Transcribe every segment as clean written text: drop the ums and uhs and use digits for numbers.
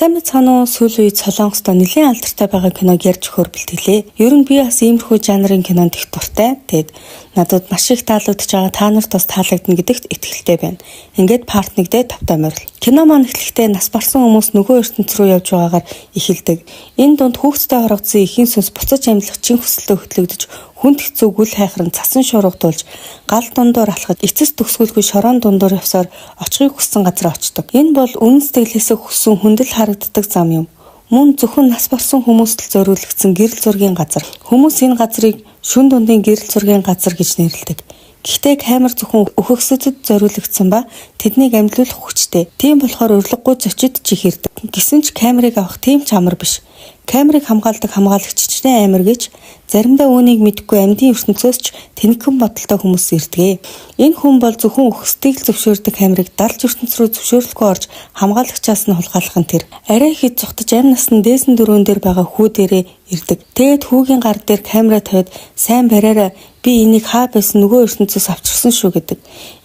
Сайн мэцхан уу, сүүлийн үед Солонгост нэлийн алдартай байгаа киног ярьж өгөхөөр бэлтгэлээ. Ер нь би бас иймэрхүү жанрын кинонд их дуртай. Тэгэд надад маш их таалагдж байгаа, та нарт бас таалагдана гэдэгт итгэлтэй байна. Ингээд part 1-дээ тавтай морил. Кино маань эхлэхдээ нас барсан хүмүүс нөгөө ертөнц рүү явж байгаагаар эхэлдэг. Энэ дунд хүүхдтэй хорогдсон эхийн сүнс буцаж амьлах чин хүсэлтэд хөтлөгдөж хүнд хэцүү гүл хайхран цасан шуургадуулж гал дундуур алхаж эцэс төгсгөлгүй шорон дундуур явсаар очихыг хүссэн газар очдог. Энэ бол үнэн сэтгэлээсээ хүссэн хүндэл харагддаг зам юм. Мөн зөвхөн нас барсан хүмүүст л зориулагдсан гэрэл зургийн газар. Хүмүүс энэ газрыг шүн дундын гэрэл зургийн газар гэж нэрлэдэг. Гэхдээ камер зөвхөн өхөксөдөд зориулагдсан ба тэднийг амьлуулах хүчтэй. Тийм болохоор урилгагүй зочид чихэрдэг. Гэсэн ч камерыг авах тийм ч амар биш. Камерыг хамгаалдаг хамгаалагччдын амир гэж заримдаа үүнийг мэдгүй амьдын ертөнцөөс ч тэнэгхэн бодолтой хүмүүс ирдэг. Энэ хүн бол зөвхөн өхөстийг л зөвшөөрдөг камерыг далж ертөнц рүү зөвшөөрлөхгүй орж хамгаалагчаас нь хулгайлах нь тэр. Арай их зүхтаж амь насны дээсэн дөрвөн дээр байгаа хүү дээрээ ирдэг. Тэгэд хүүгийн гар дээр камера тавиад сайн бариараа би энийг хаа байсан нөгөө ертөнцөөс авчирсан шүү гэдэг.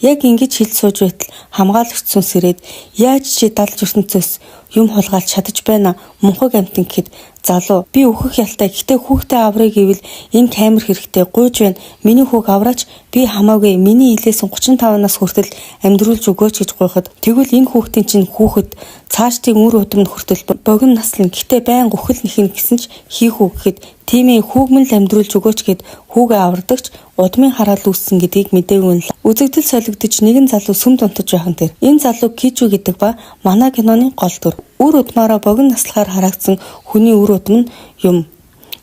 Яг ингэж хэл сууж байтал хамгаалагч сүнс ирээд яаж чи далж ертөнцөөс юм хулгайлж чадаж байна мунхаг амтан гэхэд залуу би өөхөх ялтай гэхдээ хүүхдээ аврыг гэвэл энэ камер хэрэгтэй гуйж байна миний хүүг авраач би хамаагүй миний илээс 35-наас хүртэл амьдруулж өгөөч гэж гуйхад тэгвэл энэ хүүхдийн чинь хүүхэд цаашдын үр удамд хүртэл богино наслан гэхдээ байнга үхэл нэхин гэсэн ч хийх үг гэхэд тийм ээ хүүгмэн л амьдруулж өгөөч гэд хүүгээ авардагч удмын хараал үүссэн гэдгийг мэдээгүй л үзэгдэл солигдож нэгэн залуу сүм дунтаж байхан тэр энэ залуу Кижу гэдэг ба манай киноны гол дүр үр удмаараа богино наслахаар хараагдсан хүний үр удам нь юм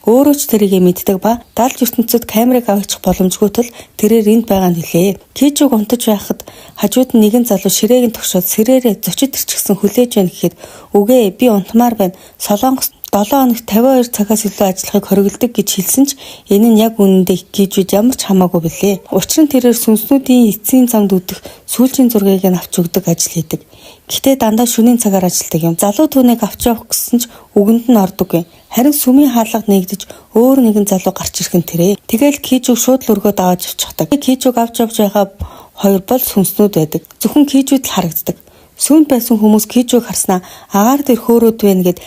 өөрөө ч тэрийг мэддэг ба далж ертөнцид камерыг аваачих боломжгүй тул тэрээр энд байгаа нь хэлээ. Кижуг унтаж байхад хажууд нь нэгэн залуу ширээг нь тогшоод сэрээрээ зочид ирчихсэн хүлээж байна гэхэд үгүй би унтмаар байна. Солонгост 7 хоногт 52 цагаас илүү ажиллахыг хориглодог гэж хэлсэн ч энэ нь яг үнэндээ Кижуд ямар ч хамаагүй билээ. Учир нь тэрээр сүнснүүдийн эцсийн замд үдэх сүүлчийн зургийг нь авч өгдөг ажил хийдэг. Гэтэ дандаа шөнийн цагаар ажилладаг юм. Залуу түүнийг авч явах гэсэн ч үгэнд нь ордоггүй. Харин сүмийн хаалга нэгдэж өөр нэгэн залуу гарч ирэх нь тэрэ. Тэгэл Кижуг шууд л өргөөд аваад авчихдаг. Кижуг авч явж байгаа хоёр бол сүнснүүд байдаг. Зөвхөн Кижуд л харагддаг. Сүмд байсан хүмүүс Кижуг харснаа агаар дээр хөөрөөд байна гэд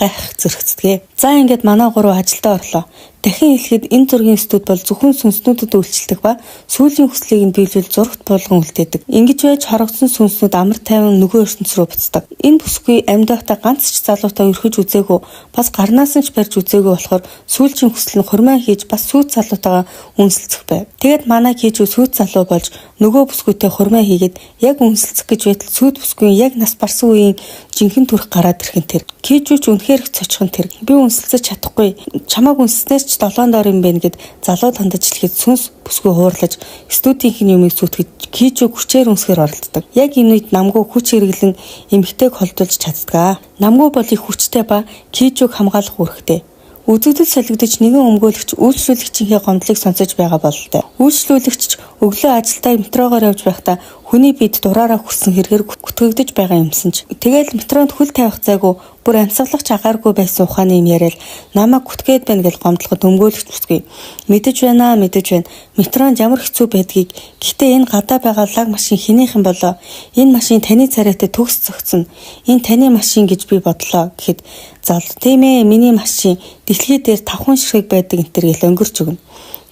гайх зөрөгцдөг. За ингээд манай гурав ажилдаа орлоо. Дахин хэлэхэд энэ зургийн студ бол зөвхөн сүнснүүдэд үйлчлдэг ба сүүлийн хүслийг нь биелүүл зурагт болгон үлдээдэг. Ингэж байж хорогдсон сүнснүүд амар тайван нөгөө ертөнц рүү буцдаг. Энэ бүсгүй амьдаахта ганц ч залуутаа өрхөж үзээгүй, бас гарнаас нь ч барьж үзээгүй болохоор сүүлийн хүсэл нь хурмаа хийж бас сүйт залуутайгаа үнсэлцэх байв. Тэгэд манай Кижу сүйт залуу болж нөгөө бүсгүйтэй хурмаа хийгээд яг үнсэлцэх гэж байтал сүйт бүсгүй яг нас барсан үеийн жинхэнэ төрх гараад ирхэн тэр. Кижу ч үнэхээр их цочхон тэр. Би үнсэлцэж чадахгүй. Чамааг үнсснээс 7 доор юм байна гэд залуу тандаж хэлэхэд сүнс бүсгүй хуурлаж студийнхэн юмыг сүтгэж Кижуг хүчээр үнсгээр оролддог. Яг энэ үед намгүй хүч хэрэглэн эмэгтэйг холдуулж чаддаг. Намгүй бол их хүчтэй ба Кижуг хамгаалах үүрэгтэй. Үзэгдэл солигдож нэгэн өмгөөлөгч үйлчлүүлэгчийнхээ гомдлыг сонсож байгаа бололтой. Үйлчлүүлэгч өглөө ажилдаа метрогоор явж байхдаа хүний бид дураараа хүссэн хэрэгээр гүтгэгдэж байгаа юмсан ч. Тэгээл метронд хөл тавих зайгүй бүр амьсгалах агааргүй байсан ухааны юм яриад намайг гүтгээд байна гэж гомдлоход өмгөөлөгч бүсгүй. Мэдэж байна. Метронд ямар хэцүү байдгийг гэхдээ энэ гадаа байгаа лаг машин хинийх юм болоо. Энэ машин таны царайтай төгс зөгцөн. Энэ таны машин гэж би бодлоо гэхэд зал тийм ээ миний машин дэлхий дээр 5 хүн шиг байдаг энтер гэл өнгөрч өгнө.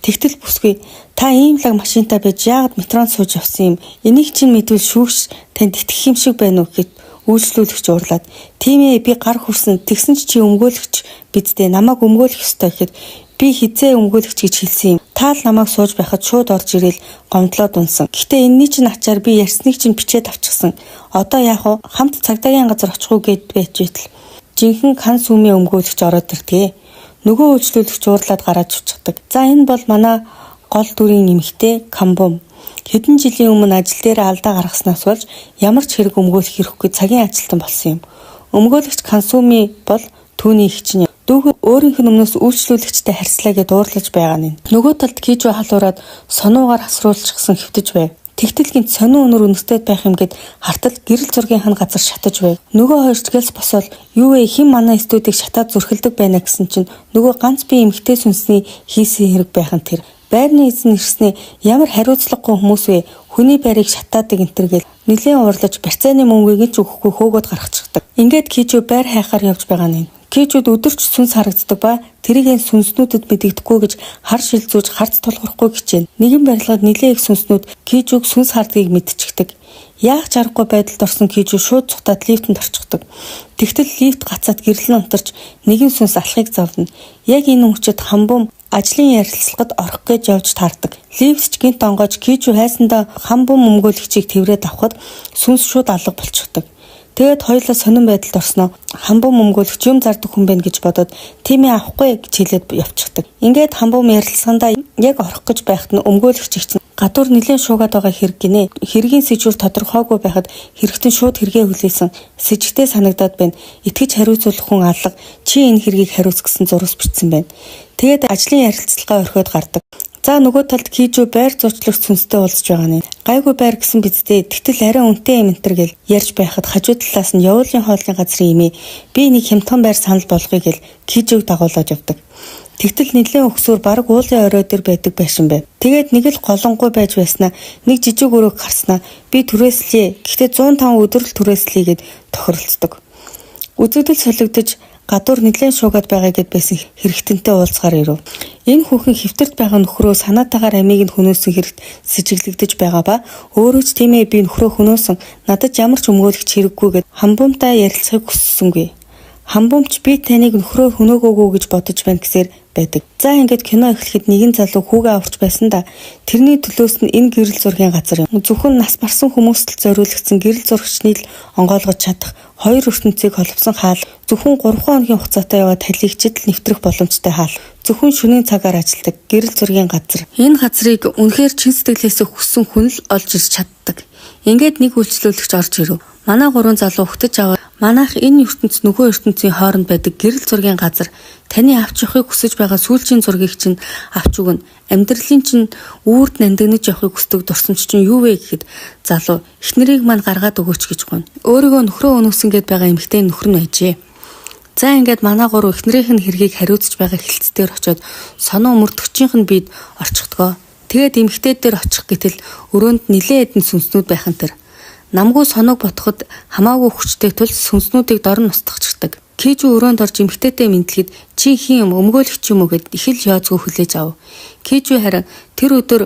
Тэгтэл бүсгүй та ийм лаг машинтай байж яагаад метронд сууж явсан юм? Энийг чинь мэдвэл шүүгч танд итгэх юм шиг байна уу гэхэд үйлчлүүлэгч уурлаад тийм ээ би гар хүрсэн тэгсэн чи өмгөөлөгч бидтэй намайг өмгөөлөх ёстой гэхэд би хизээ өмгөөлөгч гэж хэлсэн юм. Та л намайг сууж байхад шууд орж ирээл гомдлоод унсан. Гэтэ энэний чинь ачаар би ярьсныг чинь бичээд авчихсан. Одоо яах вэ? Хамт цагдаагийн газар очих уу гэд байж байтал жинхэнэ кан сүмийн өмгөөлөгч ороод ирдэг. Нөгөө үйлчлүүлэгч уурлаад гараад чучдаг. За энэ бол манай гол дүрийн эмэгтэй Камбум. Хэдэн жилийн өмнө ажил дээр алдаа гаргаснаас болж ямар ч хэрэг өмгөөлөх хэрэггүй цагийн ажилтан болсон юм. Өмгөөлөгч Кансуми бол түүний эгч нь. Дүүхэн өөрийнх нь өмнөөс үйлчлүүлэгчтэй харьцлаа гэд уурлаж байгаа нь. Нөгөө талд Кижу халуураад сонуугаар хасруулчихсан хэвтэж байв. Тэгтэл гинт сонин өнөр үнэстэд байх юм гэд хартал гэрэл зургийнхан газар шатаж байв. Нөгөө хоёр гэлс босоод юу вэ хэн манай студийг шатаад зүрхэлдэг байна гэсэн чинь нөгөө ганц би эмгтэй сүнсний хийсэн хэрэг байх нь тэр. Байрны эзэн ирсний ямар хариуцлагагүй хүмүүс вэ? Хүний байрыг шатаадаг энтергээл нэлээд уурлаж барьцааны мөнгөийг ч өгөхгүй хөөгөөд гаргачихдаг. Ингээд Кижу байр хайхаар явж байгаа нь. Кижуд өдөрч сүнс харагддаг ба тэрийг сүнснүүдэд мэдэгдэхгүй гэж хар шилзүүж харц тулгарахгүй хичээнэ. Нэгэн барилгад нэлээд их сүнснүүд Кижуг сүнс хардгийг мэдчихдэг. Яах чаргагүй байдалд орсон Кижу шууд цухтаад лифтэнд орчихдог. Тэгтэл лифт гацаад гэрэл унтарч нэгэн сүнс алхахыг завдна. Яг энэ хүчит Хамбум ажлын ярилцлагад орох гэж явж таардаг. Лифт ч гинт онгойж Кижу хайсандаа Хамбум өмгөөлөгчийг тэрврээд авахад сүнс шууд алга болчихдог. Тэгээд хоёулаа сонирн байдалд орсноо Хамбум өмгөөлөгч юм зардаг хүн байна гэж бодоод тиймээ авахгүй гэж хэлээд явчихдаг. Ингээд Хамбум ярилцлагандаа яг орох гэж байхад нь өмгөөлөгч ихсэн гадуур нэлээд шуугаад байгаа хэрэг гинэ. Хэргийн сэжүүл тодорхойгүй байхад хэрэгтэн шууд хэрэгээ хүлээсэн. Сэжигтэй санагдаад байна. Итгэж хариуцуулах хүн алга. Чи энэ хэргийг хариуц гэсэн зурвас бичсэн байна. Тэгээд ажлын ярилцлагаа орхиод гардаг. За нөгөө талд Кижу байр зуучлах сүнстэй уулзж байгаа нь. Гайгүй байр гэсэн бидтэй. Тэгтэл арай үнэтэй юм энтер гэл ярьж байхад хажуу талаас нь явуулын хоолны газрын имээ би нэг хямдхан байр санал болгоё гэл Кижуг дагуулж явдаг. Тэгтэл нэлээд өгсөөр баг уулын орой дээр байдаг байшин байв. Тэгээд нэг л голонгой байж байснаа нэг жижиг өрөөг харснаа би түрээслэе. Гэхдээ 105 өдөр л түрээслэе гэд тохиролцдог. Үзэгдэл солигдож гадуур нэлээд шуугаад байгаа гэд байсан хэрэгтэнтэй уулзгаар ирв. Энэ хүүхэн хэвтэрт байгаа нөхрөө санаатаагаар амийг нь хөнөөсөн хэрэгт сэжиглэгдэж байгаа ба өөрөө ч тийм ээ би нөхрөө хөнөөсөн надад ямар ч өмгөөлөгч хэрэггүй гэд Хамбумтай ярилцахыг хүссэнгүй. Хамбумч би таныг нөхрөө хөнөөгөөгүй гэж бодож байна гэсээр байдаг. За ингээд кино эхлэхэд нэгэн залуу хүүгээ аварч байсан да. Тэрний төлөөс нь энэ гэрэл зургийн газар юм. Зөвхөн нас барсан хүмүүст л зориулагдсан гэрэл зурагчны л онгойлгож чадах хоёр ертөнцийг холбосон хаал. Зөвхөн 3 хоногийн хугацаатай яваад талигчид л нэвтрэх боломжтой хаал. Зөвхөн шөнийн цагаар ажилладаг гэрэл зургийн газар. Энэ газрыг үнэхээр чин сэтгэлээсээ хүссэн хүн л олж ирж чаддаг. Ингээд нэг үйлчлүүлэгч орж ирв. Манай 3 залуу хөтөж аваад манайх энэ ертөнц нөгөө ертөнцийн хооронд байдаг гэрэл зургийн газар таны авч явахыг хүсэж байгаа сүүлчийн зургийг чинь авч өгнө. Амьдралын чинь үрд нандинаж явахыг хүсдэг дурсамж чинь юу вэ гэхэд залуу эхнэрийг мань гаргаад өгөөч гэж гуйна. Өөрийгөө нөхрөө өнөөсөн гэд байгаа эмэгтэй нөхөр нь байжээ. За ингээд манай 3 эхнэрийнх нь хэргийг хариуцж байгаа хилцээр очиод соноо мөрдөгчийнх нь бид орчихдгоо. Тэгээд эмэгтэй дээр очих гэтэл өрөөнд нилээн эдэн сүнснүүд байхан тэр. Намгүй соног ботход хамаагүй хүчтэй тул сүнснүүдийг дор нь устгахчдаг. Кижу өрөөнд орж эмэгтэйтэй мэдлэхэд чи хин юм өмгөөлөгч юм уу гэд их л яоцгүй хүлээж ав. Кижу харин тэр өдөр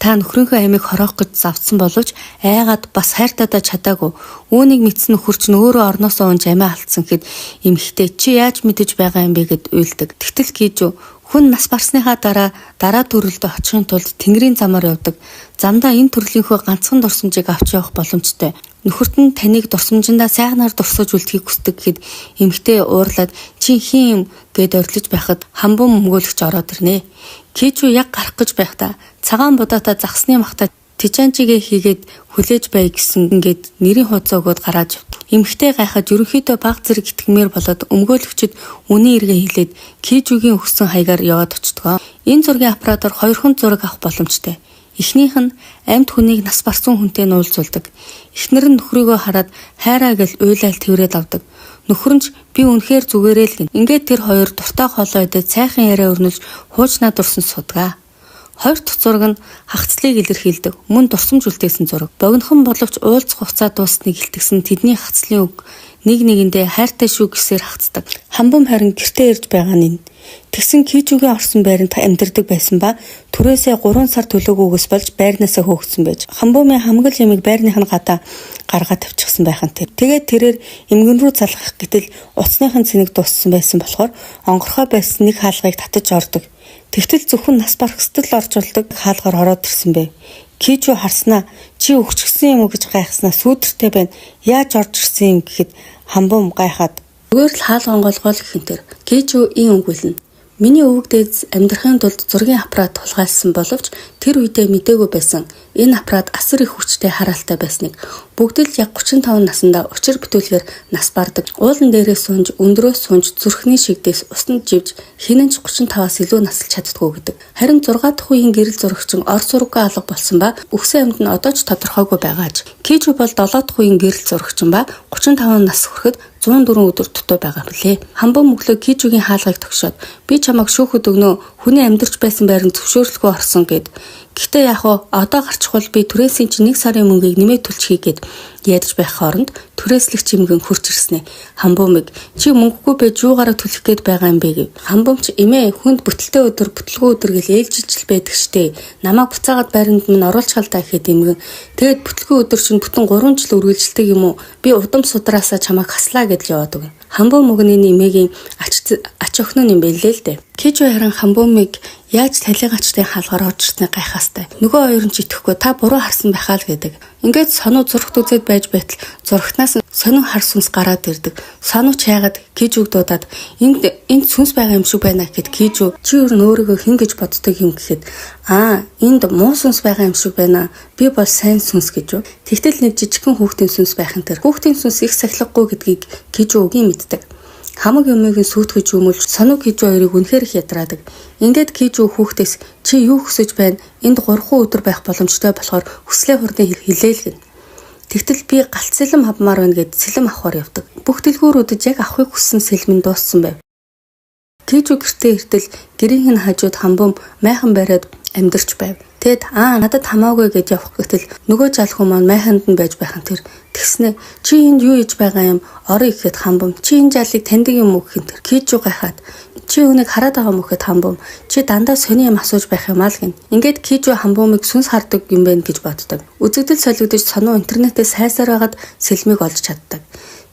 та нөхрийнхөө амийг хороох гэж завдсан боловч айгаад бас хайртаадаа чадаагүй. Үүнийг мэдсэн нөхөр чинь өөрөө орноосоо унж амиа алдсан гэхэд эмэгтэй чи яаж мэдэж байгаа юм бэ гэд уйлдаг. Тэгтэл Кижу хүн нас барсныхаа дараа төрөлд очихын тулд тэнгэрийн замаар явдаг. Замдаа энэ төрлийнхөө ганцхан дурсамжийг авч явах боломжтой. Нөхөрт нь таныг дурсамжиндаа сайхнаар дурсаж үлдэхийг хүсдэг гэхэд эмэгтэй уурлаад чи хин юм гэд орилж байхад Хамбум өмгөөлөгч ороод ирнэ. Кижу яг гарах гэж байхдаа цагаан будаатаа загсны махта Тижанжигээ хийгээд хүлээж бай гэсэн ингээд нэрийн хуудас өгөөд гараад эмэгтэй гайхаад ерөнхийдөө баг зэрэг итгэмээр болоод өмгөөлөгчд үнийн эргээ хэлээд Кижугийн өгсөн хаягаар яваад очтгоо. Энэ зургийн аппаратаар 2 хон зураг авах боломжтой. Эхнийх нь амьд хүнийг нас барсан хүнтэй нуулзуулдаг. Эхнэр нь нөхрийгөө хараад хайраа гэл уйлал тэрвэрэд авдаг. Нөхөр нь ч би үнэхээр зүгээрээ л гин. Ингээд тэр хоёр дуртай хоолой идээд сайхан яриа өрнөж хуучнаа дурсан судгаа. Хоёр дахь зураг нь хагцлыг илэрхийлдэг. Мөн дурсамж үлдээсэн зураг. Богинохон боловч уулзах хугацаа дуусныг илтгэсэн тэдний хагцлын үг нэг нэгэндээ хайртай шүү гэсээр хагцдаг. Хамбум харин гэртээ ирж байгаа нь. Тэгсэн Кижугийн орсон байранд амьдардаг байсан ба түрээсээ 3 сар төлөөгөөс болж байрнаасаа хөөгдсөн байж. Хамбумын хамгал ямиг байрных нь гадаа гаргаад тавьчихсан байхan тэр. Тэгээд тэрээр эмгэн рүү залгах гэтэл уцсныхын цэник дууссан байсан болохоор онгорхой байсан нэг хаалгыг татаж ордог. Тэгтэл зөвхөн нас барахстал орж болдог хаалгаар ороод ирсэн бэ. Кижу харснаа чи өгчгсөн юм уу гэж гайхснаа сүүдэртэй байна. Яаж орж ирсэн юм гэхэд Хамбум гайхаад зүгээр л хаалга онгойлгоол гэх юм тэр. Кижу ийм үгүүлнэ. Миний өвөг дээд амьдрахын тулд зургийн аппарат тулгайлсан боловч тэр үедээ мэдээгүй байсан. Энэ аппарат асар их хүчтэй хараалтай байсныг бүгд л яг 35 наснда учир бүтүүлгээр нас бардаг. Уулан дээрээ сунж, өндрөөс сунж, зүрхний шигдээс усанд живж хинэнч 35-аас илүү наслж чаддгүй гэдэг. Харин 6 дахь үеийн гэрэл зурагчин Орос руугаа алга болсон ба үхсэн амьд нь одоо ч тодорхойгүй байгааж. Кижу бол 7 дахь үеийн гэрэл зурагчин ба 35 нас хүрэхэд 104 өдөр дутуу байгаа билээ. Хамбон мөглөө Кижугийн хаалгыг тогшоод би чамайг шүүхэд өгнө, хүний амьдарч байсан байранд зөвшөөрлөгөө орсон гэд. Гэхдээ яг одоо гарчихвал би түрээсийн чинь 1 сарын мөнгийг нэмээд төлчихье гэд ядаж байх хооронд түрээслэх чимгэн хурч ирснэ. Хамбомыг чи мөнгөгүй байж юугаараа төлөх гээд байгаа юм бэ гэв. Хамбомч эмээ хүнд бүтэлтэй өдөр бүтлгүй өдөр гэл ээлжилж байдаг штэ. Намайг буцаагаад байранд минь оруулчихал та гэхэд эмгэн. Тэгэд бүтлгүй өдөр чинь бүтэн 3 жил үргэлжилдэг юм уу? Би удам судраасаа чамайг хаслаа гэдэл яваад өг. Хамбом мөгний нэмээгийн ач охин юм байлээ л дээ. Кижу харин хамбомыг яаж талигачтай хаалгаар оржирсныг гайхаастай. Нөгөө хоёр нь ч итгэхгүй та буруу харсан байхаа л гэдэг. Ингээд сонуу зурагт үзээд байж байтал зурагтнаас сонин хар сүнс гараад ирдэг. Сонууч хайгаад Кижуг дуудаад энд сүнс байгаа юм шиг байна гэхэд Кижу чи өөр нь өөрийгөө хэн гэж боддог юм гэхэд энд муу сүнс байгаа юм шиг байна. Би бол сайн сүнс гэж. Тэгтэл нэг жижигхэн хүүхдийн сүнс байхын тэр хүүхдийн сүнс их сахилгагүй гэдгийг Кижу үгийн мэддэг. Хамаг юмыг сүйтгэж өмөлж сонуу Кижу хоёрыг үнэхээр их ядраадаг. Ингээд Кижу хүүхдээс чи юу хүсэж байна? Энд 3 өдөр байх боломжтой болохоор хүслээ хурдан хэлээл гэн. Тэгтэл би галт сэлэм авмаар байна гэд сэлэм авахар явдаг. Бүх дэлгүүрүүдэд яг авахыг хүссэн сэлмэн дууссан байв. Кижу гэртээ иртэл гэрийн хажууд хамбом майхан бариад амьдарч байв. Тэгэд надад хамаагүй гэж явах гэтэл нөгөө жалхуу маань майханд нь байж байхын тэр тэгснэ чи энд юу хийж байгаа юм орой гэхэд хамбом чи энэ жалыг таньдаг юм уу гэхин тэр Кижу гайхаад чи үүнийг хараад байгаа юм гэхэд хамбом чи дандаа сони юм асууж байх юм аа л гин. Ингээд Кижу хамбомыг сүнс хардаг юм байна гэж боддог. Үзэгдэл солигдож сонуу интернетээ сайсаар байгаад сэлмийг олж чаддаг.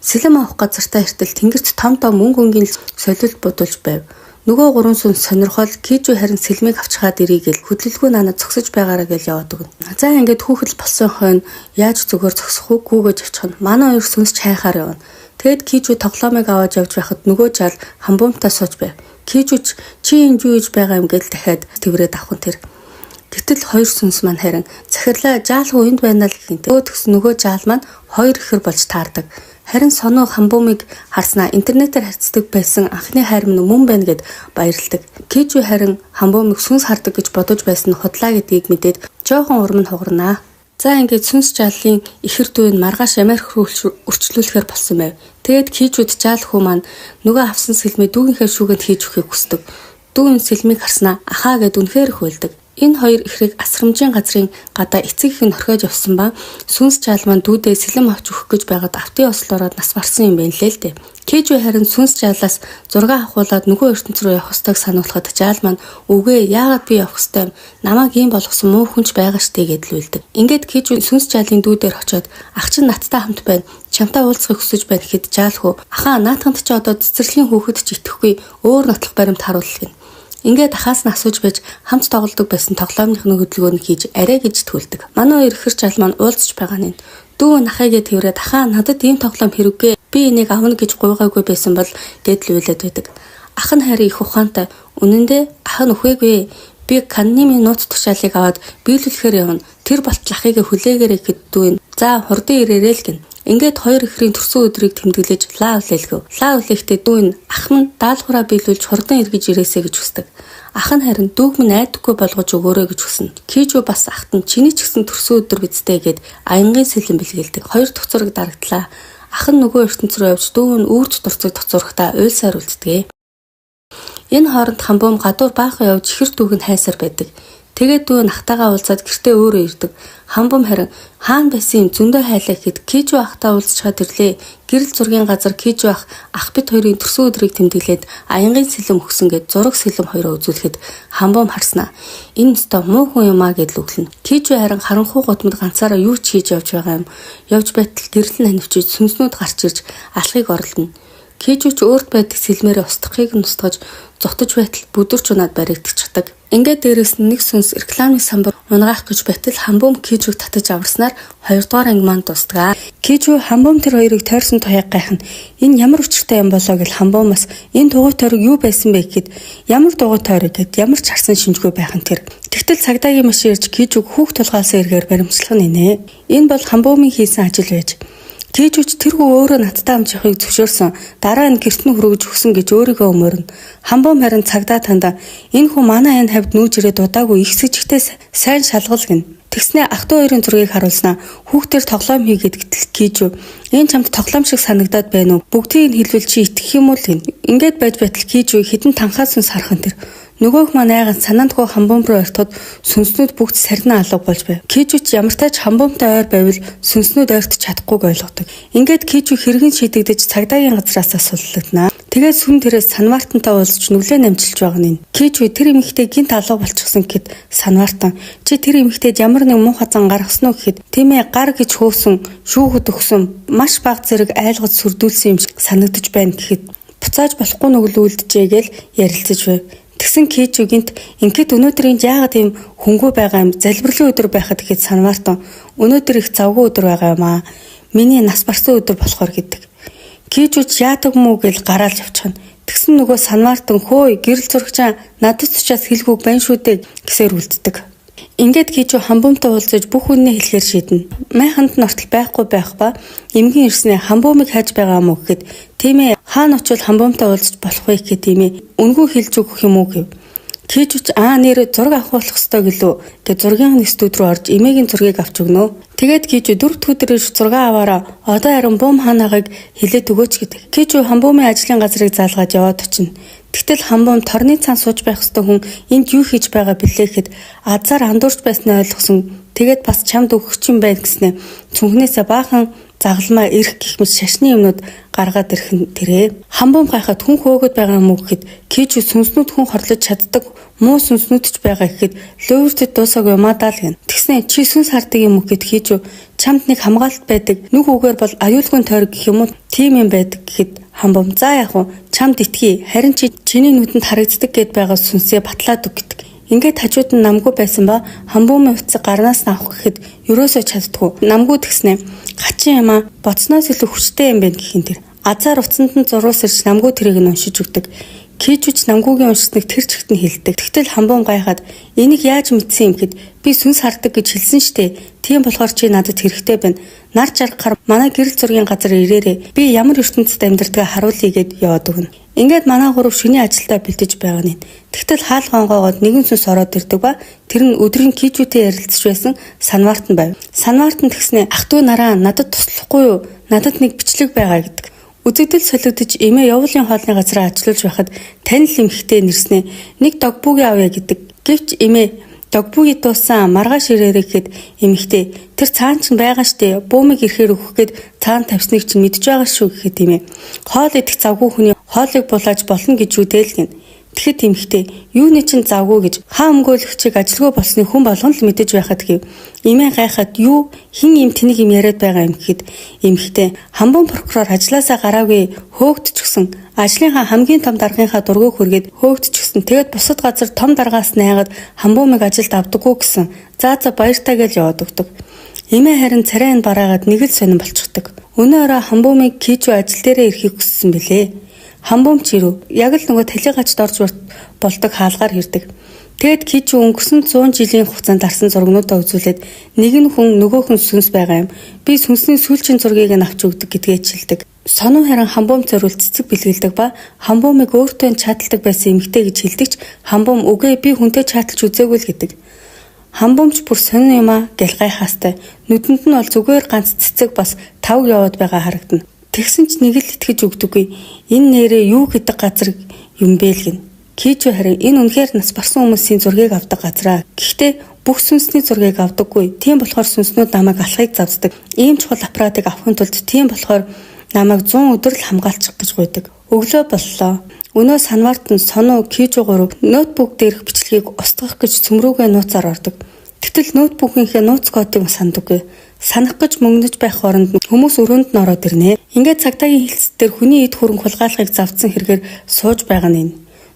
Сэлэм авах газартаа иртэл тэнгэрт том мөнгө өнгийн солилт бодулж байв. Нөгөө 3 сүнс сонирхол Кижу харин сэлмийг авчгаад ирийгэл хөдөлгөө надад зогсож байгаараа гэж яваад өгнө. За ингээд хүүхэд болсон хойно яаж зүгээр зогсох уу гүүгэж авчих нь. Манай хоёр сүнс чайхаар явна. Тэгэд Кижу тоглоомыг аваад явж байхад нөгөө жал хамбомтой сууж байв. Кижу чи энд юу хийж байгаа юм гээл дахиад тэврээд авах нь тэр. Гэтэл хоёр сүнс маань харин захирлаа жаалгүй энд байна л гэнтэй. Өөдгс нөгөө жаал маань хоёр ихэр болж таардаг. Харин сонуу хамбомыг харснаа интернетээр харьцдаг байсан анхны хайр минь мөн байна гэд баярлдаг. Кижу харин хамбомыг сүнс хардаг гэж бодож байсан нь худлаа гэдгийг мэдээд жоохон урам нь хугарнаа. За ингээд сүнс жаалын ихэр дүүн маргааш Америк руу өрчлүүлэхээр болсон байв. Тэгэд Кижуд жаал хүү маань нөгөө авсан сэлмээ дүүгийнхээ шүүгэнд хийж өгөхийг хүсдэг. Дүү энэ сэлмийг харснаа ахаа гэд үнэхээр их уйлдаг. Энэ хоёр ихрийг асрамжийн газрын гадаа эцэг их нь орхиож явсан ба сүнс жаал маань дүүдээ сэлэм авч өгөх гэж байгаад автын ослоороод нас барсан юм байна лээ л дээ. Кижу харин сүнс жаалаас зураг авахуулаад нөгөө ертөнц рүү явах ёстойг сануулхад жаал маань үгүй яагаад би явах ёстой юм? Намайг ийм болгосон муу хүнч байгаа штэ гэдэл үлдэг. Ингээд Кижу сүнс жаалын дүүдээр очиод ах чинь надтай хамт байна. Чамтай уулзахыг хүсэж байна гэхэд жаал хөө ахаа наатханд чи одоо цэцэрлэгийн хүүхэд ч итгэхгүй өөр нотлох баримт харуулах гин. Ингээд ахаас нь асууж байж хамт тоглодог байсан тоглоомныхны хөдөлгөөнийг хийж арай гэж тгүүлдэг. Манай хоёр ихэр жаал маань уулзч байгаа нь. Дүү нахайгээ тэрврээд ахаа надад ийм тоглоом хэрэггүй. Би энийг авна гэж гуйгаагүй байсан бол гэдэл үйлээд байдаг. Ах нь харин их ухаантай. Үнэн дээр ах нь үхээгүй. Би канны нууц тушаалыг аваад биелүүлэхээр явна. Тэр болтол ахыг хүлээгээрэй гэхэд дүү. За хурдан ирээрэй л гин. Ингээд хоёр ихрийн төрсөн өдрийг тэмдэглэж лаа үлээлгэв. Лаа үлээхдээ дүү нь ах нь даалгавраа биелүүлж хурдан эргэж ирээсэй гэж хүсдэг. Ах нь харин дүүг минь айдаггүй болгож өгөөрэй гэж хүснэ. Кижу бас ахт нь чиний ч гэсэн төрсөн өдөр бидтэй гэд аянгийн сэлэн бэлгэлдэг. Хоёр дахь зураг дарагдлаа. Ах нь нөгөө ертөнц рүү явж дүү нь үүрч дурцыг тоцоорохтаа уйлсаар үлддэг. Энэ хооронд хамбом гадуур баахан явж ихэр дүүг нь хайсаар байдаг. Тэгээд дүү нахтагаа уулзаад гэртээ өөрөө ирдэг. Хамбом харин хаана байсан юм зөндөө хайлаа гэхэд Кижу ахтаа уулзчаад ирлээ. Гэрэл зургийн газар Кижу ах бит хоёрын төрсөн өдрийг тэмдэглээд аянгийн сэлэм өгсөн гэд зураг сэлэм хоёроо үзүүлэхэд хамбом харснаа. Энэ өстө муу хүн юм аа гэдэл өглөнө. Кижу харин харанхуй гутмад ганцаараа юу ч хийж явж байгаа юм. Явж байтал гэрэл нь ханивчиж сүнснүүд гарч ирж алхахыг оролдоно. Кижүүч өөрт байдаг сэлмээрээ устгахыг нь устгаж зогтож байтал бүдүрч унаад баригдчихдаг. Ингээд дээрээс нь нэг сүнс рекламын самбар унгаах гэж байтал хамбум Кижүүг татаж аварснаар 2 дугаар анги маань дуустгаа. Кижүү хамбум тэр хоёрыг тойрсон туяаг гайхна. Энэ ямар учиртай юм болоо гэж хамбумаас энэ дугуй тойрог юу байсан бэ гэхэд ямар дугуй тойрог гэд ямар ч харсан шинжгүй байх нь тэр. Тэгтэл цагдаагийн машин ирж Кижүүг хүүхд тулгаалсан эргээр баримтлах нь инэ. Энэ бол хамбумын хийсэн ажил байж. Кижүүч тэргүй өөрөө надтай амжихыг зөвшөөрсөн. Дараа нь гэрт нь хүргэж өгсөн гэж өөрийгөө өмөрнө. Хамбум харин цагдаа тандаа энэ хүн манай энэ хавьд нүүж ирээд удаагүй их сэжигтэй сайн шалгал гин. Тэгснээ ах トゥ хоёрын зургийг харуулснаа хүүхдээр тоглоом хийгээд гэтэл Кижүү энэ чамд тоглоом шиг санагдаад байна уу? Бүгдийг нь хэлвэл чи итгэх юм уу гин. Ингээд байж байтал Кижүү хідэн танхаас нь сархан тэр. Нөгөөх маань айган санаандгүй хамбум руу ортоход сүнснүүд бүгд сарнаа алга болж байв. Кижүүч ямартай ч хамбумтай ойр байвал сүнснүүд ойртож чадахгүйг ойлгодог. Ингээд Кижүү хэрэгэн шийдэгдэж цагдаагийн газраас суллагдана. Тэгээд сүн тэрээс Санвартантай уулзч нүлээ намжилж байгаа нь. Кижүү тэр эмэгтэй гинт алга болчихсон гэхэд Санвартан чи тэр эмэгтэйд ямар нэг муухай зан гаргасан уу гэхэд тийм ээ гар гэж хөөсөн шүүхэд өгсөн маш бага зэрэг айлгаж сүрдүүлсэн юм шиг санагдаж байна гэхэд буцааж болохгүй нүгэл үлджээ гэл ярилцаж байв. Тэгсэн Кижүү гинт ингээд өнөөдрийн яагаад ийм хөнгөө байгаа юм залбирлын өдөр байхад гэхэд Санвартан өнөөдөр их завгүй өдөр байгаа юм аа. Миний нас барсан өдөр болохоор гэдэг. Кижүүч яадаг мүү гэл гараалж явчихна. Тэгсэн нөгөө Санвартан хөөе гэрэл зурагчаа надад чаас хэлгүүг байна шүү дээ гэсээр үлддэг. Ингээд Кижүү хамбумтай уулзаж бүх үннээ хэлэхээр шийднэ. Майханд нортол байхгүй байх ба эмгэн ирснээр хамбумыг хайж байгаа мó гэхэд тийм ээ хаана очивол хамбумтай уулзаж болох вэ гэхэд тийм ээ үнгүү хэлж өгөх юм уу гэв. Кижүүч нэр зураг авах болох ёстой гэлөө гэж зургийн студ руу орж эмээгийн зургийг авч өгнө. Тэгээд Кижүү 4 өдөр ирж зураг аваараа одоо харин бум хаанагааг хэлээд өгөөч гэдэг. Кижүү хамбумын ажлын газрыг заалгаад яваад очино. Тэгтэл хамбум торны цаан сууж байх ёстой хүн энд юу хийж байгаа бэлээ гэхэд азар андуурч байснаа ойлгосон. Тэгээд бас чамд өгөх юм байна гэснээр цүнхнээсээ баахан загалмаа ирэх гэх мэт шашны юмнууд гаргаад ирэх нь тэрэ. Хамбум гайхаад хүн хөөгд байгаа юм уу гэхэд Кижүү сүнснүүд хүн хорлож чаддаг муу сүнснүүд ч байгаа гэхэд лөөвөртөд дуусаагүй юмадаа л гэн. Тэгснэ чи сүнс хардаг юм уу гэхэд Кижүү чамд нэг хамгаалалт байдаг. Нүг үгээр бол аюулгүй тойрог гэх юм уу тийм юм байдаг гэхэд хамбум за яг уу чамд итгэе харин чи чиний нүдэнд харагддаг гэд байгаа сүнсээ батлаад өг гэдэг. Ингээд хажууд нь намгүй байсан ба хамбумын утсыг гарнаас нь авах гэхэд ерөөсөө чаддгүй. Намгүй тэгснэ хачин юм боцноос илүү хүчтэй юм байна гэх юм тэр. Азар уцанд нь зурвасарч намгүй тэрийг нь уншиж өгдөг. Кижүүч намгүйгийн уншсныг тэр чигт нь хэлдэг. Тэгтэл хамбум гайхаад энийг яаж мэдсэн юм гэхэд би сүнс хардаг гэж хэлсэн штэ. Тийм болохоор чи надад хэрэгтэй байна. Нар жаргахаар манай гэрэл зургийн газар ирээрээ. Би ямар ертөнцид амьдардгаа харуулъя гэд яваад өгнө. Ингээд манай гурав шүний ажилдаа бэлдэж байгаа нь. Тэгтэл хаалгаангоогоод нэгэн сүнс ороод ирдэг ба тэр нь өдрийн Кижүүтэй ярилцж байсан Санвартан байв. Санвартан тэгснэ ах トゥ нараа надад туслахгүй юу? Надад нэг бичлэг байгаа гэдэг. Үзэгдэл солигдож эмээ явуулын хоолны газараа ажиллаж байхад танил эмхтэй нэрснээ нэг догбүүгээ авъя гэдэг. Гэвч эмээ догбүүгээ дууссан маргааш ирээрэй гэхэд эмхтэй тэр цаан ч байгаа штэ бөөмиг ирэхээр өгөх гээд цаан тавьсныг чинь мэдж байгаа шүү гэхэд эмээ хоол идэх завгүй хүний хоолыг булааж болно гэж үдэл гин. Тэгэхэд эмхтэй юуны чинь завгүй гэж хаа өмгөөлөгчийг ажилгүй болсны хүн болгон л мэдэж байхад гэв. Эмээ гайхаад юу хин юм тэнийг юм яриад байгаа юм гэхэд эмхтэй хамбум прокурор ажилласаа гараагүй хөөгдчихсэн ажлынхаа хамгийн том даргынхаа дургуг хүргээд хөөгдчихсэн. Тэгээд бусад газар том даргаас найгаад хамбумыг ажилд авдаггүй гэсэн. За баяртай гэж яваад өгдөг. Эмээ харин царай нь бараагаад нэг л сонирн болчихдог. Өнөө орой хамбумыг Кижүү ажил дээрээ ирэхийг хүссэн билээ. Хамбумч ирв. Яг л нөгөө талигачд орж болдог хаалгаар ирдэг. Тэгэд Кижүү өнгөрсөн 100 жилийн хугацаанд арсан зургнуудаа үзүүлээд нэг нь хүн нөгөөх нь сүнс байгаа юм. Би сүнсний сүүлчийн зургийг нь авч өгдөг гэдгээ чилдэг. Сонин харин хамбум зориулт цэцэг бэлгэлдэг ба хамбумыг өөртөө чаталдаг байсан эмэгтэй гэж хэлдэг ч хамбум үгүй би хүнтэй чаталж үзээгүй л гэдэг. Хамбумч бүр сонин юм гэл гайхаастай. Нүдэнд нь бол зүгээр ганц цэцэг бас тав яваад байгаа харагдана. Тэгсэн ч нэг л итгэж өгдөггүй. Энэ нэрээ юу гэдэг газар юм бэ л гин. Кижүү харин энэ үнэхээр нас барсан хүмүүсийн зургийг авдаг газраа. Гэхдээ бүх сүнсний зургийг авдаггүй. Тийм болохоор сүнснүүд намайг алхахыг завддаг. Ийм чухал аппаратыг авахын тулд тийм болохоор намайг 100 өдөр л хамгаалчих гэж гуйдаг. Өглөө боллоо. Өнөө Санвартан сонуу Кижүү гурав ноутбук дээрх бичлэгийг устгах гэж цөмрүүгээ нууцаар ордог. Гэтэл ноутбукийнхээ нууц кодыг сандаггүй. санах гэж мөнгөж байх оронд хүмүүс өрөөнд нь ороод ирнэ. Ингээд цагдаагийн хэлцэл дээр хүний эд хөрөнгө хулгайлахыг завдсан хэрэгээр сууж байгаа нь энэ.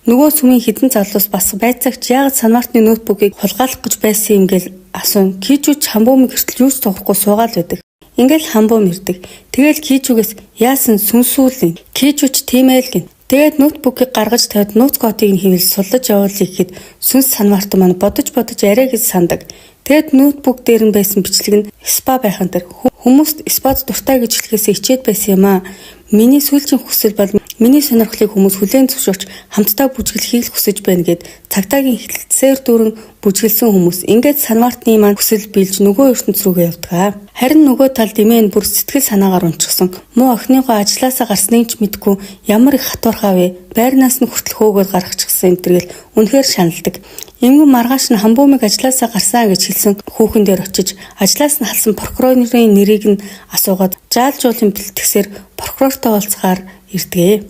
Нөгөө сүмийн хідэн залуус бас байцаагч яагаад Санмартны ноутбукийг хулгайлах гэж байсан юм гээл асуун. Кичүүч хамбуумыг гэртэл юуч тоглохгүй суугаад байдаг. Ингээл хамбуум ирдэг. Тэгэл кичүүгээс яасан сүнсүүлэн. Кичүүч тиймээ л гин. Тэгээд ноутбукийг гаргаж тавиад нууц кодыг нь хийвэл суллаж явуулъя гэхэд сүнс Санмарт маань бодож арай гэж сандаг. Тэгэд ноутбук дээр нь байсан бичлэг нь спа байхын тэр хүмүүст спад дуртай гэж хэлэхээс ичээд байсан юм аа. Миний сүүлчийн хүсэл бол миний сонирхлыг хүмүүс хүлээн зөвшөөрч хамтдаа бүжиглэхийг л хүсэж байна гэд цагдаагийн хэлэлцээр дүүрэн бүжиглсэн хүмүүс. Ингээд Санмартны маань хүсэл билж нөгөө ертөнц рүүгээ явдаг. Харин нөгөө талд Имэн бүр сэтгэл санаагаар унчихсан. Муу охиныгоо ажилласаа гарсныг ч мэдгүй ямар их хатуурхаа вэ? Байрнаас нь хүртэл хөөгөөд гаргачихсан энэ төргээл үнэхээр шаналдаг. Эмгэн маргааш нь хамбуумыг ажилласаа гарсан гэж хэлсэн хүүхэн дээр очиж ажлаас нь халсан прокурорын нэрийг нь асуугаад жаалжуулын бэлтгэсээр прокурортой уулзахаар ирдэг.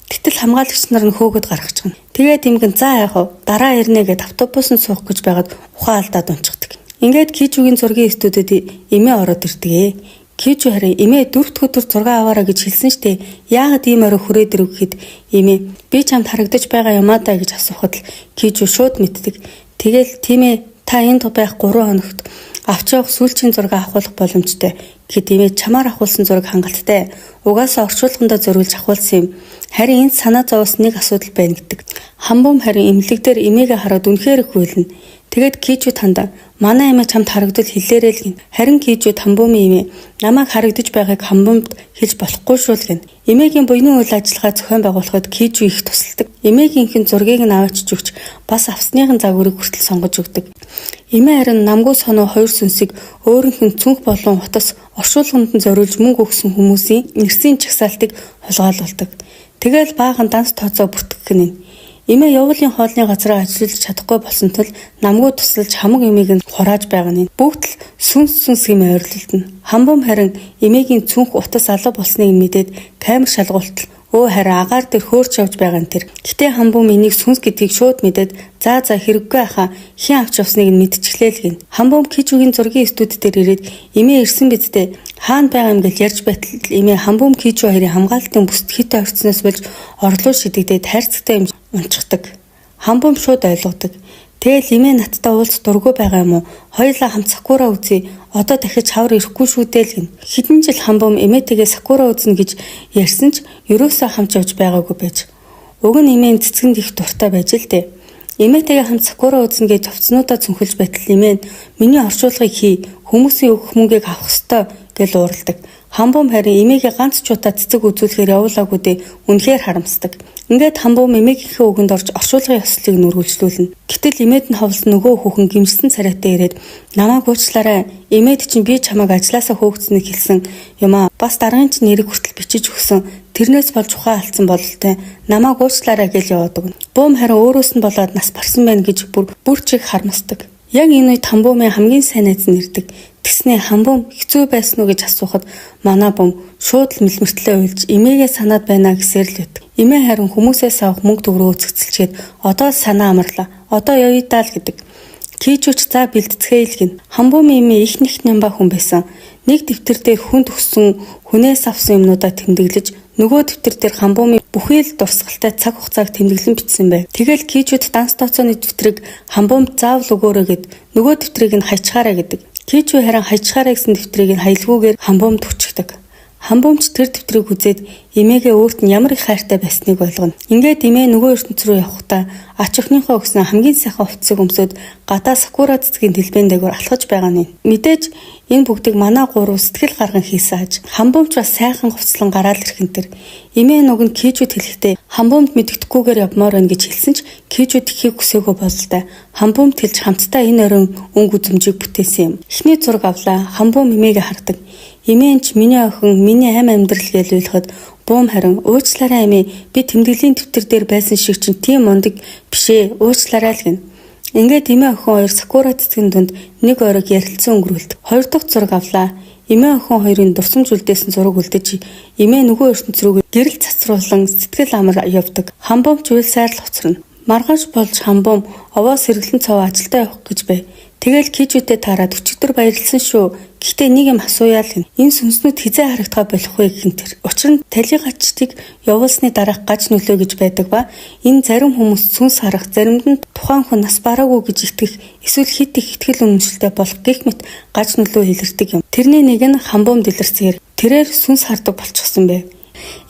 Гэтэл хамгаалагч нар нь хөөгöd гаргачихна. Тэгээд эмгэн за яах вэ? Дараа ирнэ гэд автобусд суух гэж байгаад ухаан алдаад унчихдаг. Ингээд Кичүүгийн зургийн студиуд эмээ ороод ирдэг. Кичүү харин эмээ 4 дахь өдөр зураг аваараа гэж хэлсэн штэ. Яагаад ийм орой хүрээд ирэв гэхэд эмээ би чамд харагдаж байгаа юм аа даа гэж асуухад л Кичүү шууд мэддэг. Тэгэл тийм ээ та энд байх 3 хоногт авч явах сүүлчийн зураг авахулах боломжтой. Гэхэд эмээ чамаар авахулсан зураг хангалттай. Угаасаа орчуулгандаа зориулж авахулсан юм. Харин энд санаа зовоос нэг асуудал байна гэдэг. Хамбуум харин эмнэлэг дээр эмээгээ хараад үнэхээр их хүйлнэ. Тэгэд Кичүү танда манай эмээ чамд харагдвал хэлээрэй л гин. Харин Кичүү хамбуумын эмээ намайг харагдаж байгааг хамбуумд хэлж болохгүй шүү л гин. Эмээгийн буйны үйл ажиллагаа зохион байгуулахад Кичүү их тусалдаг. Эмээгийнхэн зургийг нь аваачиж өгч бас авсныхын загварыг хүртэл сонгож өгдөг. Эмээ харин намгүй соноо 2 сүнсийг өөрийнх нь цүнх болон утас оршуулганд нь зориулж мөнгө өгсөн хүмүүсийн нэрсийн чагсаалтыг хулгайлуулдаг. Тэгэл баахан данс тооцоо бүртгэх нь. Эмээ явуулын хоолны газараа ажиллаж чадахгүй болсон тул намгүй тусалж хамаг эмээг нь хурааж байгаа нь. Бүгд л сүнс юм ойрлолдно. Хамбуум харин эмээгийн цүнх утас алга болсныг мэдээд камер шалгуултал харин агаар дээр хөөрч явж байгаа нь тэр. Гэтэ хамбуум энийг сүнс гэдгийг шууд мэдээд за хэрэггүй хаа хин авч явсныг нь мэдчихлээ л гин. Хамбуум Кичүүгийн зургийн студи дээр ирээд эмээ ирсэн бидтэй хаана байгаа юм гэж ярьж байтал эмээ хамбуум Кичүү хоёрын хамгаалтын бүсд хит орцсноос болж орлоо шидэгдээд хайрцагтай юм унчихдаг. Хамбуум шууд ойлгодог. Тэгэл эмээ надтай уулз дургүй байгаа юм уу? Хоёулаа хамт Сакура үзье. Одоо дахиж хавар ирэхгүй шүү дээ л гин. Хэдэн жил хамбуум эмээтэйгээ Сакура үзнэ гэж ярьсан ч ерөөсөө хамт явж байгаагүй байж. Уг нь эмээ цэцгэнд их дуртай байж л дээ. Эмээтэйгээ хамт Сакура үзнэ гэж овцнуудаа цүнхэлж байтал эмээ миний орчуулгыг хий. Хүмүүсийн өгөх мөнгийг авах ёстой гэж уурладаг. Хамбуум харин эмээгээ ганц чуудаа цэцэг үзүүлэхээр явуулаагүй дээ. Үнэхээр харамсдаг. Ингээд хамбуум эмээгийнхээ үгэнд орж орчуулгын ёслолыг нүргүүлжлүүлнэ. Гэтэл эмээд нь ховлсон нөгөө хүүхэн гимжсэн царайтай ирээд намайг уучлаарай. Эмээд чинь би чамайг ажилласаа хөөгцнийг хэлсэн юм аа. Бас даргын чинь нэрийг хүртэл бичиж өгсөн. Тэрнээс болж ухаан алдсан бололтой. Намайг уучлаарай гэж яваадаг. Буум харин өөрөөс нь болоод нас барсан байна гэж бүр чиг харамсдаг. Яг энэ үед хамбуумын хамгийн сайн найз нь ирдэг. Тэснэ хамбуум хэцүү байсан уу гэж асуухад манай бум шууд л мэлмэртлээ уйлж эмээгээ санаад байна гэсээр л өгдөг. Эмээ харин хүмүүсээс авах мөнгө төгрөгөө цэцэлчгээд одоо санаа амарлаа. Одоо явъя даа л гэдэг. Кичүүч за бэлтцгээе л гин. Хамбуумын эмээ их нэг нямбаа хүн байсан. Нэг дэвтэр дээр хүн төгссөн хүнээс авсан юмнуудаа тэмдэглэж нөгөө дэвтэр дээр хамбуумын бүхий л дурсгалтай цаг хугацааг тэмдэглэн бичсэн байв. Тэгэл Кичүүд данс тооцооны дэвтрийг хамбуумд заавал өгөөрэй гэд нөгөө дэвтрийг нь хайчгаарай гэдэг. Кичүү харин хайчгаарай гэсэн дэвтрийг нь хаялгүйгээр хамбуумд хүчдэг. Хамбуумч тэр дэвтрийг үзээд эмээгээ өөрт нь ямар их хайртай байсныг ойлгоно. Ингээд эмээ нөгөө ертөнц рүү явахдаа ач охиныхоо өгсөн хамгийн сайхан хувцсыг өмсөд гадаа Сакура цэцгийн дэлбэн дээгүүр алхаж байгаа нь. Мэдээж энэ бүгдийг манай гурав сэтгэл гарган хийсэн аж. Хамбуумч бас сайхан хувцлан гараал ирхэн тэр. Эмээ нүг нь Кичүүд хэлэхдээ хамбуумд мэддэхгүйгээр явмаар байна гэж хэлсэн ч Кичүүд ихийг хүсээгүй бололтой. Хамбуумд хэлж хамтдаа энэ оройн өнгө үзмжийг бүтээсэн юм. Эхний зураг авлаа. Хамбуум эмээгээ хардаг. Эмээнч миний охин миний амь амьдрал гэж ойлгоход буум харин уучлаарай эмээ би тэмдэглэлийн дэвтэр дээр байсан шиг чинь тийм мундаг бишээ уучлаарай л гин. Ингээд эмээ охин хоёр Сакура цэцгийн дунд нэг оройг ярилцсан өнгөрүүлдэг. Хоёр дахь зураг авлаа. Эмээ охин хоёрын дурсамж үлдээсэн зураг үлдэж эмээ нөгөө ертөнц рүү гэрэл цацруулан сэтгэл амар явдаг. Хамбуумч уйл сайрал хоцорно. Маргааш болж хамбуум овоос сэргэлэн цав ажилдаа явах гэж бай. Тэгэл Кижүүтэй таарад өчигдөр баярлсан шүү. Гэхдээ нэг юм асууяа л гэнэ. Энэ сүнснүүд хизээ харагдгаа болох вэ гэх нь тэр. Учир нь талигачдыг явуулсны дараах гаж нөлөө гэж байдаг ба энэ зарим хүмүүс сүнс харах, заримд нь тухайн хүн нас бараагүй гэж итгэх, эсвэл хит их итгэл үнэмшилтэй болох гэх мэт гаж нөлөө илэрдэг юм. Тэрний нэг нь хамбуум дэлгэрсээр тэрээр сүнс хардаг болчихсон бэ.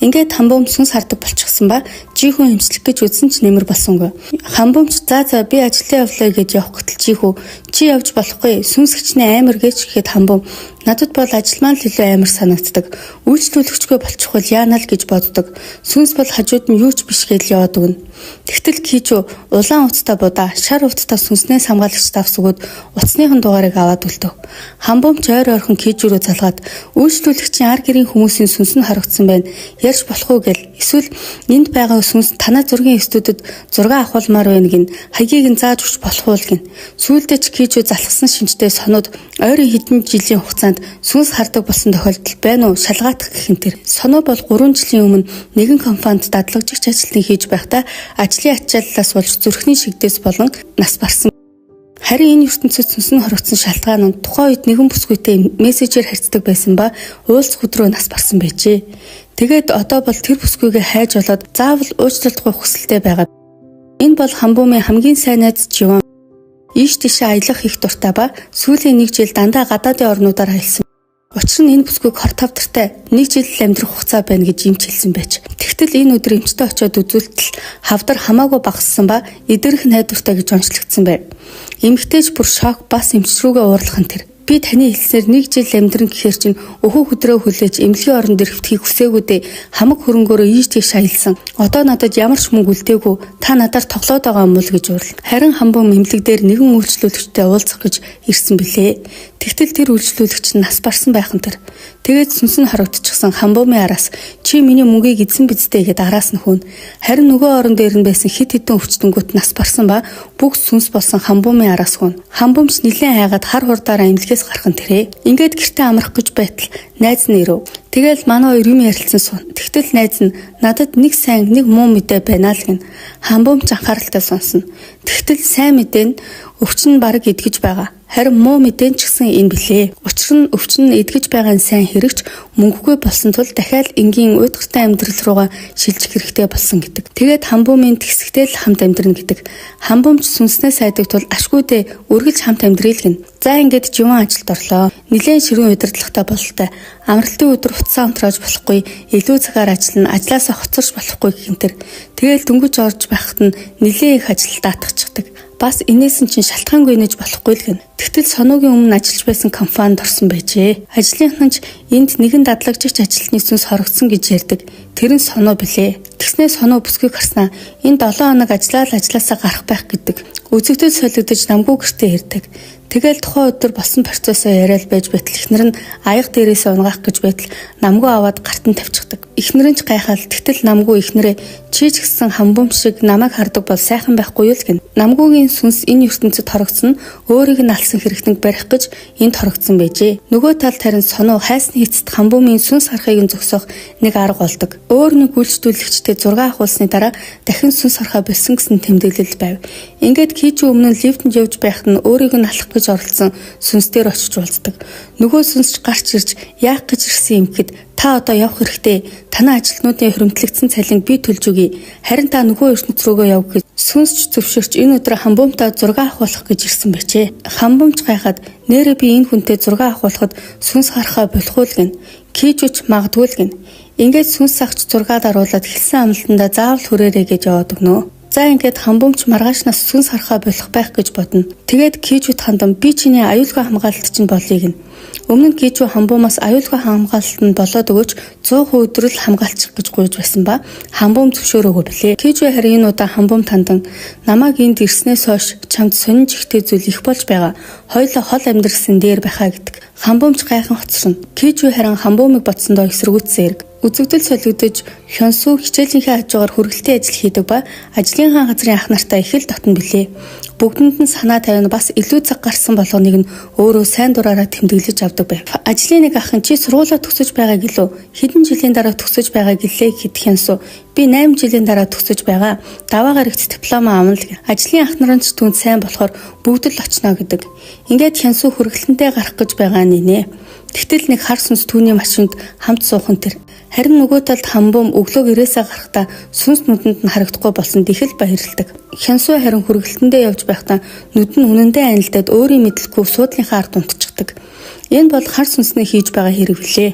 Ингээд хамбуум сүнс хардаг болчихсон ба жихүү хэмжлэх гэж үзсэн ч нэмэр болсонгүй. Хамбуумч за би ажлаа явлаа гэж явах гэтэл жихүү чи явж болохгүй сүнс хичнээн амар гэж гэхэд хамбуум надад бол ажил маань л илүү амар санагддаг. Үйлчлүүлэгчгүй болчихвол яана л гэж боддог. Сүнс бол хажууд нь юу ч биш гэж яваад өгнө. Тэгтэл Кижүү улаан утастай будаа шар утастай сүнснээс хамгаалагч тавсгууд утасныхан дугаарыг аваад үлдэв. Хамбуумч ойр ойрхон Кижүү рүү залгаад үйлчлүүлэгчийн ар гэрийн хүмүүсийн сүнс нь харагдсан байна. Ярьж болох уу гэл эсвэл энд байгаа сүнс танаа зургийн студид зураг авахулмаар байна гин хаягийг нь зааж өгч болох уу гин. Сүүлдээ ч Кижүү залхсан шинжтэй сонууд ойрын хэдэн жилийн хугацаанд сүнс хардаг болсон тохиолдол байна уу шалгаадах гэх юм тэр. Соноо бол 3 жилийн өмнө нэгэн компанид дадлагжигч ажилтныг хийж байхдаа ажлын ачааллаас болж зүрхний шигдээс болон нас барсан. Харин энэ ертөнцид сүнс нь хоригдсон шалтгаан нь тухайн үед нэгэн бүсгүйтэй мессежээр харьцдаг байсан ба уулзах өдрөө нас барсан байжээ. Тэгээд одоо бол тэр бүсгүйгээ хайж болоод заавал уучлалтгүй хүсэлтэй байгаа. Энэ бол хамбуумын хамгийн сайн найз Живон. Ийш тийшээ аялах их дуртай ба сүүлийн 1 жил дандаа гадаадын орнуудаар аялсан. Учир нь энэ бүсгүйг хор тавдартай 1 жил амьдрах хугацаа байна гэж эмч хэлсэн байж. Тэгтэл энэ өдөр эмчтэй очиод үзүүлтэл хавдар хамаагүй багассан ба эдгэрэх найдвартай гэж онцлогдсон байв. Эмэгтэйч бүр шок бас эмч рүүгээ уурлах нь тэр. Би таны хэлснээр 1 жил амьдран гэхэр чинь өхөө хөдрөө хүлээж эмнэлгийн оронд ирэвтхийг хүсээгүй дээ. Хамаг хөрөнгөөрөө ийж тийш аялсан. Одоо надад ямар ч мөнгө үлдээгүй. Та надаар тоглоод байгаа юм уу гэж уурлаа. Харин хамбуум эмнэлэг дээр нэгэн үйлчлүүлэгчтэй уулзах гэж ирсэн билээ. Тэгтэл тэр үйлчлүүлэгч нь нас барсан байхан тэр. Тэгээд сүнс нь хорогдчихсан хамбуумын араас чи миний мөнгийг эзэн биздэй гэд араас нь хөөн. Харин нөгөө орон дээр нь байсан хит хитэн өвчтөнгөт нас барсан ба бүх сүнс болсон хамбуумын араас хөөн. Хамбуумч нилээн хайгаад хар хурдаараа эмнэлгээс гарах нь тэрэ. Ингээд гэртээ амрах гэж байтал найз нь ирэв. Тэгэл манай хоёр юм ярилцсан сун. Тэгтэл найз нь надад нэг сайн нэг муу мэдээ байна л гин. Хамбуумч анхааралтай сонсно. Тэгтэл сайн мэдээ нь өвчин нь бараг идгэж байгаа. Харин муу мэдээ ч гэсэн энэ билээ. Учир нь өвчин нь идгэж байгаа сайн хэрэгч мөнгөгүй болсон тул дахиад энгийн уйдгартай амьдрал руугаа шилжих хэрэгтэй болсон гэдэг. Тэгээд хамбуумын тэгсгтэй л хамт амьдрна гэдэг. Хамбуумч сүнснээс айдаг тул ашгүйдээ үргэлж хамт амьдрил гин. За ингээд Живон ажилд орлоо. Нилээн ширүүн удирдлагатай бололтой. Амралтын өдөр хуцаа унтрааж болохгүй, илүү цагаар ажиллана, ажлаасаа хоцорч болохгүй гэнтэр. Тэгэл дөнгөж орж байхад нь нилээн их ажил даатгачдаг. Бас энээс нь чинь шалтгаангүй нэж болохгүй л гэн. Тэгтэл соноогийн өмнө ажиллаж байсан компанид орсон байжээ. Ажлынхан ч энд нэгэн дадлагжигч ажилтны сүнс хорогдсон гэж ярьдаг. Тэр нь соноо билээ. Тэгснээ соноо бүсгүй гарснаа энэ 7 хоног ажлаасаа гарах байх гэдэг. Үзэгдэл солигдож намгүй гэртээ ирдэг. Тэгэл тухайн өдөр болсон процессоо яриад байж байтал эхнэр нь аяг дээрээсээ унгаах гэж байтал намгүй аваад гарт нь тавьчихдаг. Эхнэр нь ч гайхаад тэгтэл намгүй эхнэрээ чи ч гэсэн хамбуум шиг намайг хардаг бол сайхан байхгүй юу л гин. Намгүйгийн сүнс энэ ертөнцид хорогдсон өөрийг нь алсан хэрэгтэнг барих гэж энд хорогдсон байжээ. Нөгөө талд харин соноо хайсны эцэст хамбуумын сүнс харахыг нь зогсоох нэг арга болдог. Өөр нэг үйлчлүүлэгчтэй зураг авахулсны дараа дахин сүнс харахаа болсон гэсэн тэмдэглэл байв. Ингээд Кижүү өмнө нь лифтэнд явж байхад нь өөрийг нь алах гэж оролцсон сүнсдэр очиж уулздаг. Нөгөө сүнсч гарч ирж яах гэж ирсэн юм гэхэд та одоо явах хэрэгтэй. Танай ажилтнуудын хөрөмтлөгдсөн цалинг би төлж өгье. Харин та нөгөө ертөнц рүүгээ яв гэж сүнсч зөвшөөрч энэ өдөр хамбуумтай зураг авахулах гэж ирсэн байжээ. Хамбуумч гайхаад нэрээ би энэ хүнтэй зураг авахулахад сүнс харахаа болох уу гэн. Кижүүч магадгүй л гэн. Ингээд сүнс сагч зургаад аруулаад хэлсэн амлалтанда заавал хүрээрээ гэж яваад өгнө. За ингээд хамбуумч маргаашнаас сүнс харахаа болох байх гэж бодно. Тэгээд Кижүүд хандан би чиний аюулгүй хамгаалалт чинь болъё гин. Өмнө нь Кижүү хамбуумаас аюулгүй хамгаалалт нь болоод өгөөч 100% өдрөл хамгаалчих гэж гуйж байсан ба хамбуум зөвшөөрөөгүй билээ. Кижүү харин энэ удаа хамбуум тандан намайг энд ирснээс хойш чамд сонин жигтэй зүйл их болж байгаа. Хоёлоо хол амьдрсан дээр байхаа гэдэг. Хамбуумч гайхан хоцорно. Кижүү харин хамбуумыг бодсондоо эсэргүүцсэн хэрэг. Үзэгдэл солигдож Хёнсу хичээлийнхээ хажуугаар хүргэлтийн ажил хийдэг ба ажлынхаа газрын ах нартай их л дотно билээ. бүгдэнд нь санаа тавина бас илүү цаг гарсан болгоныг нь өөрөө сайн дураараа тэмдэглэж авдаг байв. Ажлын нэг ах нь чи сургуулаа төгсөж байгаа гэлөө хэдэн жилийн дараа төгсөж байгаа гэлээ гэхэд Хянсу би 8 жилийн дараа төгсөж байгаа. Даваагаар ихт диплома авна л. Ажлын ах нар нь ч түн сайн болохоор бүгд л очно гэдэг. Ингээд Хянсу хөргөлтөнтэй гарах гэж байгаа нэ. Тэгтэл нэг хар сүнс түүний машинд хамт суухан тэр. Харин нөгөө талд Хамбум өглөөг ирээсээ гарахдаа сүнс нүдэнд нь харагдахгүй болсон их л баярлдаг. Хянсу харин хөргөлтөндөө явж байхдаа нүд нь үнэндээ анилдаад өөрийн мэдлэхгүй суудлынхаа ард унтчихдаг. Энэ бол хар сүнснээ хийж байгаа хэрэг билээ.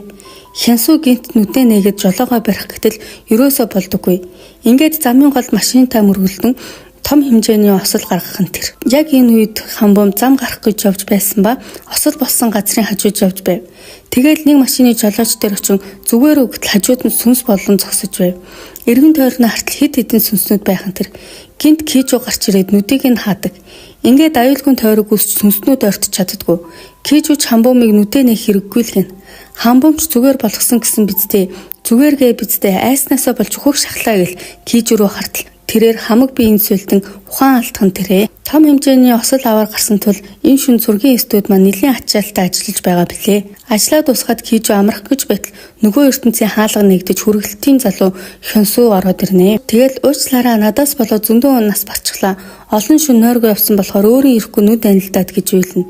Хянсу гинт нүдээ нээгээд жолоогоо барих гэтэл ерөөсөө болдоггүй. Ингээд замын голд машинтаа мөргөлдөн том хэмжээний осол гаргах нь тэр. Яг энэ үед Хамбум зам гарах гэж явж байсан ба осол болсон газрын хажууд явж байв. Тэгэл нэг машины жолооч дээр очин зүгээр үгтэл хажууд нь сүнс болон зогсож байв. Эргэн тойрны хартал хэд хэдэн сүнснүүд байсан тэр. Гинт Кижу гарч ирээд нүдийг нь хаадаг. Ингээд аюулгүй тойрог үсч сүнснүүд ойртож чаддаггүй. Кижу ч Хамбумыг нүдээ нэх хэрэггүй л гэн. Хамбум ч зүгээр болгосон гэсэн бидтэй. Зүгээргээ бидтэй айснаасаа болж хөх шахлаа гэл Кижу руу хартал. Тэрээр хамаг биеийн сүлдэн ухаан алтхан тэрэ. Том хэмжээний осол аваар гарсан тул энэ шүн зургийн студ маань нэлийн ачаалтаа ажиллаж байгаа билээ. Ажлаа дуусгаад Кижу амрах гэж байтал нөгөө ертөнцийн хаалга нэгдэж хүргэлтийн залуу Хянсу ороод ирнэ. Тэгэл уучлаараа надаас болоод зөндөө унаас барчглаа. Олон шүн нойргоо явсан болохоор өөрийн ирэхгүй нүд анилдаад гэж уйлна.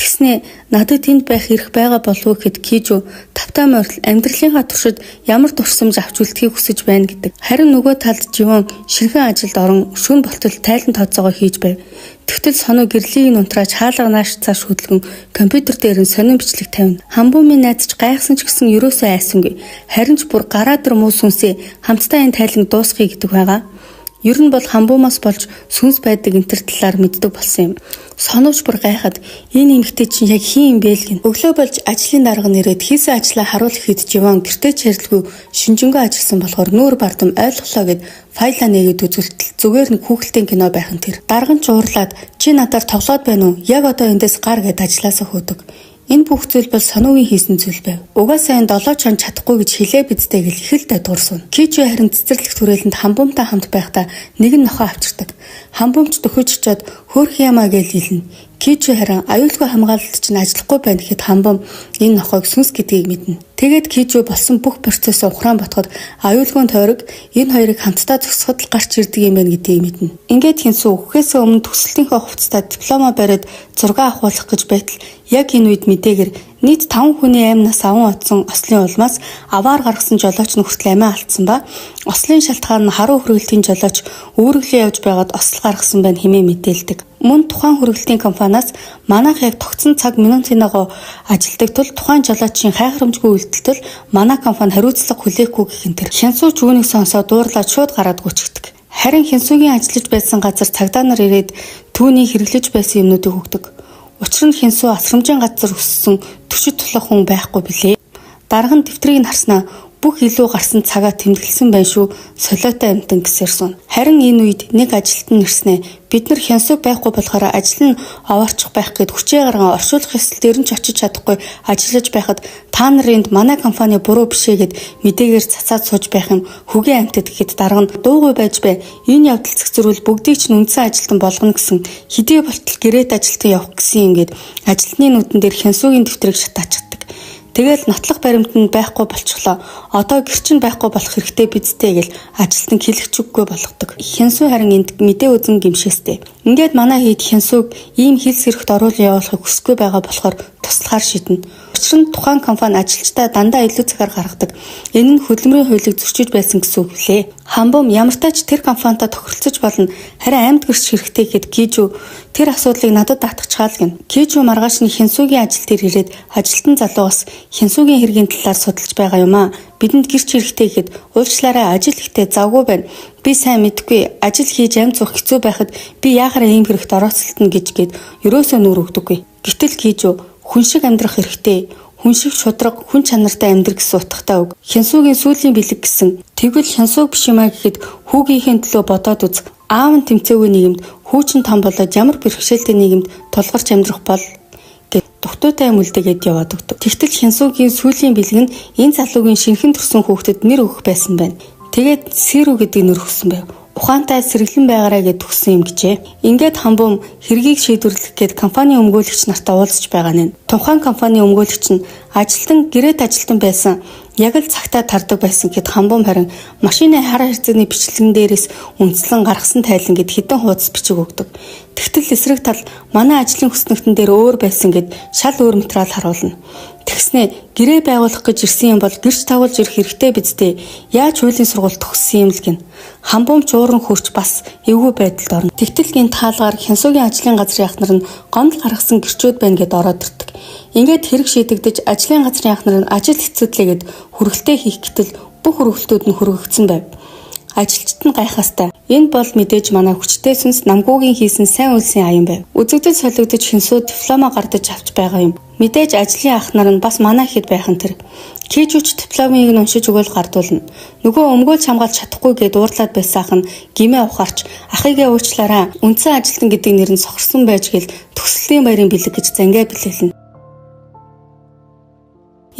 Тэгснэ надад тэнд байх эрх байгаа болов уу гэхэд Кижу тавтай морил амьдралынхаа туршид ямар дурсамж авч үлдэхийг хүсэж байна гэдэг. Харин нөгөө талд Живон ширхэг ажилд орон шүн болтол тайлан тооцоогоо хийж байв. Тэгтэл сонио гэрлийг нь унтрааж хаалга нааш цааш хөдөлгөн компьютер дээр нь сонин бичлэг тавина. Хамбумын найз ч гайхсан ч гэсэн ерөөсөө айсангүй. Харин ч бүр гараа дөр муу сүнсээ хамтдаа энэ тайлан дуусгая гэдэг байгаа. Ер нь бол Хамбумаас болж сүнс байдаг энтер талаар мэддэг болсон юм. Соновч бүр гайхад энэ эмэгтэй чинь яг хин юм бэ л гин. Өглөө болж ажлын дарга нэрээд хийсэн ажлаа харуулах хэд Живон гэртээ чарилгүй шинжэнгөө ажилласан болохоор нүүр бардам ойлголоо гэд файлаа нээгээд үзүүлтэл зүгээр нь хүүхэлдэйн кино байх нь тэр. Дарга нь чуурлаад чи надаар тоглоод байна уу? Яг одоо эндээс гар гэд ажилласаа хөөдөг. Энэ бүх зүйл бол Соногийн хийсэн зүйл байв. Угаасаа энэ 7 чон чадахгүй гэж хэлээ бидтэй гэл их л дайдуурсуна. Кижу харин цэцэрлэг түрээлэнд Хамбумтай хамт байхдаа нэг нь нохоо авчирдаг. Хамбумч дөхөж очоод хөөх ямаа гэж хэлнэ. Кижу харин аюулгүй хамгаалалт чинь ажиллахгүй байна гэхэд Хамбум энэ нохойг сүнс гэдгийг мэднэ. Тэгээд Кижу болсон бүх процесс ухраан ботход аюулгүй тойрог энэ хоёрыг хамтдаа зогсоход л гарч ирдэг юм байна гэдгийг мэднэ. Ингээд Хянсу өгөхөөс өмнө төсөлтийнхөө хувцастаа диплома бариад зураг авахуулах гэж байтал яг энэ үед мэдээгээр нийт 5 хүний аймнаас аван утсан ослын улмаас аваар гаргасан жолооч нь хүртэл амиа алдсан ба ослын шалтгаан нь харуу хөргөлтийн жолооч үүрэглээ явж байгаад осол гаргасан байна хэмээн мэдээлдэг. Мөн тухайн хөргөлтийн компаниас манайх яг тогтсон цаг минутынагоо ажилдаг тул тухайн жолоочийн хайхрамжгүй үйлдэлтэл манай компани хариуцлага хүлээхгүй гэх энэ төр. Хянсу ч үүнийг сонсоод дуурлаад шууд гараад гүйчихдэг. Харин Хянсугийн ажиллаж байсан газар цагдаа нар ирээд түүний хэрэглэж байсан юмнуудыг өгдөг. Учир нь Хянсу асрамжийн газар өссөн 40 тулах хүн байхгүй билээ. Дарга нь дэвтрийг нь харснаа бүх илүү гарсан цагаа тэмдэглэсэн байна шүү. Солиотой амтан гэсэрсэн. Харин энэ үед нэг ажилтан нэрснэ. Бид нар Хянсу байхгүй болохоор ажил нь овоорчих байх гээд хүчээ гарган оршуулах ёслол дээр нь ч очиж чадахгүй ажиллаж байхад та нарын манай компани буруу бишээ гэд мэдээгээр цацаад сууж байх юм хөгийн амтад гэхэд дарга нь дуугүй байж бай. Энэ явдал зэгцрүүл бүгдийг ч үндсэн ажилтан болгоно гэсэн хэдий болтол гэрээд ажилтан явах гэсэн юм гээд ажилтны нүдэн дээр Хянсугийн дэвтрийг шатаачдаг. Тэгэл нотлох баримтанд байхгүй болчихлоо. Одоо гэрчин байхгүй болох хэрэгтэй бидтэй гэл ажилтан хэлэх чүггүй болгодог. Хянсу харин энд мэдээ үзэн гимшээстэй. Ингээд манай хэд Хянсуг ийм хилс хэрэгт оруулан явуулахыг хүсэхгүй байгаа болохоор туслахаар шийднэ. Учир нь тухайн компани ажилчдаа дандаа илүү цагаар гаргадаг. Энэ нь хөдөлмөрийн хуулийг зөрчиж байсан гэсэн үг лээ. Хамбум ямартаа ч тэр компанитай тохиролцож болно. Харин амьд гэрч хэрэгтэй гэхэд Кижу тэр асуудлыг надад даатгачаал гин. Кижу маргааш нь Хянсугийн ажил дээр ирээд ажилтан залуугаас Хянсугийн хэргийн талаар судалж байгаа юм аа. Бидэнд гэрч хэрэгтэй гэхэд уучлаарай ажил ихтэй завгүй байна. Би сайн мэдгүй ажил хийж амь зуух хэцүү байхад би яахаараа ийм хэрэгт орооцолтно гэж ерөөсөө нүр өгдөггүй. Гэтэл Кижу хүн шиг амьдрах хэрэгтэй. Хүн шиг шудраг, хүн чанартай амьдрах гэсэн утгатай үг. Хянсугийн сүүлийн бэлэг гэсэн. Тэгвэл Хянсуг биш юмаа гэхэд хүүгийнхээ төлөө бодоод үз. Аав нь тэмцээгүй нийгэмд хүүчин том болоод ямар бэрхшээлтэй нийгэмд тулгарч амьдрах бол гэд дутуутай мүлдэгээд яваад өгдөг. Тэгтэл Хянсугийн сүүлийн бэлэг нь энэ залуугийн шинхэн төрсөн хүүхдэд нэр өгөх байсан байна. Тэгээд Сэрүү гэдэг нэр өгсөн байв. Ухаантай сэргэлэн байгаарай гэж төгссөн юм гэжээ. Ингээд Хамбум хэргийг шийдвэрлэх гээд компани өмгөөлөгч нартай уулзж байгаа нь. Тухайн компани өмгөөлөгч нь гэрээт ажилтан байсан. Яг л цагтаа тардаг байсан гэд Хамбум харин машины хараа хэрцэгний бичлэгэн дээрээс үндэслэн гаргасан тайлан гэд хідэн хуудас бичиг өгдөг. Тэгтэл эсрэг тал манай ажлын хүснэгтэн дээр өөр байсан гэд шал өөр материал харуулна. Тэгснээ гэрээ байгуулах гэж ирсэн юм бол гэрч тавуулж ирэх хэрэгтэй биз дээ. Яаж хуулийн сургалт төгссөн юм л гин. Хамбум чууран хөрч бас эвгүй байдалд орно. Тэгтэл гин таалгаар Хянсуугийн ажлын газрын ахнар нь гомдол гаргасан гэрчүүд байна гэд ороод ирдэг. Ингээд хэрэг шийдэгдэж ажлын газрын ахнар нь ажил хэцүүдлээгээд хүргэлтээ хийх гэтэл бүх хүргэлтүүд нь хүргэгдсэн байв. Ажилчид нь гайхастай. Энэ бол мэдээж манай хүчтэй сүнс намгуугийн хийсэн сайн үйлсийн аян байв. Үзэгдэл солигдож Хянсуу диплома гардаж авч байгаа юм. Мэдээж ажлын ахнар нь бас манай хэд байх нь тэр. Кэжүүч дипломыг нь уншиж өгөөл гардуулна. Нөгөө өмгөөлж хамгаалж чадахгүй гэд уурлаад байсан ах нь гимээ ухаарч ахыгаа уучлаарай. Үндсэн ажилтан гэдэг нэр нь сохорсон байж гэл төгслийн баярын бэлэг гэж зангаа билээлнэ.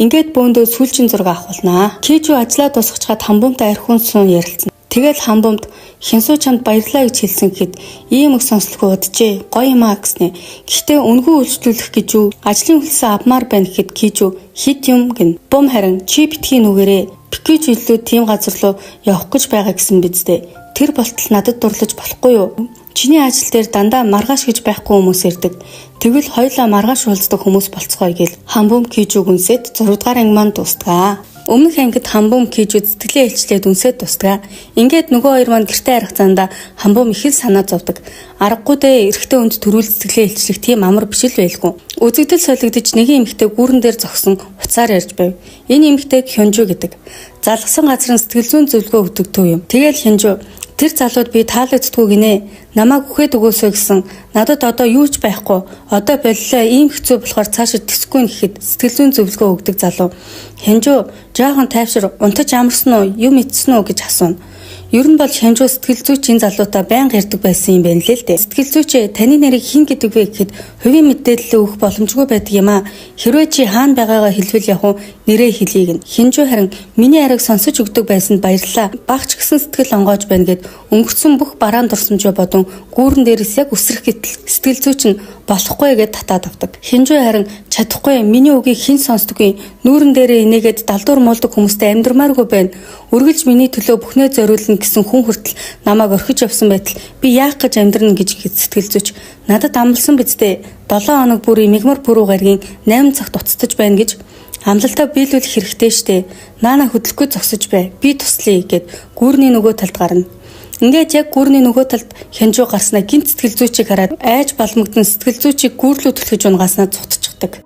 Ингээд бөөндөө сүүлчийн зураг авахулнаа. Кэжүү ажлаа дуусгачаад Хамбумтай архиун суун ярилцсан. Тэгэл Хамбумд Хянсуу чамд баярлаа гэж хэлсэн гэхэд ийм их сонслого уджээ. Гоё юм аа гэснэ. Гэхдээ үнгүй үйлчлүүлэх гэж юу? Ажлын хөлсөө авмаар байна гэхэд Кэжүү хит юм гин. Бум харин чи битгий нүгээрээ Пикэж илүү тийм газар руу явах гэж байгаа гэсэн биз дээ. Тэр болтол надад дурлаж болохгүй юу? Чиний ажил дээр дандаа маргааш гэж байхгүй хүмүүс ирдэг. Тэгвэл хоёулаа маргааш уулздаг хүмүүс болцгоё гэл Хамбум Кэжүүг үнсэд 6 дугаар анги маань дуустгаа. Өмнөх ангид Хамбум Кэжүү сэтгэлээ илчлээд үнсэд дуустгаа. Ингээд нөгөө хоёр маань гэртээ арих зандаа Хамбум их л санаа зовдөг. Аргагүй дээ, эрэгтэй хүнд төрүүл сэтгэлээ илчлэх тийм амар биш л байлгүй. Үзэгдэл солигдож нэгэн эмэгтэй гүүрэн дээр зогсон уцаар ярьж байв. Энэ эмэгтэйг Хянжуу гэдэг. Залгсан газар нь сэтгэл зүйн зөвлөгөө өгдөг төв юм. Тэгэл Хянжуу тэр залууд би таалагддгүй гинэ. Намайг үхээд өгөөсэй гэсэн. Надад одоо юу ч байхгүй. Одоо боллоо ийм хэцүү болохоор цаашид тэсгүй гэхэд сэтгэл зүйн зөвлөгөө өгдөг залуу. Хянжуу жаахан тайвшир унтаж амарсан уу? Юм ицсэн үү гэж асууна. Ер нь бол Хянжуу сэтгэл зүйчийн залуутай байнга ярьдаг байсан юм байна л дээ. Сэтгэл зүйч таны нэрийг хэн гэдэг вэ гэхэд хувийн мэдээлэл өгөх боломжгүй байдаг юм аа. Хэрвээ чи хаана байгаагаа хэлвэл яг нэрээ хэлье гэн. Хянжуу харин миний ариг сонсож өгдөг байсанд баярлалаа. Багч гисэн сэтгэл онгоож байна гэд өнгөрсөн бүх бараан дурсамжаа бодон гүүрэн дээрээс яг үсрэх гэтэл сэтгэл зүйч нь болохгүй гэд татаад авдаг. Хянжуу харин чадахгүй миний үгийг хэн сонсдоггүй нүүрэн дээрээ инээгээд далдуур муулдаг хүмүүстэй амьдрмааргүй байна. Үргэлж миний төлөө бүхнээ зориулна гэсэн хүн хүртэл намайг орхиж явсан байтал би яах гэж амьдрна гэж сэтгэл зүйч надад амласан биз дээ. 7 хоног бүр мигмар пүрүү гаргийн 8 цагт уцтаж байна гэж амлалтаа биелүүлэх хэрэгтэй штэ. Наана хөдлөхгүй зогсож бай. Би туслая гэд гүүрний нөгөө талд гарна. Ингээд яг гүүрний нөгөө талд Хянжуу гарснаа гинт сэтгэл зүйчийг хараад айж балмагдан сэтгэл зүйчийг гүүрлүү түлхэж унгааснаа цутчихдаг.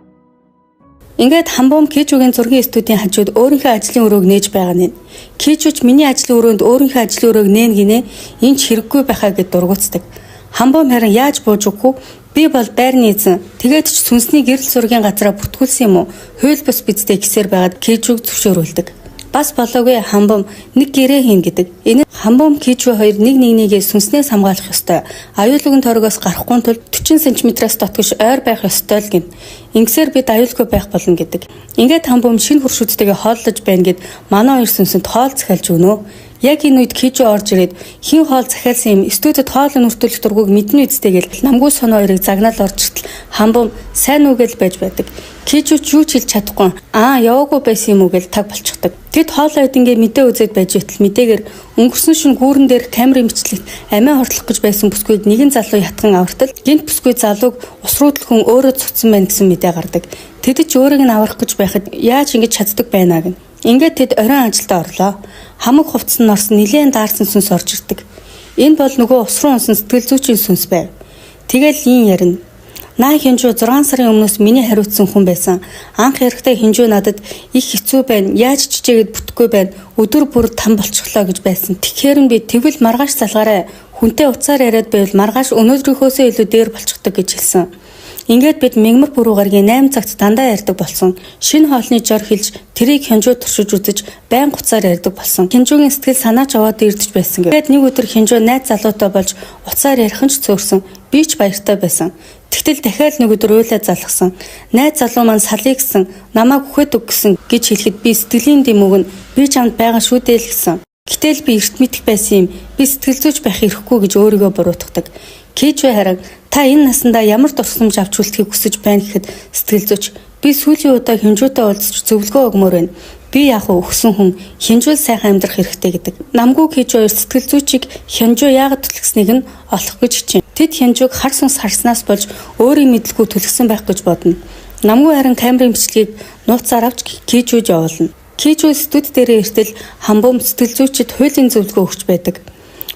Ингээд Хамбум Кэжүүгийн зургийн студийн хажууд өөрийнхөө ажлын өрөөг нээж байгаа нь. Кэжүүч миний ажлын өрөөнд өөрийнхөө ажлын өрөөг нээн гинэ. Энд ч хэрэггүй байхаа гэд дургуутдаг. Хамбум харин яаж бууж өгөхгүй? Би бол байрны эзэн. Тэгээд ч сүнсний гэрэл зургийн газараа бүртгүүлсэн юм уу? Хууль бус бидтэй гисээр байгаад Кэжүүг зөвшөөрүүлдэг. Бас болоогүй Хамбум нэг гэрээ хийн гэдэг. Энэ Хамбум Кэжүү хоёр нэг нэгнийгээ сүнснээс хамгаалах ёстой. Аюулгүйн торгоос гарахгүй тул 40 см-аас дотгош ойр байх ёстой л гин. Ингэсээр бид аюулгүй байх болно гэдэг. Ингээд Хамбум шинэ хуршүүдтэйгээ хооллож байна гэд манай хоёр сүнсэнд хоол захиалж өгнө. Яг энэ үед Кэжүү орж ирээд хин хоол захиалсан юм студид хоол нүртүүлэх дургуг мэднэ үсттэй гэл намгүй соно хоёрыг загнаал орж иртэл Хамбум сайн үгэл байж байдаг. Кэжүү ч юу ч хэлж чадахгүй. Яваагүй байсан юм уу гэл таг болчихдог. Тэд хоолойд ингээ мэдээ үзээд байж байтал мэдээгээр өнгөрсөн шин гүүрэн дээр камерын бичлэгт амиа хортлох гэж байсан бүсгүйд нэгэн залуу ятган авралтал гинт бүсгүй залууг ус руу төлхөн өөрөө цуцсан байна гэсэн мэдээ гардаг. Тэд ч өөрийг нь аврах гэж байхад яаж ингэж чаддаг байна гэн. Ингээд тэд оройн ажилдаа орлоо. Хамаг хувцас нь орсон нилээн даарсан сүнс орж ирдэг. Энэ бол нөгөө ус руу унсан сэтгэл зүйчийн сүнс байв. Тэгэл ийн ярина. Наа Хянжуу 6 сарын өмнөөс миний хариуцсан хүн байсан. Анх ярихтаа Хянжуу надад их хэцүү байна. Яаж чижээгээд бүтэхгүй байна. Өдөр бүр там болчихлоо гэж байсан. Тэгэхээр би тэгвэл маргааш залгаарай. Хүнтэй уцаар яриад байвал маргааш өнөөдрийнхөөсөө илүү дээр болчихдог гэж хэлсэн. Ингээд бид мигмар пүрүү гаргийн 8 цагт дандаа ярьдаг болсон. Шинэ хоолны жор хэлж тэрийг Хянжуу туршиж үзэж байн уцаар ярьдаг болсон. Хянжуугийн сэтгэл санаач аваад ирдэж байсан. Ингээд нэг өдөр Хянжуу найз залуутай болж уцаар ярих нь ч цөөрсөн. Би ч баяртай байсан. Тэгтэл дахиад нэг өдөр уйлаа залгсан. Найз залуу маань салъя гэсэн, намайг үхээд өг гэсэн гэж хэлэхэд би сэтгэлийн дэм өгн би чамд байгаа шүү дээ л гэсэн. Гэтэл би эрт мэдэх байсан юм. Би сэтгэл зүйч байх эрхгүй гэж өөрийгөө буруутгадаг. Кичвэ харин та энэ насандаа ямар дурсамж авч үлдэхийг хүсэж байна гэхэд сэтгэл зүйч би сүүлийн удаа хинжүүтэй уулзч зөвлөгөө өгмөр байна. Би яг өгсөн хүн хинжүүл сайхан амьдрах хэрэгтэй гэдэг. Намгүй Кичвэ сэтгэл зүйчийг хинжүү яагаад түлхсэнийг нь олох гэж хичээн. Тэд хинжүүг хар сүнс харснаас болж өөрийн мэдлгүй түлхсэн байх гэж бодно. Намгүй харин камерын бичлэгийг нууцаар авч Кичвэд явуулна. Кичвэ студ дээрээ иртэл хамбум сэтгэл зүйчид хуулийн зөвлөгөө өгч байдаг.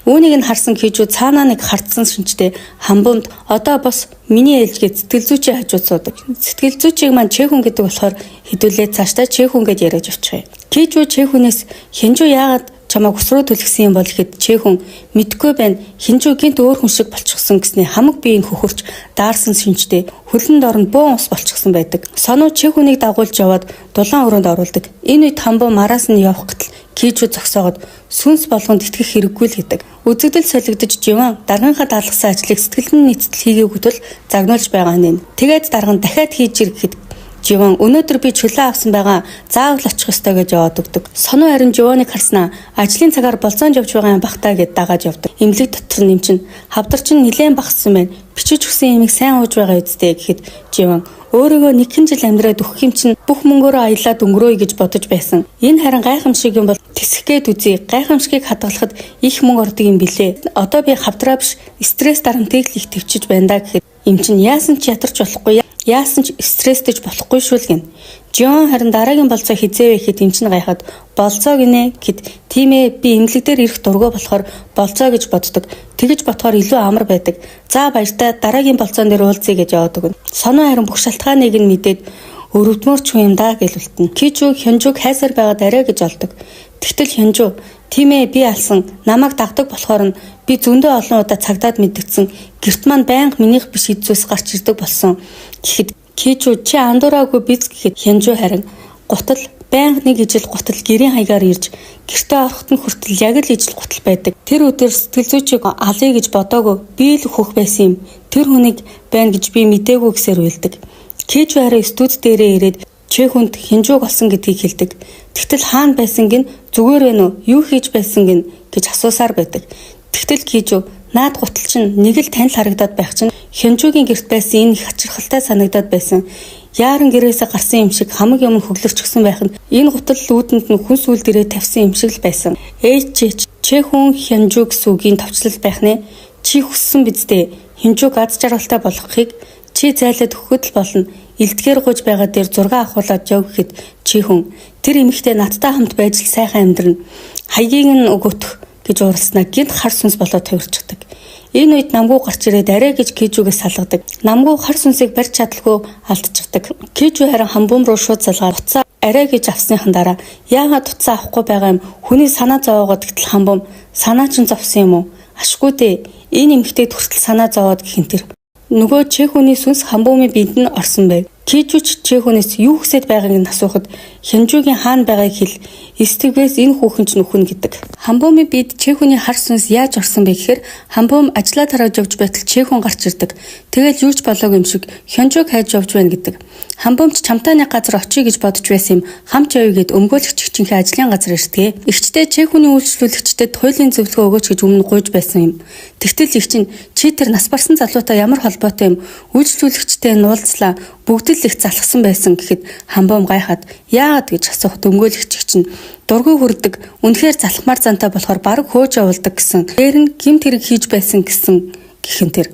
Үүнийг нь харсан Кичвэ цаанаа нэг хартсан шинжтэй хамбумд одоо бос миний ээлжгээд сэтгэл зүйчийн хажууд суудаг. Сэтгэл зүйчийг маань Чэхүн гэдэг болохоор хэдүүлээ цаашдаа Чэхүн гэж яриаж очих юм. Кичвэ Чэхүнээс хинжүү яагаад чамайг ус руу түлхсэн юм бол гэхэд Чэхүн мэдгүй байна. Хинжүү гинт өөр хүн шиг болчихсон гэсний хамаг биеийг хөхөрч даарсан шинжтэй хөлөнд орон буун ус болчихсон байдаг. Сонуу Чэхүнийг дагуулж яваад дулаан өрөөнд оруулдаг. Энэ үед хамбуу мараас нь явах гутал Кичвэ зогсоогод сүнс болгонд итгэх хэрэггүй л гэдэг. Үзэгдэл солигдож живан даргийнхаа даалгасан ажлыг сэтгэлд нийцэл хийгээгүй тул загнуулж байгаа нь. Тэгээд дарга нь дахиад хийж ирэхэд Живан өнөөдөр би чөлөө авсан байгаа заавал очих ёстой гэж яваад өгдөг. Сонуу харин Живаныг харснаа ажлын цагаар болцоонд явж байгаа юм бахтаа гэд дагаад явдаг. Имлэг дотор нэмчин хавдар чинь нилээн багассан байна. Бичиж өгсөн юмыг сайн ууж байгаа үсттэй гэхэд Живан өөрийгөө нэгэн жил амьдраад өгөх юм чинь бүх мөнгөөрөө аялаад өнгөрөөе гэж бодож байсан. Энэ харин гайхамшиг юм бол тэсгэхэд үзье. Гайхамшигыг хадгалахад их мөнгө ордог юм билээ. Одоо би хавдраа биш стресс дарамтыг л их төвчж байна да гэхэд им чинь яасан ч ятарч болохгүй. Яасан ч стресстэйж болохгүй шүү л гин. Жон харин дараагийн болцоо хизээвэ гэхэд эм чинь гайхаад болцоо гинэ гэд тийм ээ би эмнэлэг дээр ирэх дургуй болохоор болцоо гэж боддог. Тэгэж бодохоор илүү амар байдаг. За баяртай дараагийн болцоон дээр уулзъя гэж яваад өгнө. Соноо харин бүх шалтгааныг нь мэдээд өрөвдмөрч хүн юм да гэж үлдэнэ. Кичвэ хинжүүг хайсаар байгаад арай гэж олдог. Тэгтэл хинжүү тийм ээ би алсан намайг дагдаг болохоор нь би зөндөө олон удаа цагдаад мэдгдсэн гэрт маань байнга минийх биш хэзээс гарч ирдэг болсон гэхэд Кичвэ чи андуураагүй биз гэхэд хинжүү харин гутал байнга нэг ижил гутал гэрийн хаягаар ирж гэртээ орохт нь хүртэл яг л ижил гутал байдаг. Тэр өдөр сэтгэл зүйчийг алъя гэж бодоогүй би л хөх байсан юм. Тэр хүнийг байна гэж би мэдээгүй гэсээр уйлдаг. Кичвэ харин студ дээрээ ирээд Чэхүнд хинжүүг олсон гэдгийг хэлдэг. Тэгтэл хаана байсан гин зүгээр байна уу? Юу хийж байсан гин гэж асуусаар байдаг. Тэгтэл Кичвэ наад гутал чинь нэг л танил харагдаад байх чинь хинжүүгийн гэрт байсан энэ их хачирхалтай санагдаад байсан. Яаран гэрээсээ гарсан юм шиг хамаг юм хөглөрчихсөн байх нь энэ гутал лүүдэнд нь хүн сүүл дээрээ тавьсан юм шиг л байсан. Ээж Чэхүн хинжүүг сүгийн товчлол байх нэ. Чи хүссэн биз дээ. Хинжүүг аз жаргалтай болгохыг чи зайлаад өгөхөд л болно. Илтгэр гуйж байгаа дээр зураг авахуулаад яв гэхэд Чэхүн тэр эмэгтэй надтай хамт байж л сайхан амьдрна. Хаягийг нь өгөөх гэж ууралснаа гинт хар сүнс болоод хувирчдаг. Энэ үед намгүй гарч ирээд арай гэж Кичвэгээ салгадаг. Намгүй хар сүнсийг барьж чадалгүй алдчихдаг. Кичвэ харин хамбум руу шууд залгаад уцаа арай гэж авсныхан дараа яагаад уцаа авахгүй байгаа юм? Хүний санаа зовоогоод гэтэл хамбум санаа чинь зовсон юм уу? Ашгүй дээ. Энэ эмэгтэйд хүртэл санаа зовоод гэх юм тэр. Нөгөө Чэхүний сүнс хамбумын биед нь орсон байв. Кичвэ Чэхүнээс юу хүсэж байгааг нь асуухад хинжүүгийн хаана байгааг хэл. Стигвэс энэ хүүхэн ч нүхэн гэдэг. Хамбумын биед Чэхүний хар сүнс яаж орсон бэ гэхээр хамбум ажлаа тарааж явж байтал Чэхүн гарч ирдэг. Тэгэл юу ч болоогүй юм шиг хинжүүг хайж явж байна гэдэг. Хамбумч чамтай нэг газар очие гэж бодож байсан юм. Хамч явъя гэд өмгөөлөгч чинхээ ажлын газар ирдэг. Игчтэй Чэхүний үйлчлүүлэгчдэд хуулийн зөвлөгөө өгөөч гэж өмнө гуйж байсан юм. Тэгтэл их чинь чи тэр нас барсан залуутай ямар холбоотой юм? Үйлчлүүлэгчтэй нуулзлаа. Бүгд л их залхсан байсан гэхэд хамбум гайхаад яагаад гэж асуухад өмгөөлөгч чинь дургүй хүрдэг үнэхээр залхмаар зантай болохоор баг хөөж явуулдаг гэсэн. Тэр нь гэмт хэрэг хийж байсан гэсэн гихэн тэр.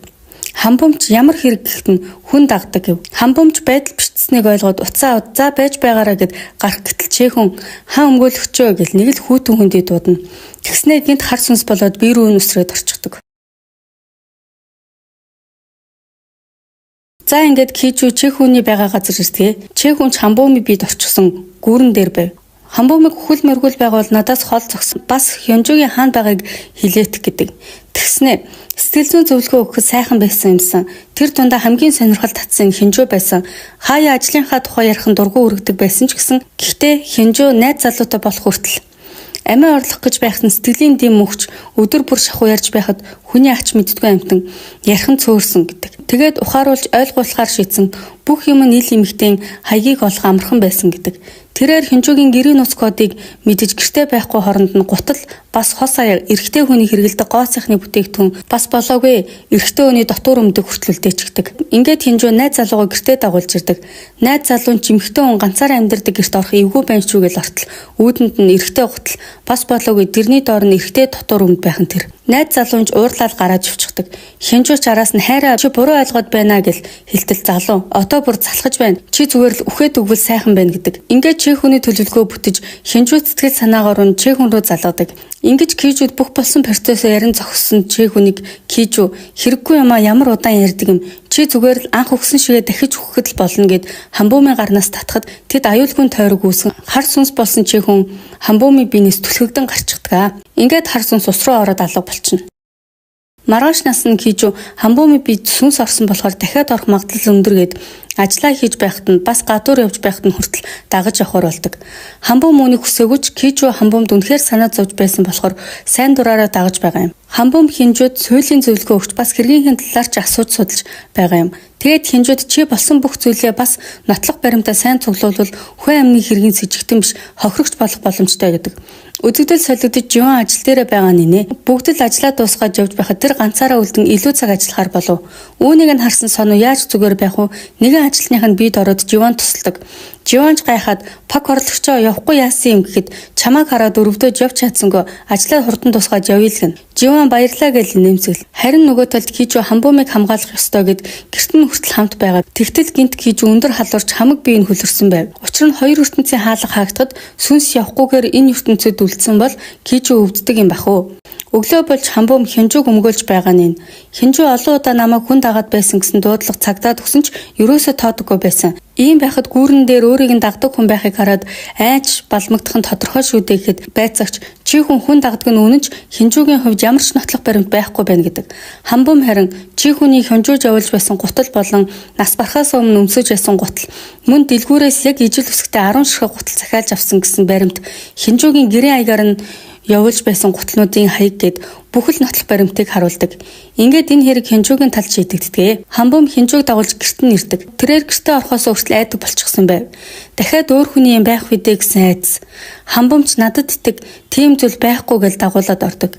Хамбумч ямар хэрэг гэхэд нь хүн дагдаг гэв. Хамбумч байдал бичсэнийг ойлгоод уцаа за байж байгаараа гэд гарах гэтэл Чэхүн хаа өмгөөлөгчөө гэл нэг л хүүтэн хүндий дуудана. Тэгснээр гинт хар сүнс болоод бие рүү нүсрээд орчихдог. За ингээд Кичвэ Чэхүний байгаа газар иртгээ. Чэхүнч хамбумын биед орчихсон гүүрэн дээр байв. Хамбумыг хөл мөргөл байгуул надаас хол зогсон. Бас хинжүүгийн хаан байгааг хилээт гэдэг. Тэгснэ сэтгэл зүйн зөвлөгөө өгөхөд сайхан байсан юмсан. Тэр дундаа хамгийн сонирхол татсан хинжүү байсан. Хаяа ажлынхаа тухай ярих дургүй үргэдэг байсан ч гэсэн гэхдээ хинжүү найз залуутай болох хүртэл амиа орлох гэж байхсан сэтгэлийн дэм мөхч өдөр бүр шахуу ярьж байхад хүний ач мэддгүй амтан ярих нь цөөрсөн гэдэг. Тэгээд ухааруулж ойлгуулахаар шийдсэн Бүх юм нийл эмэгтэйн хаягийг олох амархан байсан гэдэг. Тэрээр хинжуугийн гэрийн нууц кодыг мэдэж гэртээ байхгүй хооронд нь гутал бас хос аяга эрэгтэй хүний хэрэгэлдэг гоо сайхны бүтээгдэхүүн бас болоогүй эрэгтэй хүний дотор өмдөг хүртэл үлдээчихдэг. Ингээд хинжуу найз залуугаа гэртээ дагуулж ирдэг. Найз залуу нь эмэгтэй хүн ганцаараа амьдардаг гэрт орох эвгүй байна шүү гэж ортол үүдэнд нь эрэгтэй гутал бас болоогүй дэрний доор нь эрэгтэй дотор өмд байх нь тэр. Найз залуунч уурлаад гараад живчихдэг. Хинжууч араас нь хайраа чи буруу ойлгоод байна гэж хэлтэл залуу отоо бүр залхаж байна. Чи зүгээр л үхээд өгвөл сайхан байна гэдэг. Ингээд чи хүний төлөвлөгөө бүтэж хинжүү сэтгэл санаагаар нь чи хүн рүү залгадаг. Ингэж кижүүд бүх болсон процессоо ярин зогссон чи хүнийг кижүү хэрэггүй юмаа ямар удаан ярьдаг юм. Чи зүгээр л анх өгсөн шигээ дахиж өгөхөд л болно гэд хамбуумын гарнаас татхад тэд аюулгүй тойрог үүсгэн хар сүнс болсон чи хүн хамбуумын биенээс түлхэгдэн гарчдаг. Ингээд хар сүнс ус руу ороод алга болчихно. Маргааш насны кижүү хамбуумын биед сүнс орсон болохоор дахиад орох магадлал өндөр гэд ажлаа хийж байхад нь бас гадуур явж байхад нь хүртэл дагаж явахаар болдог. Хамбуум үүнийг хүсээгүйч кижүү хамбуумд үнэхээр санаа зовж байсан болохоор сайн дураараа дагаж байгаа юм. Хамбуум хинжүүд сүйлийн зөвлөгөө өгч бас хэргийнхээ талаар ч асууж судалж байгаа юм. Тэгээд хинжүүд чи болсон бүх зүйлээ бас нотлох баримтаа сайн цуглуулвал хүн амны хэргийн с ิจ гтэн биш хохирогч болох боломжтой гэдэг. Үзэгдэл солигдож живан ажил дээрээ байгаа нэ. Бүгд л ажлаа дуусгаад явж байхад тэр ганцаараа үлдэн илүү цаг ажиллахаар болов. Үүнийг нь харсан сонуу яаж зүгээр байх вэ? Нэгэн ажилтных нь бид ороод живан тусалдаг. Живанч гайхаад пак орлогчоо явахгүй яасан юм гэхэд чамааг хараад өрөвдөж явж чадсангүй ажлаа хурдан тусгаад явъя л гэн. Живан баярлаа гэж нэмсгэл. Харин нөгөө талд кижүү хамбуумыг хамгаалах ёстой гэд гэрт нь хүртэл хамт байгаа. Тэгтэл гинт кижүү өндөр халуурч хамаг биеийг хөлөрсөн байв. Учир нь хоёр ертөнцийн хаалга хаагдахад сүнс явахгүйгээр энэ ертөнцид үлдсэн бол кижүү өвддөг юм бах уу? Өглөө болж хамбуум хинжүүг өмгөөлж байгаа нь. Хинжүү олон удаа намайг хүн дагаад байсан гэсэн дуудлага цагдаад өгсөн ч ерөөсөө тоодоггүй байсан. Ийм байхад гүүрэн дээр өөрийг нь дагдаг хүн байхыг хараад айж балмагдах нь тодорхой шүү дээ гэхэд байцаагч чи хүн дагдаг нь үнэнч хинжүүгийн хувьд ямар ч нотлох баримт байхгүй байна гэдэг. Хамбуум харин чи хүний хинжүүж явуулж байсан гутал болон нас барахаас өмнө өмсөж байсан гутал мөн дэлгүүрээс яг ижил үсгтээ 10 ширхэг гутал захиалж авсан гэсэн баримт хинжүүгийн гэрийн аягаар нь явуулж байсан гутлнуудын хаяг гэд бүхэл нотлох баримтыг харуулдаг. Ингээд энэ хэрэг хинжүүгийн талд шийдэгддэг. Хамбуум хинжүүг дагуулж гэрт нь ирдэг. Тэрээр гэртээ орохоос хүртэл айдаг болчихсон байв. Дахиад өөр хүний юм байх үедээ гэсэн айдас. Хамбуумч надад итэг тийм зүйл байхгүй гэж дагуулад ордог.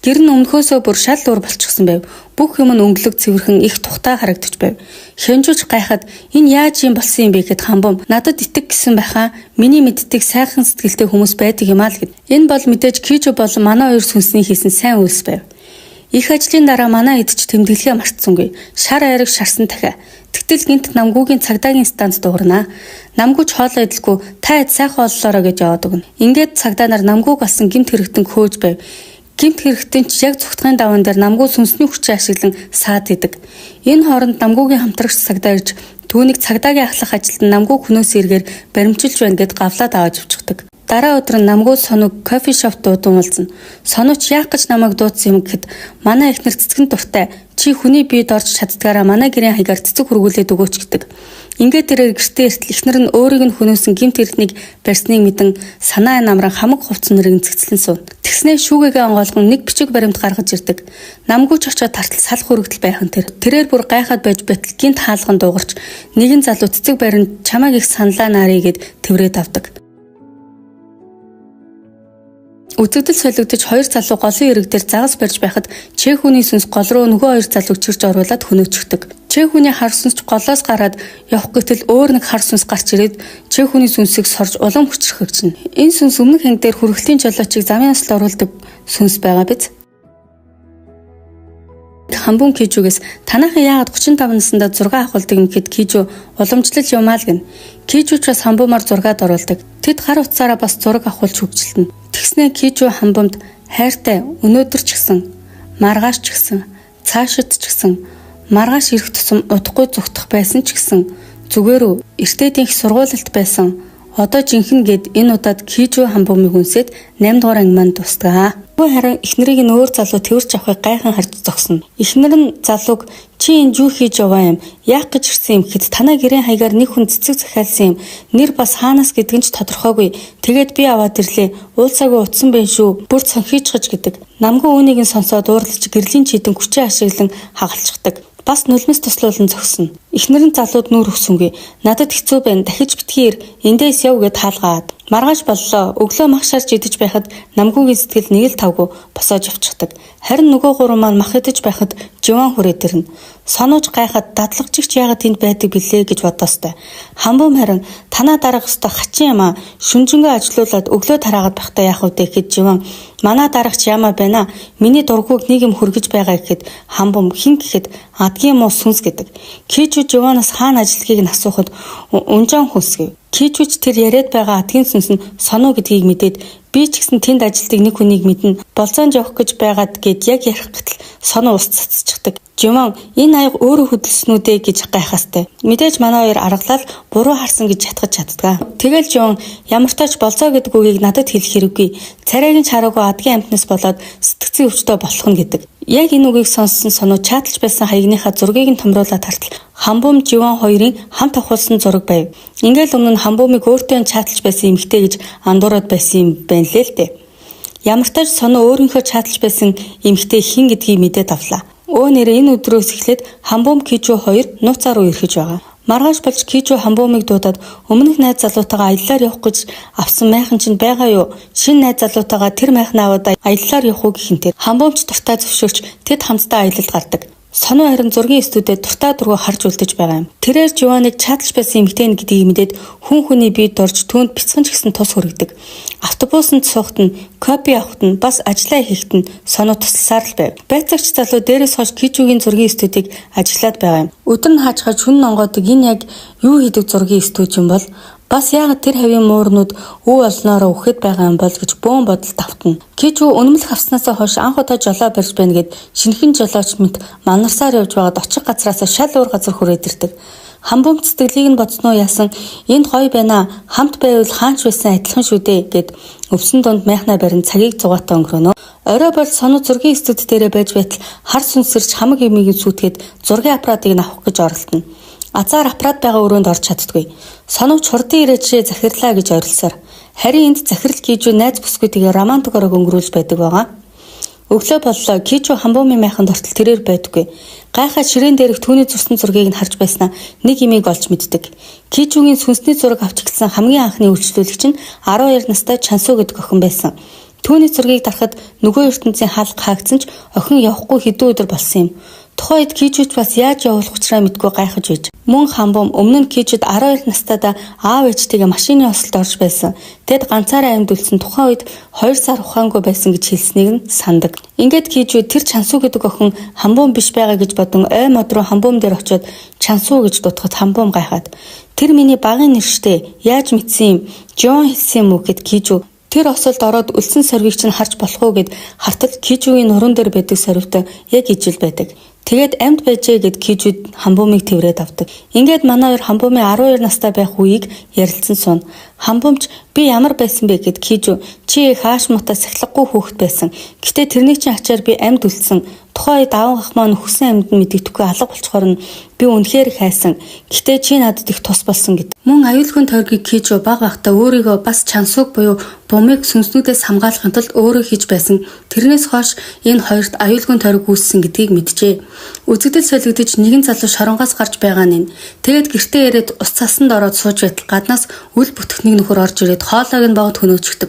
Гэр нь өмнөхөөсөө бүр шал уур болчихсон байв. Бүх юм нь өнгөлөг цэвэрхэн их тухтай харагдаж байв. Хинжүүч гайхаад энэ яаж юм болсон юм бэ гэхэд хамбуум надад итэг гэсэн байхаа миний мэддэг сайхан сэтгэлтэй хүмүүс байдаг юм аа л гэд. Энэ бол мэдээж кижүү болон манай хоёр сүнсний хийсэн сайн үйлс байв. Их ажлын дараа манай эдч тэмдэглэгээ мартсангүй. Шар айраг шарсан дахиа. Тэгтэл гинт намгүйгийн цагдаагийн станц дуурнаа. Намгүйч хоолоо идэлгүй та эд сайхан оллоороо гэж яваад өгнө. Ингээд цагдаа нар намгүйг алсан гинт хэрэгтэн хөөж байв. Гимт хэрэгтэн ч яг зүгтгын даван дээр намгүй сүнсний хүчээ ашиглан саад идэг. Энэ хооронд намгүйгийн хамтрагч цагдаа ирж түүнийг цагдаагийн ахлах ажилд намгүй хүнөөс эргээр баримчилж байна гэд гавлаад аваад явчихдаг. Дараа өдөр нь намгүй соног кофе шоп дуудан уулзна. Сонооч яах гэж намайг дуудсан юм гэхэд манай эхнэр цэцгэн дуртай. Чи хүний биед орж чаддгаараа манай гэрийн хаягаар цэцэг хөргүүлээд өгөөч гэдэг. Ингээд тэрээр гэртээ иртэл эхнэр нь өөрийг нь хүнөөсөн гимт эрднийг барьсныг мэдэн санаа намран хамаг хувцс нэрийг цэгцлэн суув. Тэгснээ шүүгээгээ онгойлгон нэг бичиг баримт гаргаж ирдэг. Намгүйч очоод тартал салах хүрэгдэл байхан тэрээр бүр гайхаад байж байтал гинт хаалган дуугарч нэгэн залуу цэцэг баринд чамайг их саналаа наарий гэд тэврээд авдаг. Үзэгдэл солигдож хоёр залуу голын ирэг дээр загас барьж байхад чех хүний сүнс гол руу нөгөө хоёр залууг чирж оруулаад хөнөөчихдөг. Чех хүний хар сүнс голоос гараад явах гэтэл өөр нэг хар сүнс гарч ирээд чех хүний сүнсийг сорж улам хүчрхэгжинэ. Энэ сүнс өмнөх ханг дээр хүргэлтийн жолоочийг замын ясл оруулдаг сүнс байгаа биз? Хамбуум кижүүгээс танаахан яагаад 35 наснда 6 ахуулдаг юм гэхэд кижүү уламжлал юмаа л гэн. Кижүүч бас хамбуумаар 6-ад оруулдаг. Тэд гар утсаараа бас зураг авахулж хөгжилтэн. Тэгснээ кижүү хамбуумд хайртай өнөөдөр ч гэсэн маргааш ч гэсэн цаашид ч гэсэн маргааш ирэх тусам удахгүй зүгтах байсан ч гэсэн зүгээрөө эртээдийн их сургуульд байсан. Одоо жинхэнэ гэд энэ удаад кижүү хамбуумыг үнсээд 8 дугаар анги манд тусгаа. Харин эхнэрийг нь өөр залуу тэрч авахыг гайхан харж зогсно. Эхнэр нь залууг чи энэ юу хийж яваа юм? Яах гэж ирсэн юм гэхэд танаа гэрийн хаягаар нэг хүн цэцэг захиалсан юм. Нэр бас хаанаас гэдг нь ч тодорхойгүй. Тэгээд би аваад ирлээ. Уулсаагүй утсан байх шүү. Бүр цонхийчгаж гэдэг. Намгүй үүнийг нь сонсоод уурлаж гэрлийн чийдэн хүчээ ашиглан хагалцдаг. Бас нулимс туслуулан зогсно. Эхнэр нь залууд нүур өгсөнгүй. Надад хэцүү байна. Дахиж битгий ир. Эндээс яв гэд хаалгаад. Маргааш боллоо. Өглөө мах шарж идэж байхад намгүйгийн сэтгэл нэг л тавгүй босоож авчихдаг. Харин нөгөө гурван маань мах идэж байхад живан хүрээд ирнэ. Сонууж гайхад дадлагчигч яагаад тэнд байдаг билээ гэж бодоостой. Хамбум харин танаа дарах ёстой хачин юм аа. Шүнжэнгөө ажилуулад өглөө тараагаад байхдаа яах вэ гэхэд живан манай дарагч яамаа байна. Миний дургүйг нэг юм хүргэж байгаа гэхэд хамбум хин гэхэд адгийн муу сүнс гэдэг. Кичүү живанаас хаана ажиллахыг нь асуухад унжаан хүсгэв. Кичүүч тэр яриад байгаа адгийн сүнс нь сонуу гэдгийг мэдээд би ч гэсэн тэнд ажилтдаг нэг хүнийг мэднэ. Болцоонд явах гэж байгаад гэд яг ярих гэтэл сонуу ус цацчихдаг. Жимон энэ аяг өөрөө хөдөлснүүдээ гэж гайхастай. Мэдээж манай хоёр аргалал буруу харсан гэж ятгах чаддгаа. Тэгэл Жон ямар ч тач болцоо гэдэг үгийг надад хэлэх хэрэггүй. Царайгийн чараагүй адгийн амтнаас болоод сэтгцийн өвчтөй болох нь гэдэг. Яг энэ үгийг сонссон сонуу чаталж байсан хаягныхаа зургийг нь томруулаад тартал Хамбум Живан хоёрын хамт авахулсан зураг байв. Ингээл өмнө нь Хамбумыг өөртөө чаталж байсан эмэгтэй гэж андуураад байсан юм байна лээ л дээ. Ямар ч тач сонуу өөрийнхөө чаталж байсан эмэгтэй хэн гэдгийг мэдээд авлаа. Өө нэрээ энэ өдрөөс эхлээд Хамбум Кичүү хоёр нууцаар руу ирэхэж байгаа. Маргааш болж Кичүү Хамбумыг дуудаад өмнөх найз залуутайгаа аяллаар явах гэж авсан майхан чинь байгаа юу? Шинэ найз залуутайгаа тэр майхнаа аваад аяллаар явах уу гэхэнтэй. Хамбумч дуртай зөвшөөрч тэд хамтдаа аялалд гардаг. Сонуу харин зургийн студиуд дуртай дургу харж үлдэж байгаа юм. Тэрээр Живаныг чаталж байсан эмэгтэй гэдгийг мэдээд хүн хүний бие дорж түүнд бяцхан ч гэсэн тус хүргэдэг. Автобусанд суухт нь, копи авахт нь, бас ажиллаа хийхт нь сонуу тусласаар л байв. Байцаагч залуу дээрээс хойш Кичүүгийн зургийн студийг ажиллаад байгаа юм. Өдөр нь хаажгаад шүн нонгоодог энэ яг юу хийдэг зургийн студи юм бол бас яагаад тэр хавийн муурнууд өв олноороо үхэхэд байгаа юм бол гэж бөөн бодол давтна. Кичүү өнөмлөх авснаасаа хойш анх удаа жолоо барьж байна гэд шинэхэн жолооч мэт манарсаар явж байгаад очих газараасаа шал уур газар хүрээд ирдэг. Хамбум цэцгэлийг нь бодсноо яасан энд гоё байна хамт байвал хаач байсан адилхан шүү дээ гэд өвсөн донд майхнаа барин цагийг зугаатаа өнгөрөнө. Орой бол сонуу зургийн студи дээрээ байж байтал хар сүнсэрч хамаг эмийг сүйтгэхэд зургийн аппаратыг нь авах гэж оролдоно. Азар аппарат байгаа өрөөнд орж чаддгүй. Соновч хурдан ирээчээ захирлаа гэж орилсоор. Харин энд захирал Кичүү найз бүсгүйтэйгээ романтикорог өнгөрүүлж байдаг байгаа. Өглөө боллоо Кичүү Хамбумын майханд ортол тэрээр байдаггүй. Гайхаад ширээн дээрх түүний зурсан зургийг нь харж байснаа нэг имийг олж мэддэг. Кичүүгийн сүнсний зураг авч эхэлсэн хамгийн анхны үйлчлүүлэгч нь 12 настай Чансуу гэдэг охин байсан. Түүний зургийг дарахад нөгөө ертөнцийн хаалга хаагдсан ч охин явахгүй хэдэн өдөр болсон юм. Тухайн үед Кичүүч бас яаж явуулах учраа мэдгүй гайхаж байж. Мөн Хамбум өмнө нь Кичүүд 12 настайдаа аав ээжтэйгээ машины ослолд орж байсан. Тэд ганцаараа амьд үлдсэн тухайн үед 2 сар ухаангүй байсан гэж хэлснийг нь сандаг. Ингээд Кичүү тэр Чансуу гэдэг охин Хамбум биш байгаа гэж бодон ой мод руу Хамбум дээр очиод Чансуу гэж дуудахад Хамбум гайхаад тэр миний багын нэр штэ яаж мэдсэн юм? Жон хэлсэн юм уу гэд Кичүү тэр осолд ороод үлсэн сорвиг чинь харж болох уу гэд хартал Кичүүгийн нуруунд дээр байдаг сорвитой яг ижил байдаг. Тэгээд амьд байжээ гэд Кичүүд Хамбумыг тэврээд авдаг. Ингээд манай хоёр Хамбумын 12 настай байх үеийг ярилцсан сун. Хамбумч би ямар байсан бэ гэд Кичүү чи хааш мутаа сахилахгүй хүүхэд байсан. Гэтэ тэрний чинь ачаар би амьд үлдсэн. Тухайн үед аав ах маань хүсэн амьд нь мэддэхгүй алга болчхоор нь би үнэхээр хайсан. Гэтэ чи надад их тус болсон гэд. Мөн аюулгүй тойргийг Кичүү баг багтаа өөрийгөө бас Чансууг буюу бумыг сүнснүүдээс хамгаалахын тулд өөрөө хийж байсан. Тэрнээс хойш энэ хоёрт аюулгүй тойрог үүссэн гэдгийг мэджээ. Үзэгдэл солигдож нэгэн залуу шоронгоос гарч байгаа нь. Тэгээд гэртээ ирээд ус цасанд ороод сууж байтал гаднаас үл бүтгэхнийг нөхөр орж ирээд хоолойг нь богд хөнөөчгдөг.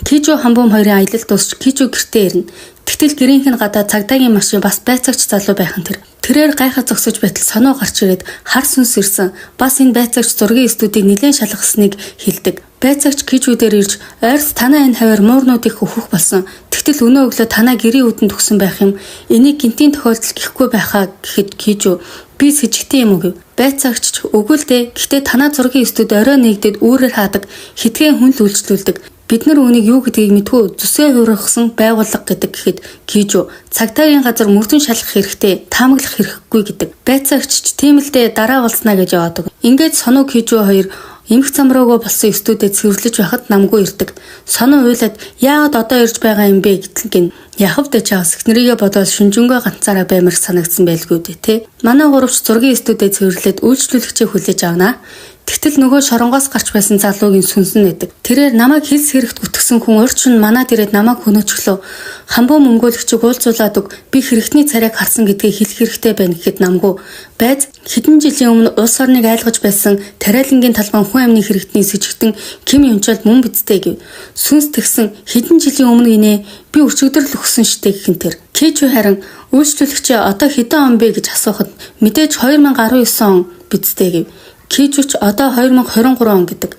Кичүү Хамбум хоёрын аялал дуусч Кичүү гэртээ ирнэ. Тэгтэл гэрийнх нь гадаа цагдаагийн машин бас байцаагч залуу байх нь тэрээр гайхаад зогсож байтал соноо гарч ирээд хар сүнс ирсэн. Бас энэ байцаагч зургийн студийг нэлээд шалгасныг хэлдэг. Байцаагч Кичүүдээр ирж ойрс танаа энэ хавар муурнуудыг өөхөх болсон. Тэгтэл өнөө өглөө танаа гэрийн үүдэнд төгсөн байх юм. Энийг гинтийн тохиолдол гэхгүй байхаа гэхэд Кичүү би сэжигтэй юм уу гэв. Байцаагч үгүй л дээ. Гэхдээ танаа зургийн студи орой нэгдээд үүрээр хаадаг хитгэн хүн л үйлчлүүлдэг. Бид нар үүнийг юу гэдгийг мэдгүй зүсээ хургасан байгууллага гэдэг гэхэд Кичүү цагдаагийн газар мөрдөн шалгах хэрэгтэй, таамаглах хэрэггүй гэдэг. Байцаагч тийм л дээ дараа болснаа гэж яваадаг. Ингээд сонуу Кичүү хоёр эмх замруугаа болсон студид цэвэрлэж байхад намгүй ирдэг. Соноо уйлаад яагаад одоо ирж байгаа юм бэ гэтэл гин. Яхав дэ чаас эхнэрийгээ бодоод шүнжэнгөө ганцаараа баймар санагдсан байлгүй дээ, тэ. Манай гуравч зургийн студид цэвэрлээд үйлчлүүлэгчээ хүлээж авнаа. Тэгтэл нөгөө шоронгоос гарч байсан залуугийн сүнсэн нэдэг. Тэрээр намайг хэлс хэрэгт гүтгсэн хүн урьд шин манад ирээд намайг хөнөөчлөө. Хамбуу мөнгөлөгчийг уулзуулаад өг би хэрэгтний царайг харсан гэдгийг хэлэх хэрэгтэй байна гэхэд намгүй. Байз хэдэн жилийн өмнө улс орныг айлгаж байсан тариалангийн талбай хүн амны хэрэгтний сэжигтэн Ким Юнчол мөн бидтэй гэв. Сүнс тэгсэн хэдэн жилийн өмнө гинэ би өчигдөр л өгсөн штэ гэхин тэр. Кичүү харин үйлчлүүлэгчээ одоо хэдэн он бэ гэж асуухад мэдээж 2019 он бидтэй гэв. Кичүүч одоо 2023 он гэдэг.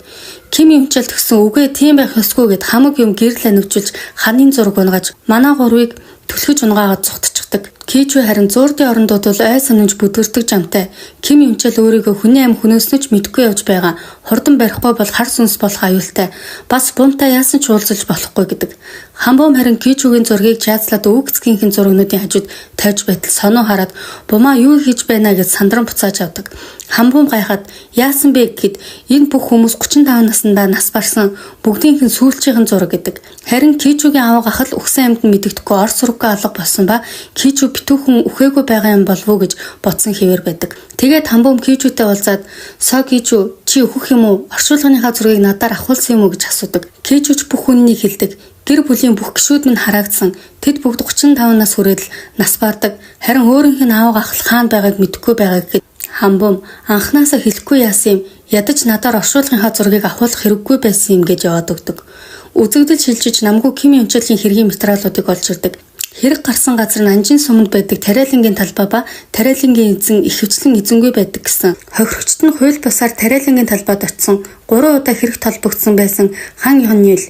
Ким Юнчол тэгсэн үгээ тийм байх ёсгүй гэд хамаг юм гэрэл анивчулж ханын зураг унгаж манай гурвыг түлхэж унгаагаад цогтчихдаг. Кичүү харин зуурдын орондууд бол ой санамж бүдгэрдэг жамтай. Ким Юнчол өөрийгөө хүний амь хөнөөснөж мэдгүй явж байгаа. Хурдан барихгүй бол хар сүнс болох аюултай. Бас бунтаа яасан ч уулзаж болохгүй гэдэг. Хамбум харин Кичүүгийн зургийг жаацлаад өвөг цэцгийнхин зургнуудын хажууд тавьж байтал соноо хараад бумаа юу хийж байна гэж сандран буцааж авдаг. Хамбум гайхаад яасан бэ гэхэд энэ бүх хүмүүс 35 наснда нас барсан бүгдийнх нь сүүлчийн зураг гэдэг. Харин Кичүүгийн аав гахал өгсөн амьд нь мэдэгдэхгүй ор сурггүй алга болсон ба Кичүү битүүхэн үхээгүй байгаа юм болов уу гэж бодсон хэвээр байдаг. Тэгээд Хамбум Кичүүтэй уулзаад "Соо Кичүү, чи өөхөх юм уу? Оршуулганыхаа зургийг надаар авахулсан юм уу?" гэж асуудаг. Кичүүч бүх үннийг хэлдэг. Гэр бүлийн бүх гишүүд минь хараагдсан. Тэд бүгд 35 нас хүрээд л нас бардаг. Харин өөрийнх нь аав гахал хаана байгааг мэдэхгүй байгаа гэхэд Хамбум анхнаасаа хэлэхгүй яасан юм. Ядаж надаар оршуулгынхаа зургийг авахулах хэрэггүй байсан юм гэж яваад өгдөг. Үзэгдэл шилжиж намгүй Ким Юнчолийн хэргийн материалуудыг олж ирдэг. Хэрэг гарсан газар нь Анжин суманд байдаг тариалангийн талбай ба тариалангийн эзэн ихэвчлэн эзэнгүй байдаг гэсэн. Хохирогчд нь хууль бусаар тариалангийн талбайд очсон 3 удаа хэрэг толбогдсон байсан Хан Юнил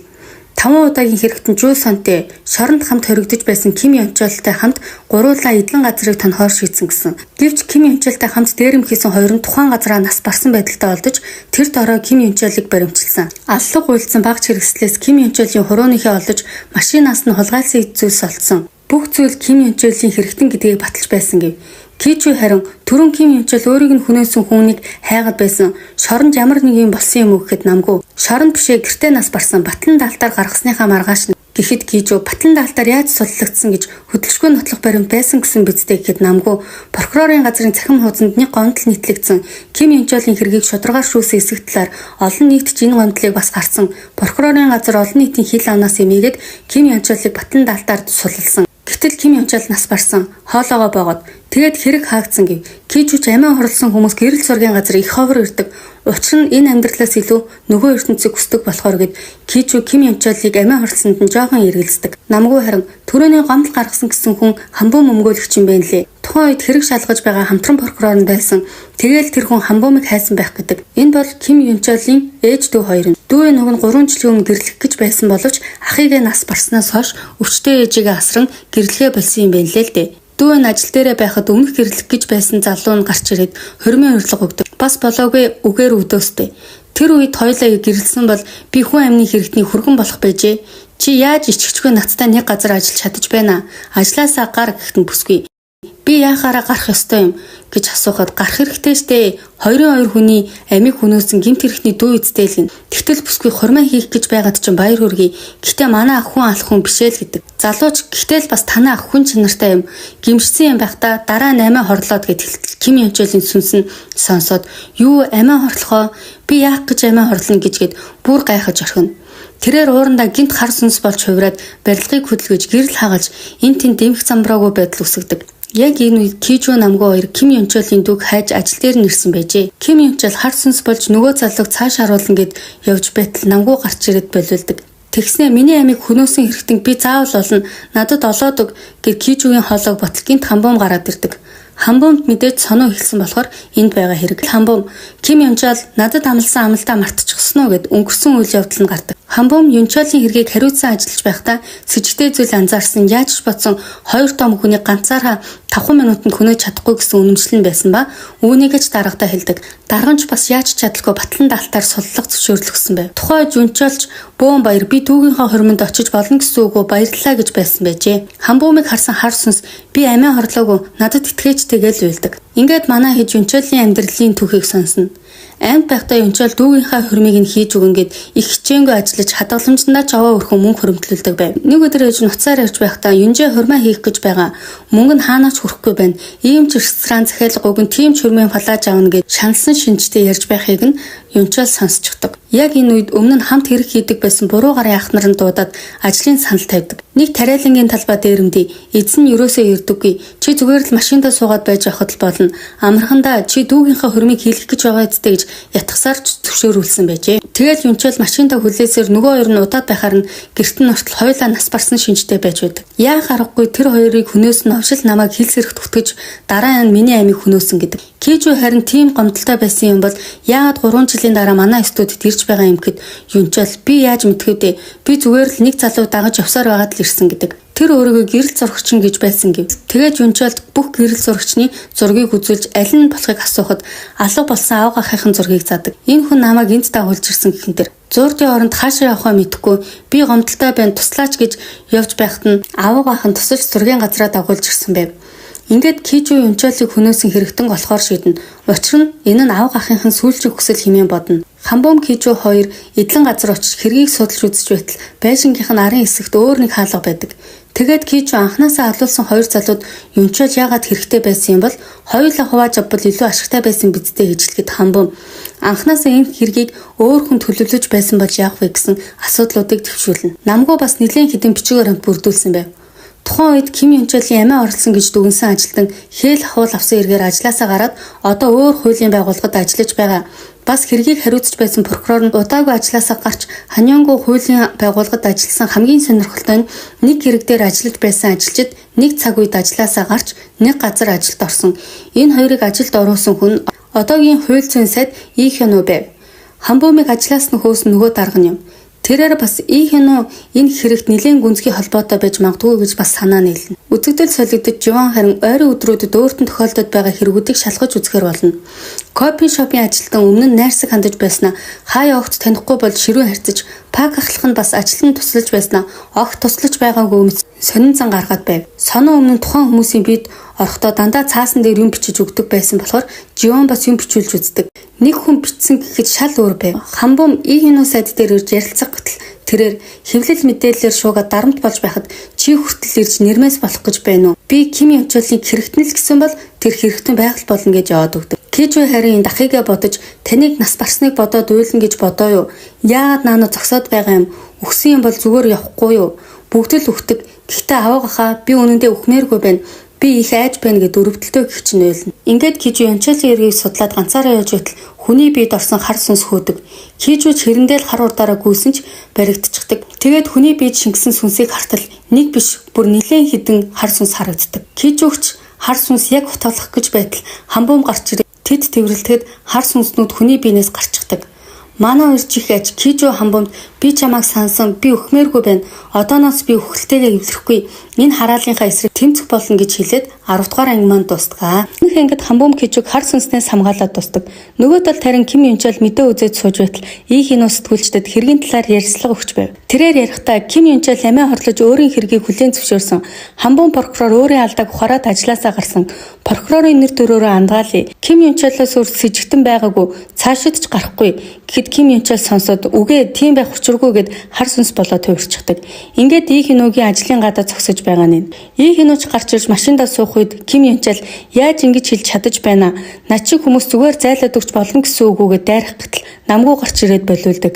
5 удаагийн хэрэгт нь Жул Сонтэй шоронд хамт хоригдож байсан Ким Юнчолтой хамт гуруулаа эдлэн газрыг тонхоор шийдсэн гэсэн. Гэвч Ким Юнчолтой хамт дээрэмхийсэн хоёр нь тухайн газараа нас барсан байдалтай олдож тэр дорой Ким Юнчолыг баримчилсан. Аллах уйлдсан багц хэрэгслээс Ким Юнчолийн хурууныхээ олдож машинаас нь хулгайлсан эд зүйлс олдсон. Бүх зүйл Ким Юнчолийн хэрэгтэн гэдгийг баталж байсан гэв. Кичүү харин түрүүн Ким Юнчол өөрийг нь хүнээсэн хүнийг хайгаад байсан. Шоронд ямар нэг юм болсон юм уу гэхэд намгүй. Шоронд бишээ гэртээ нас барсан батлан даалтаар гаргасныхаа маргааш гэхэд Кичүү батлан даалтаар яаж суллагдсан гэж хөдөлгчгүй нотлох баримт байсан гэсэн бидтэй гэхэд намгүй. Прокурорын газрын цахим хуудсанд нэг гомдол нийтлэгдсэн. Ким Юнчолийн хэргийг шударгаар шүүсэн эсрэг талаар олон нийт ч энэ гомдлыг бас гарсан. Прокурорын газар олон нийтийн хил авнаас эмээгээд Ким Юнчолыг батлан даалтаар суллсан. Гэтэл Ким Юнчол нас барсан. Хоолоогоо боогод тэгээд хэрэг хаагдсан гэв. Кичүүч амиа хорлсон хүмүүс гэрэл зургийн газар их ховор ирдэг. Учир нь энэ амьдралаас илүү нөгөө ертөнцийг хүсдэг болохоор гэд Кичүү Ким Юнчолыг амиа хорлсонд нь жоохон эргэлздэг. Намгүй харин төрөний гомдол гаргасан гэсэн хүн Хамбум өмгөөлөгч юм байна лээ. Тухайн үед хэрэг шалгаж байгаа хамтран прокурор нь байсан. Тэгээл тэр хүн Хамбумыг хайсан байх гэдэг. Энэ бол Ким Юнчолийн ээж дүү хоёр нь. Дүү нөгөө нь 3 жилийн өмнө гэрлэх гэж байсан боловч ахыг нас барснаас хойш өвчтөе ээжигээ асран гэрлэхээ болсон юм байна лээ л дээ. Дүү нь ажил дээрээ байхад өмнөх гэрлэх гэж байсан залуу нь гарч ирээд хормын урилга өгдөг. Бас болоогүй үгээр өвдөөстэй. Тэр үед хоёулаа гэрлсэн бол би хүн амны хэрэгтний хүргэн болох байжээ. Чи яаж ичгчгүй нацтай нэг газар ажиллаж чадаж байна? Ажлаасаа гар гэхэд нь бүсгүй. Би яахаараа гарах ёстой юм гэж асуухад гарах хэрэгтэй штэ. 22 хүний амийг хөнөөсөн гэмт хэрэгтний дүү эцтэй л гин. Тэгтэл бүсгүй хурмаа хийх гэж байгаад чинь баяр хүргэе. Гэхдээ манай ах хүн алах хүн бишээ л гэдэг. Залууч гэхдээ л бас танаа ах хүн чанартай юм. Гимшсэн юм байхдаа дараа нь амиа хорлоод гэж хэлтэл Ким Юнчолийн сүнс нь сонсоод юу амиа хорлохоо би яах гэж амиа хорлоно гэжгээд бүр гайхаж орхино. Тэрээр уурандаа гинт хар сүнс болж хувираад барилгыг хөдөлгөж гэрэл хагалж эн тэн дэмх замбраагүй байдал үүсгдэг. Яг энэ үед Кичүү намгүй хоёр Ким Юнчолийн дүүг хайж ажил дээр нэрсэн байжээ. Ким Юнчол хар сүнс болж нөгөө залууг цааш харуулна гэд явж байтал намгүй гарч ирээд болиулдаг. Тэгснэ миний амийг хөнөөсөн хэрэгтэн би заавал олно. Надад олоодог гэд Кичүүгийн хоолойг ботл гинт Хамбум гараад ирдэг. Хамбумд мэдээж соноо хэлсэн болохоор энд байгаа хэрэг. Хамбум Ким Юнчол надад амласан амлалтаа мартчихсан уу гэд өнгөрсөн үйл явдал нь гардаг. Хамбум Юнчолийн хэргийг хариуцсан ажиллаж байхдаа сэжигтэй зүйл анзаарсан яаж ч бодсон 2 том хүний ганцаараа 5 минутанд хөнөөж чадахгүй гэсэн үнэмшил нь байсан ба үүнийгээ ч дарагтаа хэлдэг. Дарганч бас яаж чадалгүй батлан даалтаар суллах зөвшөөрлөгсөн байв. Тухайд Юнчолч бөөн баяр би түүгийнхээ хормонд очиж болно гэсэн үгөө баярлалаа гэж байсан байжээ. Хамбумыг харсан хар сүнс би амиа хорлоогүй надад итгэж тэгэл уйлдаг. Ингээд манай хийж Юнчалийн амьдралын түүхийг сонсно. Амьд байхдаа Юнчал дүүгийнхаа хөрмийг нь хийж өгөнгээд их хичээнгүй ажиллаж хадгаламжтандаа ч аваа өрхөн мөнгө хөрөмтлүүлдэг байв. Нэг өдөр ээж нуцаар явж байхдаа Юнжээ хурмаа хийх гэж байгаа. Мөнгө нь хаанаач хүрэхгүй байна. Ийм ч ресторан захиалгыг нь тийм ч хөрмийн палаж аавна гэж шаналсан шинжтэй ярьж байхыг нь Юнчал сонсчихдог. Яг энэ үед өмнө нь хамт хэрэг хийдэг байсан буруу гарын ах нар нь дуудаад ажлын санал тавьдаг. Нэг тариалангийн талбай дээрэмдий эзэн нь юусоо ирдэггүй. Чи зүгээр л машиндаа суугаад байж явахад л болно. Амархандаа чи дүүгийнхаа хөрмийг хийх гэж байгаа эцтэй гэж ятгсаар зөвшөөрүүлсэн байжээ. Тэгэл Юнчал машиндаа хүлээсээр нөгөө хоёр нь удаад байхаар нь гэрт нь ортол хоёулаа нас барсан шинжтэй байж байдаг. Яах аргагүй тэр хоёрыг хөнөөс нь овшил намайг хилс эрэхт түтгэж дараа нь миний амийг хөнөөсөн гэдэг. Кижу харин тийм гомдолтой байсан юм бол яагаад 3 жилийн дараа манай студид ирж байгаа юм гэхэд Юнчал би яаж мэдэх вэ? Би зүгээр л нэг залуу дагаж явсаар байгаад л ирсэн гэдэг. Тэр өөрийгөө гэрэл зурагчин гэж байсан гэв. Тэгээд Юнчалд бүх гэрэл зурагчны зургийг үзүүлж аль нь болохыг асуухад алга болсон аав гахын зургийг заадаг. Энэ хүн намайг энд дагуулж ирсэн гэхэнтэр зурдын оронд хаашаа явахаа мэдэхгүй би гомдолтой байна туслаач гэж явж байхад нь аав гахын тусалж зургийн газраа дагуулж ирсэн байв. Ингээд Кижу Юнчалыг хөнөөсөн хэрэгтэн болохоор шийднэ. Учир нь энэ нь аав гахынхын сүүлчийн хүсэл хэмээн бодно. Хамбом Кижу хоёр эдлэн газар очиж хэргийг судалж үзэж байтал байшингийнх нь арын хэсэгт өөр нэг хаалга байдаг. Тэгээд Кижу анханасаа алуулсан хоёр залууд Юнчал яагаад хэрэгтэй байсан юм бол хоёулаа хувааж авбал илүү ашигтай байсан бидтэй хижилгэд Хамбом анханасаа энэ хэргийг өөр хүн төлөвлөж байсан бол яах вэ гэсэн асуудлуудыг төвшүүлнэ. Намгүй бас нэлээд хэдэн бичгээр хамт бүрдүүлсэн байв. Тухайн үед Ким Юнчалийн амиа оролцсон гэж дүгнсэн ажилтан хэл хавуул авсан эргээр ажилласаа гараад одоо өөр хуулийн байгууллагад ажиллаж байгаа. Бас хэргийг хариуцж байсан прокурор нь удаагүй ажилласаа гарч Ханьянгу хуулийн байгууллагад ажилласан хамгийн сонирхолтой нь нэг хэрэг дээр ажиллаж байсан ажилчид нэг цаг үед ажилласаа гарч нэг газар ажилд орсон. Энэ хоёрыг ажилд оруулсан хүн одоогийн хууль зүйн сайд Ий Хёну байв. Хамбомыг ажлаас нь хөөсөн нөгөө дарга нь юм. Тэрээр бас Ий Хёну энэ хэрэгт нэлээд гүнзгий холбоотой байж магадгүй гэж бас санаа нийлнэ. Үзэгдэл солигдож Живан харин ойрын өдрүүдэд өөртөө тохиолдод байгаа хэрэгүүдийг шалгаж үзэхээр болно. Кофе шопын ажилтан өмнө нь найрсаг хандаж байснаа хаяа огт танихгүй бол ширүү харьцаж пак ахлах нь бас ажилтан тусалж байснаа огт туслаж байгаагүй мэт сонин зан гаргаад байв. Сонин өмнө тухайн хүмүүсийн бид орохдоо дандаа цаасан дээр юм бичиж өгдөг байсан болохоор Живан бас юм бичүүлж үздэг. Нэг хүн бичсэн гэхэд шал өөр байв. Хамбом Ий Хёну сайд дээр ирж ярилцах гэтэл тэрээр хэвлэл мэдээллээр шуугаад дарамт болж байхад чи хүртэл ирж нэрмээс болох гэж байна уу? Би Ким Юнчалыг хэрэгтнэл гэсэн бол тэр хэрэгтэн байх болно гэж яваад өгдөг. Кижу харин дахигээ бодож таныг нас барсныг бодоод уйлна гэж бодоо юу? Яагаад наанаа зогсоод байгаа юм? Өгсөн юм бол зүгээр явахгүй юу? Бүгд л өгдөг. Гэхдээ аваагахаа би үнэндээ өгмээргүй байна. Би их айж байна гэд өрөвдөлтөө гэх чинь ойлно. Ингээд Кижу Юнчалийн эргийг судлаад ганцаараа явж байтал хүний биед орсон хар сүнс хөөдөг. Кижу хэрэндээ л хар урдаараа гүйсэн ч баригдчихдаг. Тэгээд хүний биед шингэсэн сүнсийг хартал нэг биш бүр нэлээд хідэн хар сүнс харагддаг. Кижугч хар сүнс яг утгаалах гэж байтал Хамбом гарч ирээд тэд тэврэлтэд хар сүнснүүд хүний биенээс гарчдаг. Манай хоёр чих аж Кижу Хамбомд би чамайг сансан би өхмээргүй байна. Одооноос би өхөлтэйгээ эвлэрэхгүй. Энэ хараалынхаа эсрэг тэмцэх болно гэж хэлээд 10 дугаар анги маань дуустгаа. Нэг ангид Хамбом Кижуг хар сүнснээс хамгаалаад дустдаг. Нөгөө талд харин Ким Юнчал мэдээ үзээд сууж байтал Ий Хёну сэтгүүлчдэд хэргийн талаар ярьцлага өгч байв. Тэрээр ярихдаа Ким Юнчал амиа хорлож өөрийн хэргийг хүлээн зөвшөөрсөн. Хамбом прокурор өөрийн алдааг ухаарад ажилласаа гарсан. Прокурорын нэр төрөөрөө андгаалъя. Ким Юнчалаас өөр сэжигтэн байгаагүй. Цаашид ч гарахгүй. Гэхэд Ким Юнчал сонсоод үгээ тийм байх учиргүй гэд хар сүнс болоод хувирчихдаг. Ингээд Ий Хёнугийн ажлын гадаа зогсож байгаа нь. Ий Хёнуч гарч ирж машиндаа суух үед Ким Юнчал яаж ингэж хэлж чадаж байна? Над шиг хүмүүс зүгээр зайлаад өгч болно гэсэн үг үгээд дайрах гэтэл намгүй гарч ирээд болиулдаг.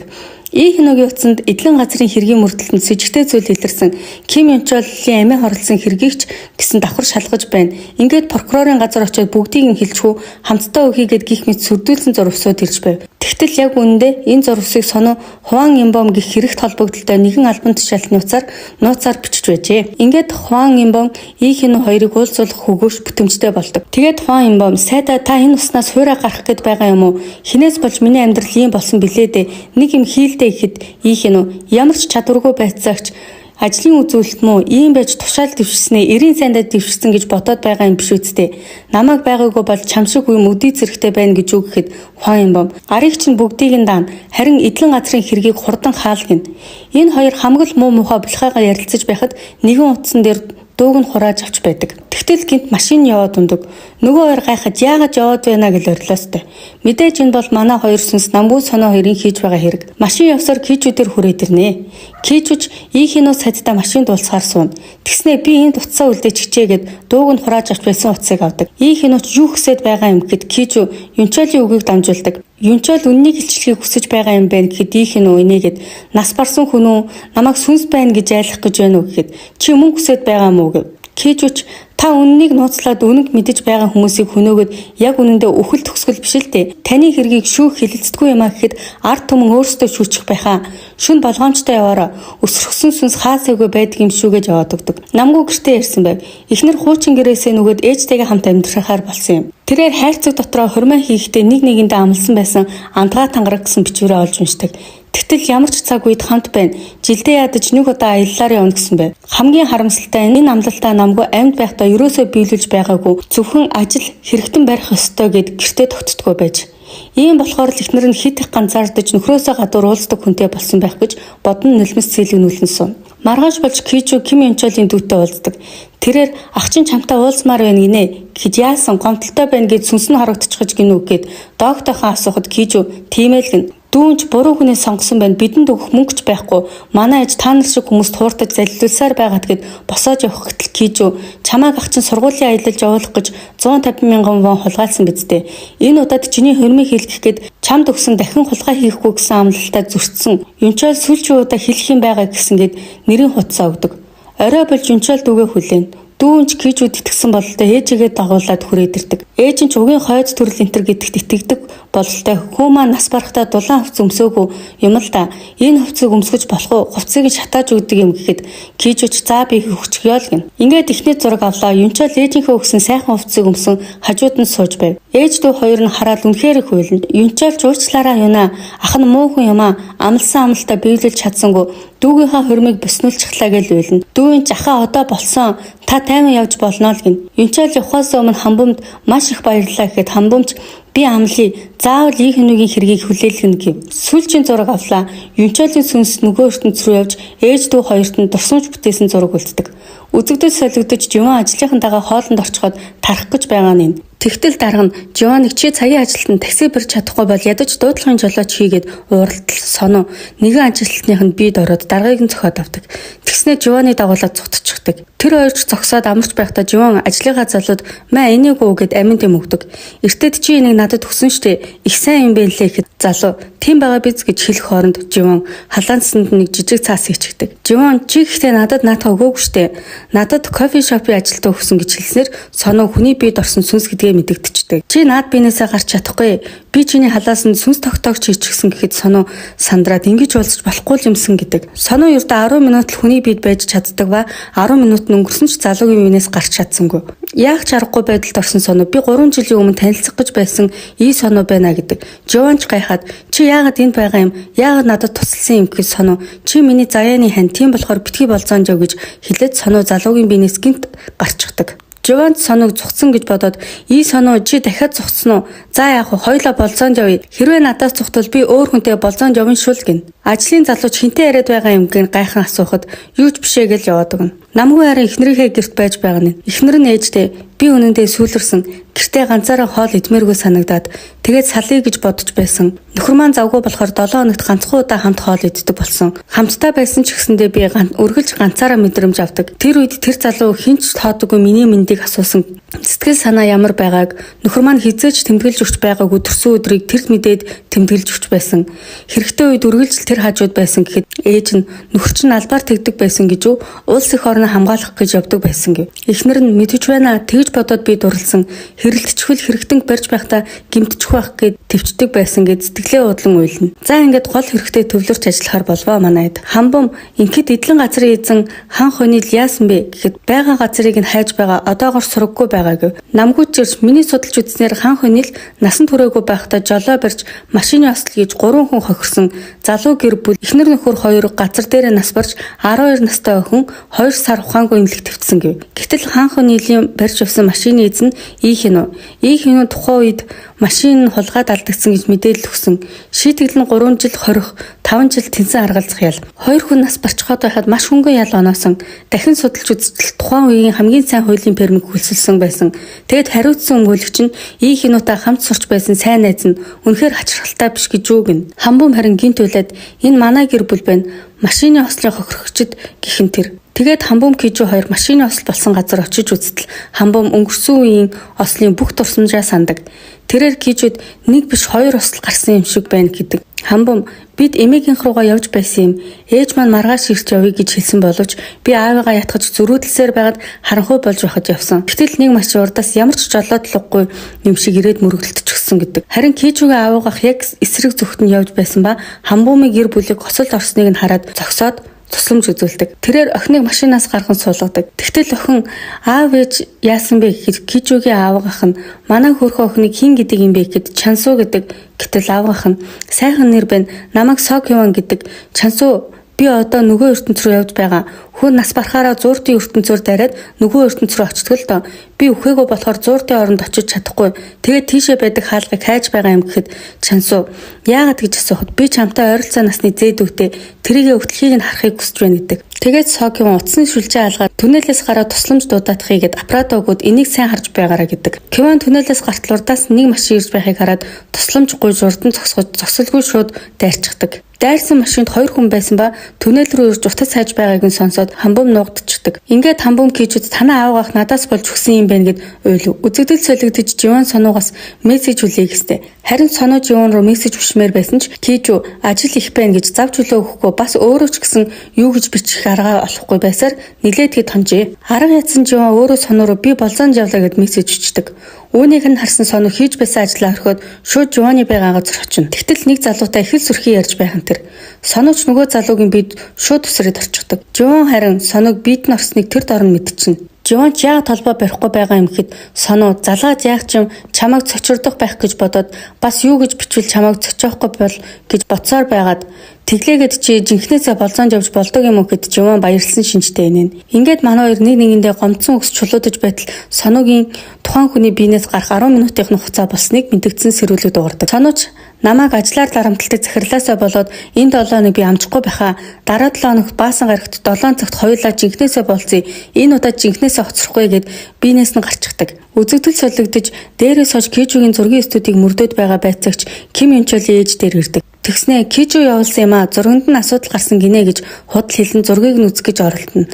Ий Хёнугийн утсанд эдлэн газрын хэргийн мөрдөлтөнд сэжигтэй зүйл илэрсэн. Ким Юнчалийн амиа хорлсон хэргийгч гэсэн давхар шалгаж байна. Ингээд прокурорын газар очиод бүгдийг нь хэлчихв. Хамтдаа өгье гэд гих мэт сүрдүүлсэн зурвсууд ирж байв. Тэгтэл яг үүндээ энэ зурвсыг сонио Хуан Имбом гих хэрэгт холбогдлоо нэгэн албан тушаалтны нууцаар бичиж байжээ. Ингээд Хуан Имбом Ий Хёну хоёрыг уулзуулах хөгөөж бүтэмжтэй болдог. Тэгээд Хуан Имбом сайдаа та энэ уснаас хуурай гарах гээд байгаа юм уу? Хинээс болж миний амьдрал ийм болсон билээ дээ. Нэг юм хийлдэ гэхэд Ий Хёну ямар ч чадваргүй байцаагч ажлын үзүүлэлт муу ийм байж тушаал дэвшснээ 90 сайндаа дэвшсэн гэж бодоод байгаа юм биш үсттэй. Намайг байгаагүй бол чам шиг үе өдий зэрэгтэй байна гэж үгэхэд Хуан Имбом гарыг чинь бүгдийг нь даана. Харин эдлэн газрын хэргийг хурдан хаалгана. Энэ хоёр хамаг л муу мухай булхайгаа ярилцаж байхад нэгэн утсан дээр дууг нь хурааж авч байдаг. Тэгтэл гинт машин яваад ундаг. Нөгөө хоёр гайхаж яагаад яваад байна гэж орилоостой. Мэдээж энэ бол манай хоёр сүнс намгүй сонио хоёрын хийж байгаа хэрэг. Машин явсаар кичүүдээр хүрээд ирнэ. Кичүүч ийхийнөө саддаа машин дуулцахаар суун. Тэгснэ би энд утсаа үлдээч хичээгээд дууг нь хурааж авч байсан утсыг авдаг. Ийхийнөөч юу хүсэж байгаа юм гэхэд кичүү Юнчалийн үгийг дамжуулдаг. Юнчал үннийг илчлэхийг хүсэж байгаа юм байна гэхэд ийхийнөө инээгээд нас барсан хүн үү намайг сүнс байна гэж айлах гэж байна уу гэхэд чи мөн хүсэж байгаа мó гэв. Кичүүч та үннийг нууцлаад үнэг мэдэж байгаа хүмүүсийг хөнөөгөөд яг үнэндээ үхэл төгсгөл биш л дээ. Таны хэргийг шүүх хилэлцдэггүй юм а гэхэд ард түмэн өөрсдөө шүүчих байхаа. Шүн болгоомжтой яваараа өсрөхсөн сүнс хаасайгүй байдаг юм шүү гэж яваад өгдөг. Намгүй гэртээ ярьсан байв. Эхнэр хуучин гэрээсээ нөгөөд ээжтэйгээ хамт амьдрахаар болсон юм. Тэрээр хайрцаг дотроо хормоо хийхдээ нэг нэгэндээ амлсан байсан андгаа тангараг гэсэн бичвэрээ олж уншдаг. Тэгтэл ямар ч цаг үед хамт байна. Жилдээ ядаж нэг удаа аяллаар явна гэсэн байв. Хамгийн харамсалтай энэ амлалтаа намгүй амьд байхдаа ерөөсөө биелүүлж байгаагүй. Зөвхөн ажил хэрэгтэн барих ёстой гэд гэртээ тогтдоггүй байж. Ийм болохоор л эхнэр нь хит их ганцаардаж нөхрөөсөө гадуур уулздаг хүнтэй болсон байх гэж бодон нулимс цэлгнүүлэн суув. Маргааш болж Кичүү Ким Юнчалийн дүүтэй уулздаг. Тэрээр ах чинь чамтай уулзмаар байна гинэ. Гэд яасан гомдолтой байна гэж сүнс нь харагдчихж гинүү гэд доктойхоо асуухад Кичүү тийм ээ л гин. Дүүнч буруу хүнээ сонгосон байна. Бидэнд өгөх мөнгөч байхгүй. Манай ээж та нар шиг хүмүүст хууртаж залилуулсаар байгаад гэд босоож явах гэтэл Кичүү чамайг ах чинь сургуулийн аялалд явуулах гэж 150 мянган вон хулгайлсан биз дээ. Энэ удаад чиний хөрмийг хийлгэх гээд чамд өгсөн дахин хулгай хийхгүй гэсэн амлалтаа зөрчсөн. Юнчаал сүүлчийн удаа хэлэх юм байгаа гэсэн гээд нэрийн хуцаа өгдөг. Орой болж Юнчаал дүүгээ хүлээн. Дүүнч Кичүүд итгэсэн бололтой ээжигээ дагуулад хүрээд ирдэг. Ээж нь ч угийн хойд төрөл энтер гэдэгт итгэдэг бололтой хүү маань нас барахтаа дулаан хувц өмсөөгүй юм л да. Энэ хувцыг өмсгөж болох уу? Хувцыг шатааж өгдөг юм гэхэд Кичүүч за би хөвчгөө л гин. Ингээд ихний зураг авлаа. Юнчаал ээжийнхээ өгсөн сайхан хувцыг өмсөн хажууд нь сууж байв. Ээж дүү хоёр нь хараад үнэхээр их уйлна. Юнчаал жуучлаараа юунаа. Ах нь муу хүн юм аа. Амлсан амлалтаа биелүүлж чадсангүй. Дүүгийнхаа хөрмийг боснуулчихлаа гэж уйлна. Дүүн жахаа одоо болсон. Та тайван явж болно л гин. Юнчаал явахаас өмнө хамбумд маш их баярлалаа гэхэд хамбумч би амлая. Заавал их хэнүүгийн хэргийг хүлээлгэнэ гэв. Сүүлчийн зураг авлаа. Юнчаалын сүнс нөгөө ертөнц рүү явж ээж дүү хоёрт нь дурсамж бүтээсэн зураг үлддэг. Үзэгдэж солигдож Живан ажлынхантайгаа хоолнд орчход тарах гэж байгаа нь. Тэгтэл дарга нь Живаныг чи цагийн ажилтанд такси барьж чадахгүй бол ядаж дуудлагын жолооч хийгээд ууралтал соно. Нэгэн ажилтных нь бийд ороод даргаыг нь зөхиод авдаг. Тэгснээр Живаныг дагуулад цугтчихдаг. Тэр хоёр ч зогсоод амарч байхдаа Живан ажлынхаа залууд маа энийг үү гэд амин дэм өгдөг. Эртэд чи энийг надад өгсөн штэ. Их сайн юм бэ лээ гэхэд залуу тийм байгаа биз гэж хэлэх хооронд Живан халаансанд нэг жижиг цаас ичгдэг. Живан чи гэхдээ надад наатах өгөөгүй штэ. Надад кофе шопын ажилтаа өгсөн гэж хэлснээр соно хүний бийд орсон сүнс гэдгээ мэдэгдчихдэг. Чи наад биенээсээ гарч чадахгүй. Би чиний халаасанд сүнс тогтоогч хийчихсэн гэхэд соно сандраад ингэж уулзч болохгүй юмсан гэдэг. Соно ердөө 10 минут л хүний бийд байж чаддаг ба 10 минут өнгөрсөн ч залуугийн биенээс гарч чадсангүй. Яах ч аргагүй байдалд орсон соно би 3 жилийн өмнө танилцах гэж байсан ий соно байна гэдэг. Живанч гайхаад чи яагаад энд байгаа юм? Яагаад надад тусалсан юм гэхэд соно чи миний заяаны хань тийм болохоор битгий болзоон жоо гэж хэлээд соно залуугийн биенээс гинт гарчихдаг. Живан соног зугцсан гэж бодоод "Ий соно чи дахиад зугцсан уу? За яах вэ? Хоёлоо болзоонд явъя. Хэрвээ надаас зугтвал би өөр хүнтэй болзоонд явна шүүл" гин. Ажлын залууч хинтээ яриад байгаа юм гин гайхан асуухад юу ч бишээ гэж яваад өгнө. Намгүй харин эхнэрийнхээ гэрт байж байгаа нь. Эхнэр нь ээжтэй би үнэндээ сүүлэрсэн. Гэртээ ганцаараа хоол идмээргүй санагдаад тэгээд салъя гэж бодож байсан. Нөхөр маань завгүй болохоор 7 хоногт ганцхан удаа хамт хоол иддэг болсон. Хамтдаа байсан ч гэсэндээ би үргэлж ганцаараа мэдрэмж авдаг. Тэр үед тэр залуу хинч тоодоггүй миний мэндийг асуусан. Сэтгэл санаа ямар байгааг нөхөр маань хизээч тэмдэглэж өгч байгааг өдөрсөн өдрийг тэр мэдээд тэмдэглэж өгч байсан. Хэрэгтэй үед үргэлж тэр хажууд байсан гэхэд ээж нь нөхөр чинь албаар тэгдэг байсан гэж үү? Улс их орноо хамгаалах гэж явдаг байсан гэв. Эхнэр нь мэдвч байна. Тэгж бодоод би дурлсан. Хэрэлтчвэл хэрэгтэн барьж байхдаа гимтчих байх гэд төвчдөг байсан гэд сэтгэлээ удлан уйлна. За ингээд гол хэрэгтэй төвлөрч ажиллахаар болвоо манайд. Хамбум ингээд эдлэн газрын эзэн хан хонил яасан бэ гэхэд байгаа газрыг нь хайж байгаа одоогоор сураггүй байгаа гэв. Намгүй чирч миний судалж үзснээр хан хонил насан туршаагүй байхдаа жолоо барьж машины осол хийж 3 хүн хохирсон залуу гэр бүл эхнэр нөхөр хоёр газар дээр нас барж 12 настай охин 2 сар сар ухаангүй имлэг твцсэн гэв. Гэтэл хаанхан нийлийн барьж явсан машины эзэн Ийхинүү тухайн үед машин хулгайд алдагдсан гэж мэдээлэл өгсөн. Шийтгэл нь 3 жил хорих, 5 жил тэнцэн аргалзах ял. 2 хүн нас барчхаад байхад маш хөнгөн ял оноосон. Дахин судалж үзтэл тухайн үеийн хамгийн сайн хуулийн пермиг хөлсөлсөн байсан. Тэгэд хариуцсан өмгөөлөгч нь Ийхинүүтэй хамт сурч байсан сайн найз нь үнэхээр хачирхалтай биш гэж үг нь. Хамбум харин гинт үйлээд энэ манай гэр бүл байна. Машины ослын хохирогчд гихэн тэр. Тэгээд Хамбум Кижу хоёр машины осол болсон газар очиж үзтэл Хамбум өнгөрсөн үеийн ослын бүх дурсамжаа сандаг. Тэрээр Кижуд нэг биш 2 осол гарсан юм шиг байна гэдэг. Хамбум бид эмээгийнх руугаа явж байсан юм. Ээж маань маргааш ирж явъя гэж хэлсэн боловч би аавыгаа ятгаж зөрүүлсээр байгаад харанхуй болж байхад явсан. Гэтэл нэг машин урдаас ямар ч жолоодлогогүй юм шиг ирээд мөргөлдчихсөн гэдэг. Харин Кижугийн аавгаах яг эсрэг зүгт нь явж байсан ба Хамбумын гэр бүлийг хосолд орсныг нь хараад зогсоод тусламж үзүүлдэг. Тэрээр охиныг машинаас гарган суулгадаг. Тэгтэл охин аав ээж яасан бэ гэхэд Кижугийн аавгаах нь манай хөөрхөн охиныг хэн гэдэг юм бэ гэхэд Чансуу гэдэг. Гэтэл аавгаах нь сайхан нэр байна. Намайг Сокиван гэдэг. Чансуу би одоо нөгөө ертөнц рүү явж байгаа. Хүн нас барахаараа зууртын ертөнцөөр дараад нөгөө ертөнц рүү очдог л доо. Би үхээгүй болохоор зууртын оронд очиж чадахгүй. Тэгээд тийшээ байдаг хаалгыг хайж байгаа юм гэхэд Чансуу яагаад гэж асуухад би чамтай ойролцоо насны зээдүүтэй тэрийгэ өгтлөхийг нь харахыг хүсэж байна гэдэг. Тэгээд Сокиван утасны шүлжээ алгаад түнэлээс гараад тусламж дуудаахыг гээд аппарат өгөөд энийг сайн харж байгаараа гэдэг. Киван түнэлээс гартал урдаас нэг машин ирж байхыг хараад тусламж гуйж урд нь зогсолгүй шууд дайрчихдаг. Дайрсан машинд 2 хүн байсан ба түнэл рүү ирж утас хайж байгааг нь сонсоод Хамбум нуугдчихдаг. Ингээд Хамбум Кижуд танаа аавгаах надаас болж өгсөн юм байна гэд уйлв. Үзэгдэл солигдож Живан сонуугаас мессеж хүлээх гэжтэй. Харин сонуу Живан руу мессеж хүчмээр байсан ч Кижу ажил их байна гэж зав чөлөө өгөхгүй бас өөрөө ч гэсэн юу гэж бичих арга олохгүй байсаар нилээдгээд хонжээ. Арга ядсан Живан өөрөө сонуу руу би болзоонд явлаа гэд мессеж өчтдөг. Үүнийг нь харсан сонуу хийж байсан ажлаа орхиод шууд Живаны байгаа газар очино. Тэгтэл нэг залуутай их л сүрхий ярьж байх нь тэр. Сонууч нөгөө залуугийн бид шууд тусраад орчихдог. Живан харин сонууг бид норсныг тэр дор нь мэдчихнэ. Живан ч яагаад толгой барихгүй байгаа юм гэхэд сонуу залгаад яах ч юм чамайг цочирдох байх гэж бодоод бас юу гэж бичвэл чамайг цочоохгүй бол гэж бодсоор байгаад тэглээгээд чи жинхнээсээ болзоонд явж болдог юм уу гэд Живан баярлсан шинжтэй инээн. Ингээд манай хоёр нэг нэгэндээ гомдсон өкс чулуудаж байтал сонуугийн тухайн хүний биенээс гарах 10 минутын хугацаа болсныг мэдгдсэн сэрүүлэг дуурдаг. Сонууч намайг ажлаар дарамтлагдаг захирлаасаа болоод энэ 7 хоног би амжихгүй байхаа дараа 7 хоногт баасан гарагт 7 цагт хоёулаа жинхнээсээ болцъё. Энэ удаад жинхнээсээ хоцрохгүй гэд биенээс нь гарчихдаг. Үзэгдэл солигдож дээрээс хойш Кижугийн зургийн студийг мөрдөөд байгаа байцаагч Ким Юнчолийн ээж дээр ирдэг. Тэгснэ Кижу явуулсан юм а зурганд нь асуудал гарсан гинэ гэж худал хэлэн зургийг нь үзэх гэж оролдоно.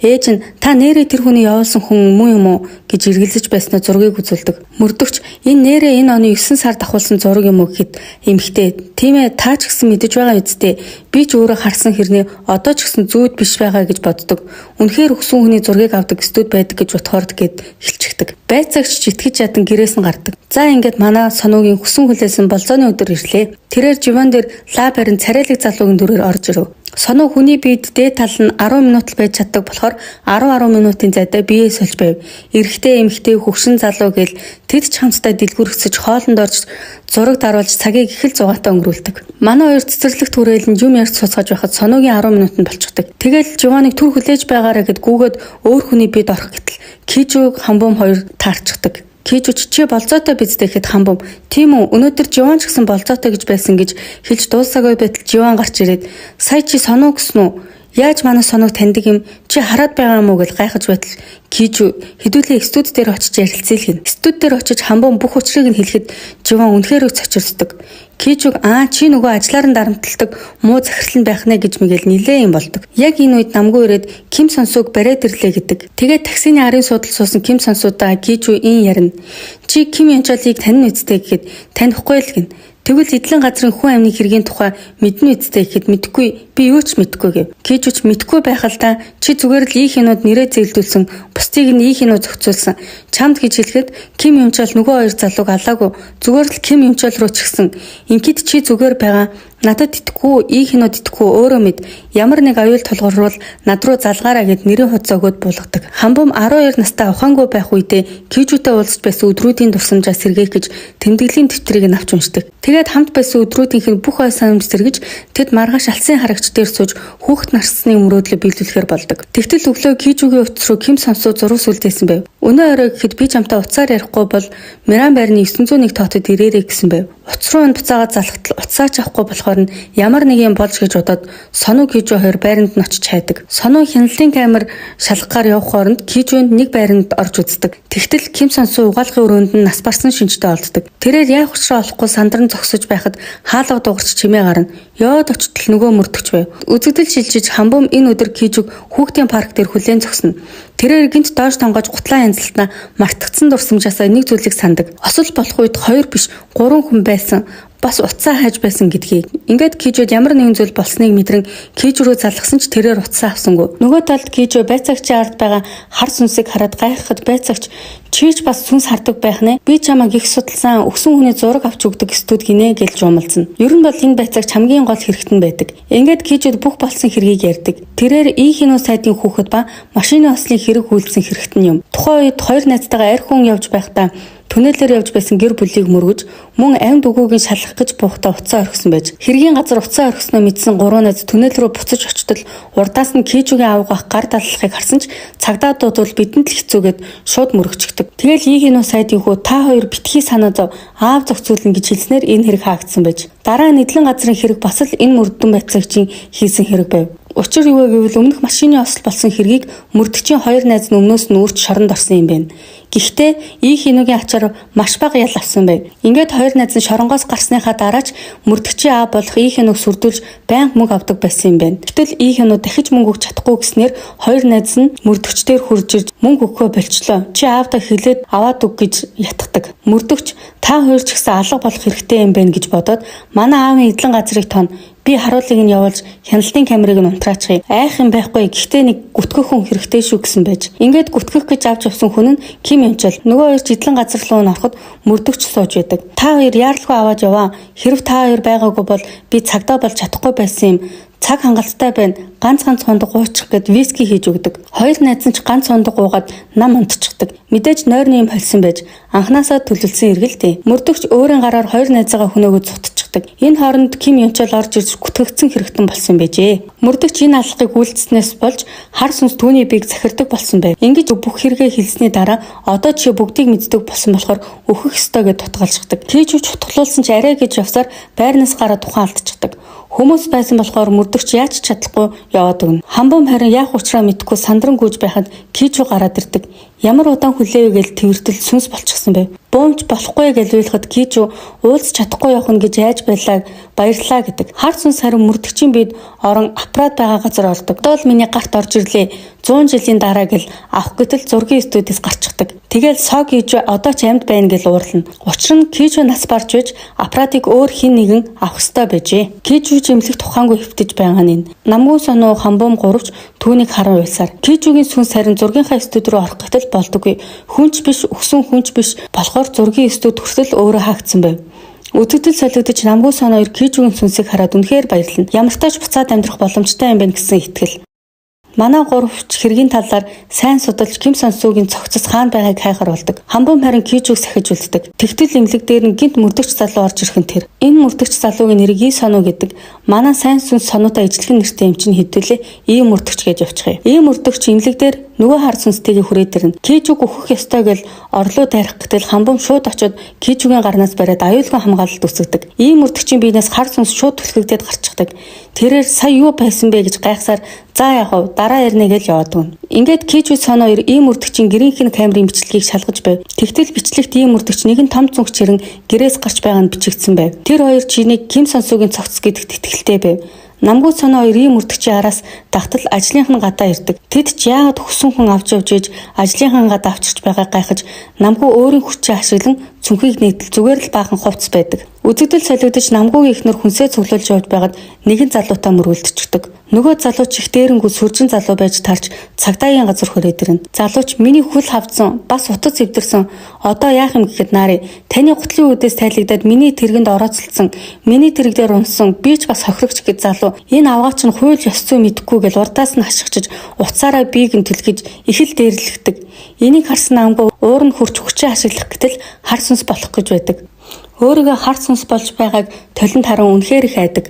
Ээж нь та нэрээ тэр хүний явуулсан хүн муу юм уу гэж эргэлзэж байснаа зургийг үзүүлдэг. Мөрдөгч энэ нэрээ энэ оны 9 сард авахулсан зураг юм уу гэхэд эмхтэй тийм ээ та ч гэсэн мэдэж байгаа үсттэй би ч өөрөө харсан хэрнээ одоо ч гэсэн зүүд биш байгаа гэж боддог. Үнэхээр өгсөн хүний зургийг авдаг студ байдаг гэж бодохоор гэд хэлчихдэг. Байцаагч итгэж ядан гэрээс нь гардаг. За ингээд манай сонуугийн хүсэн хүлээсэн болзооны өдөр ирлээ. Тэрээр Живан дээр лаб харин царайлаг залуугийн дүрээр орж ирэв. Сонуу хүний биед дээд тал нь 10 минут л байж чаддаг болохоор 10 минутын зайдаа биеэ сольж байв. Эрэгтэй эмэгтэй хөвгшин залуу гэл тэд ч хамтдаа дэлгүрхсэж хоолнд орж зураг даруулж цагийг их л зугаатай өнгөрүүлдэг. Манай хоёр цэцэрлэг түрээлэн юм ярьж суцгааж байхад сонуугийн 10 минут нь болчихдог. Тэгэл Живаныг түр хүлээж байгаараа гэд гүгээд өөр хүний биед орох гэтэл Кижу Хамбум хоёр таарчихдаг. Кижу чи болзоотой биздэй гэхэд Хамбум тийм үү өнөөдөр Живан ч гэсэн болзоотой гэж байсан гэж хэлж дууссаагүй байтал Живан гарч ирээд сая чи сонуу гэсэн үү? Яаж манай сонууг таньдаг юм? Чи хараад байгаа юм уу гэж гайхаж байтал Кижу хэдүүлээ студ дээр очиж ярилцъя гин. Студ дээр очиж Хамбум бүх учрыг нь хэлэхэд Живан үнэхээр цочирсдаг. Кижуг чи нөгөө ажлаар нь дарамтлагдаг муу захирал нь байх нэ гэж мэгэл нилээ юм болдог. Яг энэ үед намгүй ирээд Ким Сонсууг бариад ирлээ гэдэг. Тэгээд таксины арын суудал суусан Ким Сонсуудаа Кижу ин ярина. Чи Ким Юнчолыг таньна үсттэй гэхэд танихгүй л гин. Тэгвэл эдлэн газрын хүн амны хэргийн тухай мэднэ үсттэй гэхэд мэдгүй би юу ч мэдгүй гэв. Кижу ч мэдгүй байх л да чи зүгээр л ийхэнүүд нэрээ зэглүүлсэн бусдыг нь ийхэнүүд зохицуулсан. Чамд гэж хэлэхэд Ким Юнчол нөгөө хоёр залууг алаагүй зүгээр л Ким Юнчол руу ч гисэн. Ингээд чи зүгээр байгаа Надад итгэхгүй, ийхнүүд итгэхгүй өөрөө мэд ямар нэг аюул тулгуур бол над руу залгаараа гэд нэрийн хуудас өгөөд буулгадаг. Хамбум 12 настай ухаангүй байх үедээ Кижүүтэй уулзч байсан өдрүүдийн дурсамжаа сэргээх гэж тэмдэглэлийн дэвтрийг нь авч уншдаг. Тэгээд хамт байсан өдрүүдийнх нь бүх ой санамж сэргэж тэд маргааш алсын харагч дээр сууж хүүхэд нарсны мөрөөдлөө биелүүлэхээр болдог. Тэгтэл өглөө Кижүүгийн утас руу Ким Сонсоо зураг сүлдээсэн байв. Өнөө орой гэхэд би чамтай утсаар ярихгүй бол Миран байрны 901 тоотод ирээрэй гэсэн байв. Утас руу буцаагаад залхатал утсаач авахгүй болохоор нь ямар нэг юм болж гэж бодоод Сону Кижүү хоёр байранд нь очиж хайдаг. Сону хяналтын камер шалгахаар явах хооронд Кижүүнд нэг байранд орж үздэг. Тэгтэл Ким Сонсоо угаалгын өрөөнд нь нас барсан шинжтэй олддог. Тэрээр яах учраа олохгүй сандран зогсож байхад хаалга дугарч чимээ гарна. Ёод очтол нөгөө мөрдөгч байв. Үзэгдэл шилжиж Хамбум энэ өдөр Кижүүг хүүхдийн парк дээр хүлээн зогсно. Тэрээр гинт доош тонгож гутлаа янзлалтаа мартагдсан дурсамжаасаа нэг зүйлийг сандаг. Осол болох үед 2 биш 3 хүн байсан. Бас утсаа хайж байсан гэдгийг. Ингээд Кижүүд ямар нэгэн зүйл болсныг мэдрэн Киж рүү залгасан ч тэрээр утсаа авсангүй. Нөгөө талд Кижүү байцаагчийн ард байгаа хар сүнсийг хараад гайхахад байцаагч чийж бас сүнс хардаг байх нэ. Би чамайг их судалсан өгсөн хүний зураг авч өгдөг студ гинэ гэж жумалцсан. Ер нь бол энэ байцаагч хамгийн гол хэрэгтэн байдаг. Ингээд Кижүүд бүх болсон хэргийг ярьдаг. Тэрээр ийхнүү сайдын хүүхэд ба машины ослын хэрэг үйлдсэн хэрэгтэн юм. Тухайн үед хоёр найзтайгаа арх хүн явж байхдаа түнэлээр явж байсан гэр бүлийг мөргөж мөн амьд өгөөгийн шалгах гэж буухтаа утсаа орхисон байж хэргийн газар утсаа орхисноо мэдсэн 3 найз түнэл рүү буцаж очтол урдаас нь Кижүүгийн аавгаах гар даллахыг харсан ч цагдаа дуудвал бидэнд л хэцүүгээд шууд мөрөгчдөг. Тэгэл ийхнүү сайдын хүү та хоёр битгий санаа зов аав зохицуулна гэж хэлснээр энэ хэрэг хаагдсан байж дараа нийтлэн газрын хэрэг бас л энэ мөрдөн байцаагчийн хийсэн хэрэг байв. Учир юу вэ гэвэл өмнөх машины осол болсон хэргийг мөрдөгчийн хоёр найз нь өмнөөс нь үрж шоронд орсон юм байна. Гэхдээ ийхнүүгийн ачаар маш бага ял авсан байв. Ингээд хоёр найз нь шоронгоос гарсныхаа дараач мөрдөгчийн аав болох ийхнүүг сүрдүүлж байнга мөнгө авдаг байсан юм байна. Гэтэл ийхнүү дахиж мөнгө өгч чадахгүй гэснээр хоёр найз нь мөрдөгчдээр хурж ирж мөнгө өгөхөө болчлоо. Чи аавдаа хэлээд аваад өг гэж ятгадаг. Мөрдөгч та хоёр ч гэсэн алга болох хэрэгтэй юм байна гэж бодоод манай аавын эдлэн газрыг тон би харуулыг нь явуулж хяналтын камерыг нь унтраачхыг айх юм байхгүй гэхдээ нэг гүтгэх хүн хэрэгтэй шүү гэсэн байж. Ингээд гүтгэх гэж авч явсан хүн нь Ким Янчал нөгөө хоёр эдлэн газар руу ороход мөрдөгч сууж байдаг. Та хоёр яаралгүй аваад яваа. Хэрв та хоёр байгаагүй бол би цагдаа болж чадахгүй байсан юм. Цаг хангалттай байна. Ганц хундаг гуучих гэд виски хийж өгдөг. Хоёр найз нь ч ганц хундаг уугаад нам унтчихдаг. Мэдээж нойрны юм холсон байж анханасаа төлөвлөсөн эргэлтэй. Мөрдөгч өөрийн гараар хоёр найзаагаа хөнөөгөө цутчихдаг. Энэ хооронд Ким Янчал орж ирж гүтгэгдсэн хэрэгтэн болсон байжээ. Мөрдөгч энэ алхахыг үйлдснээс болж хар сүнс түүний биеийг захирдаг болсон байв. Ингэж бүх хэрэгээ хэлсний дараа одоо чи бүгдийг мэддэг болсон болохоор өөхөх ёстой гэж тутгалждаг. Кижүү чутгалуулсан ч арай гэж явсаар байрнаас гараад тухайн алдчихдаг. Хүмүүс байсан болохоор мөрдөгч яаж чадахгүй яваад өгнө. Хамбум харин яах учраа мэдэхгүй сандран гүйж байхад Кижүү гараад ирдэг. Ямар удаан хүлээвэ гэж тэрвэртэл сүнс болчихсон байв. Буумч болохгүй гэж уйлахад Кижүү уулз чадахгүй явах нь гэж айж байлаа баярлаа гэдэг. Хар сүнс харин мөрдөгчийн бид орон аппарат байгаа газар олдог. Доол миний гарт орж ирлээ. 100 жилийн дараа гэл авах гэтэл зургийн студиэс гарчихдаг. Тэгэл соо Кижүү одоо ч амьд байна гэж уурлана. Учир нь Кижүү нас барж байж аппаратыг өөр хин нэгэн авах ёстой байжээ. Кижүү жимлэх тухаангүй хөвтөж байгаа нь намгүй сонуу Хамбум гуравч түүнийг харан уйлсаар Кижүүгийн сүнс харин зургийнхаа студи руу орох гэтэл болдоггүй. Хүнч биш өгсөн хүнч биш болохоор зургийн студи хүртэл өөрөө хаагдсан байв. Үзэгдэл солигдож намгүй соноо Кижүүгийн сүнсийг хараад үнэхээр баярлана. Ямар ч тач буцаад амьдрах боломжтой юм байна гэсэн итгэл. Манай гуравч хэргийн талаар сайн судалж Ким Сонсогийн цогцос хаана байгааг хайхаар болдог. Хамбум харин Кижүүг сахиж үлддэг. Тэгтэл имлэг дээр нь гинт мөрдөгч залуу орж ирхэн тэр. Энэ мөрдөгч залуугийн нэрийг Ий Сону гэдэг. Манай сайн сүнс сонуутай ижилхэн нэртэй юм чинь хэдүүлээ Ий мөрдөгч гэж явчихъя. Ий мөрдөгч имлэг дээр нөгөө хар сүнстэйгээ хүрээд ирнэ. Кижүүг өөхөх ёстой гэл орлоо дайрах гэтэл Хамбум шууд очоод Кижүүгийн гарнаас бариад аюулгүй хамгаалалт үүсгэдэг. Ий мөрдөгчийн биенээс хар сүнс шууд түлхэгдээд гарчихдаг. Тэрээр сая юу байсан бэ гэж гайхсаар за яхав дараа ирнэ гэж яваад гэн. Ингээд Кижүү Соно хоёр ийм мөрдөгчийн гэрийнхэн камерын бичлэгийг шалгаж байв. Тэгтэл бичлэгт ийм мөрдөгч нэгэн том цүнх чирэн гэрээс гарч байгаа нь бичигдсэн байв. Тэр хоёр чинийг Ким Сонсогийн цогц гэдэгт итгэлтэй байв. Намгүй Соно хоёр ийм мөрдөгчийн араас тагтал ажлынх нь гадаа ирдэг. Тэд ч яагаад хөсөн хүн авч явж иж ажлынхан гадаа авчирч байгааг гайхаж намгүй өөрийн хүчээ ашиглан цүнхийг нийтэл зүгээр л баахан хувцс байдаг. Үзэгдэл солигдож намгүйгийн эхнэр хүнсээ цуглуулж явж байгаад нэгэн залуутаа мөргөлдчихдөг. Нөгөө залууч их дээрэнгүү сүржин залуу байж тарж цагдаагийн газар хүрээд ирнэ. Залууч миний хүл хавдсан, бас утас эвдэрсэн. Одоо яах юм гэхэд наарэ таны гутлын үдээс тайлагдаад миний тэргэнд орооцолцсон, миний тэрэг дээр унсан, би ч бас хохирогч гэд залуу. Энэ авгаач нь хууль ёс зүй мэдэхгүй гэл урдаас нь хашгичж уцаараа бийг нь түлхэж их л дээрлэгдэг. Энийг харсан намгүй уур нь хурч хүчээ ашиглах гэтэл хар сүнс болох гэж байдаг. Өөрийгөө хар сүнс болж байгааг толинд харан үнэхээр их айдаг.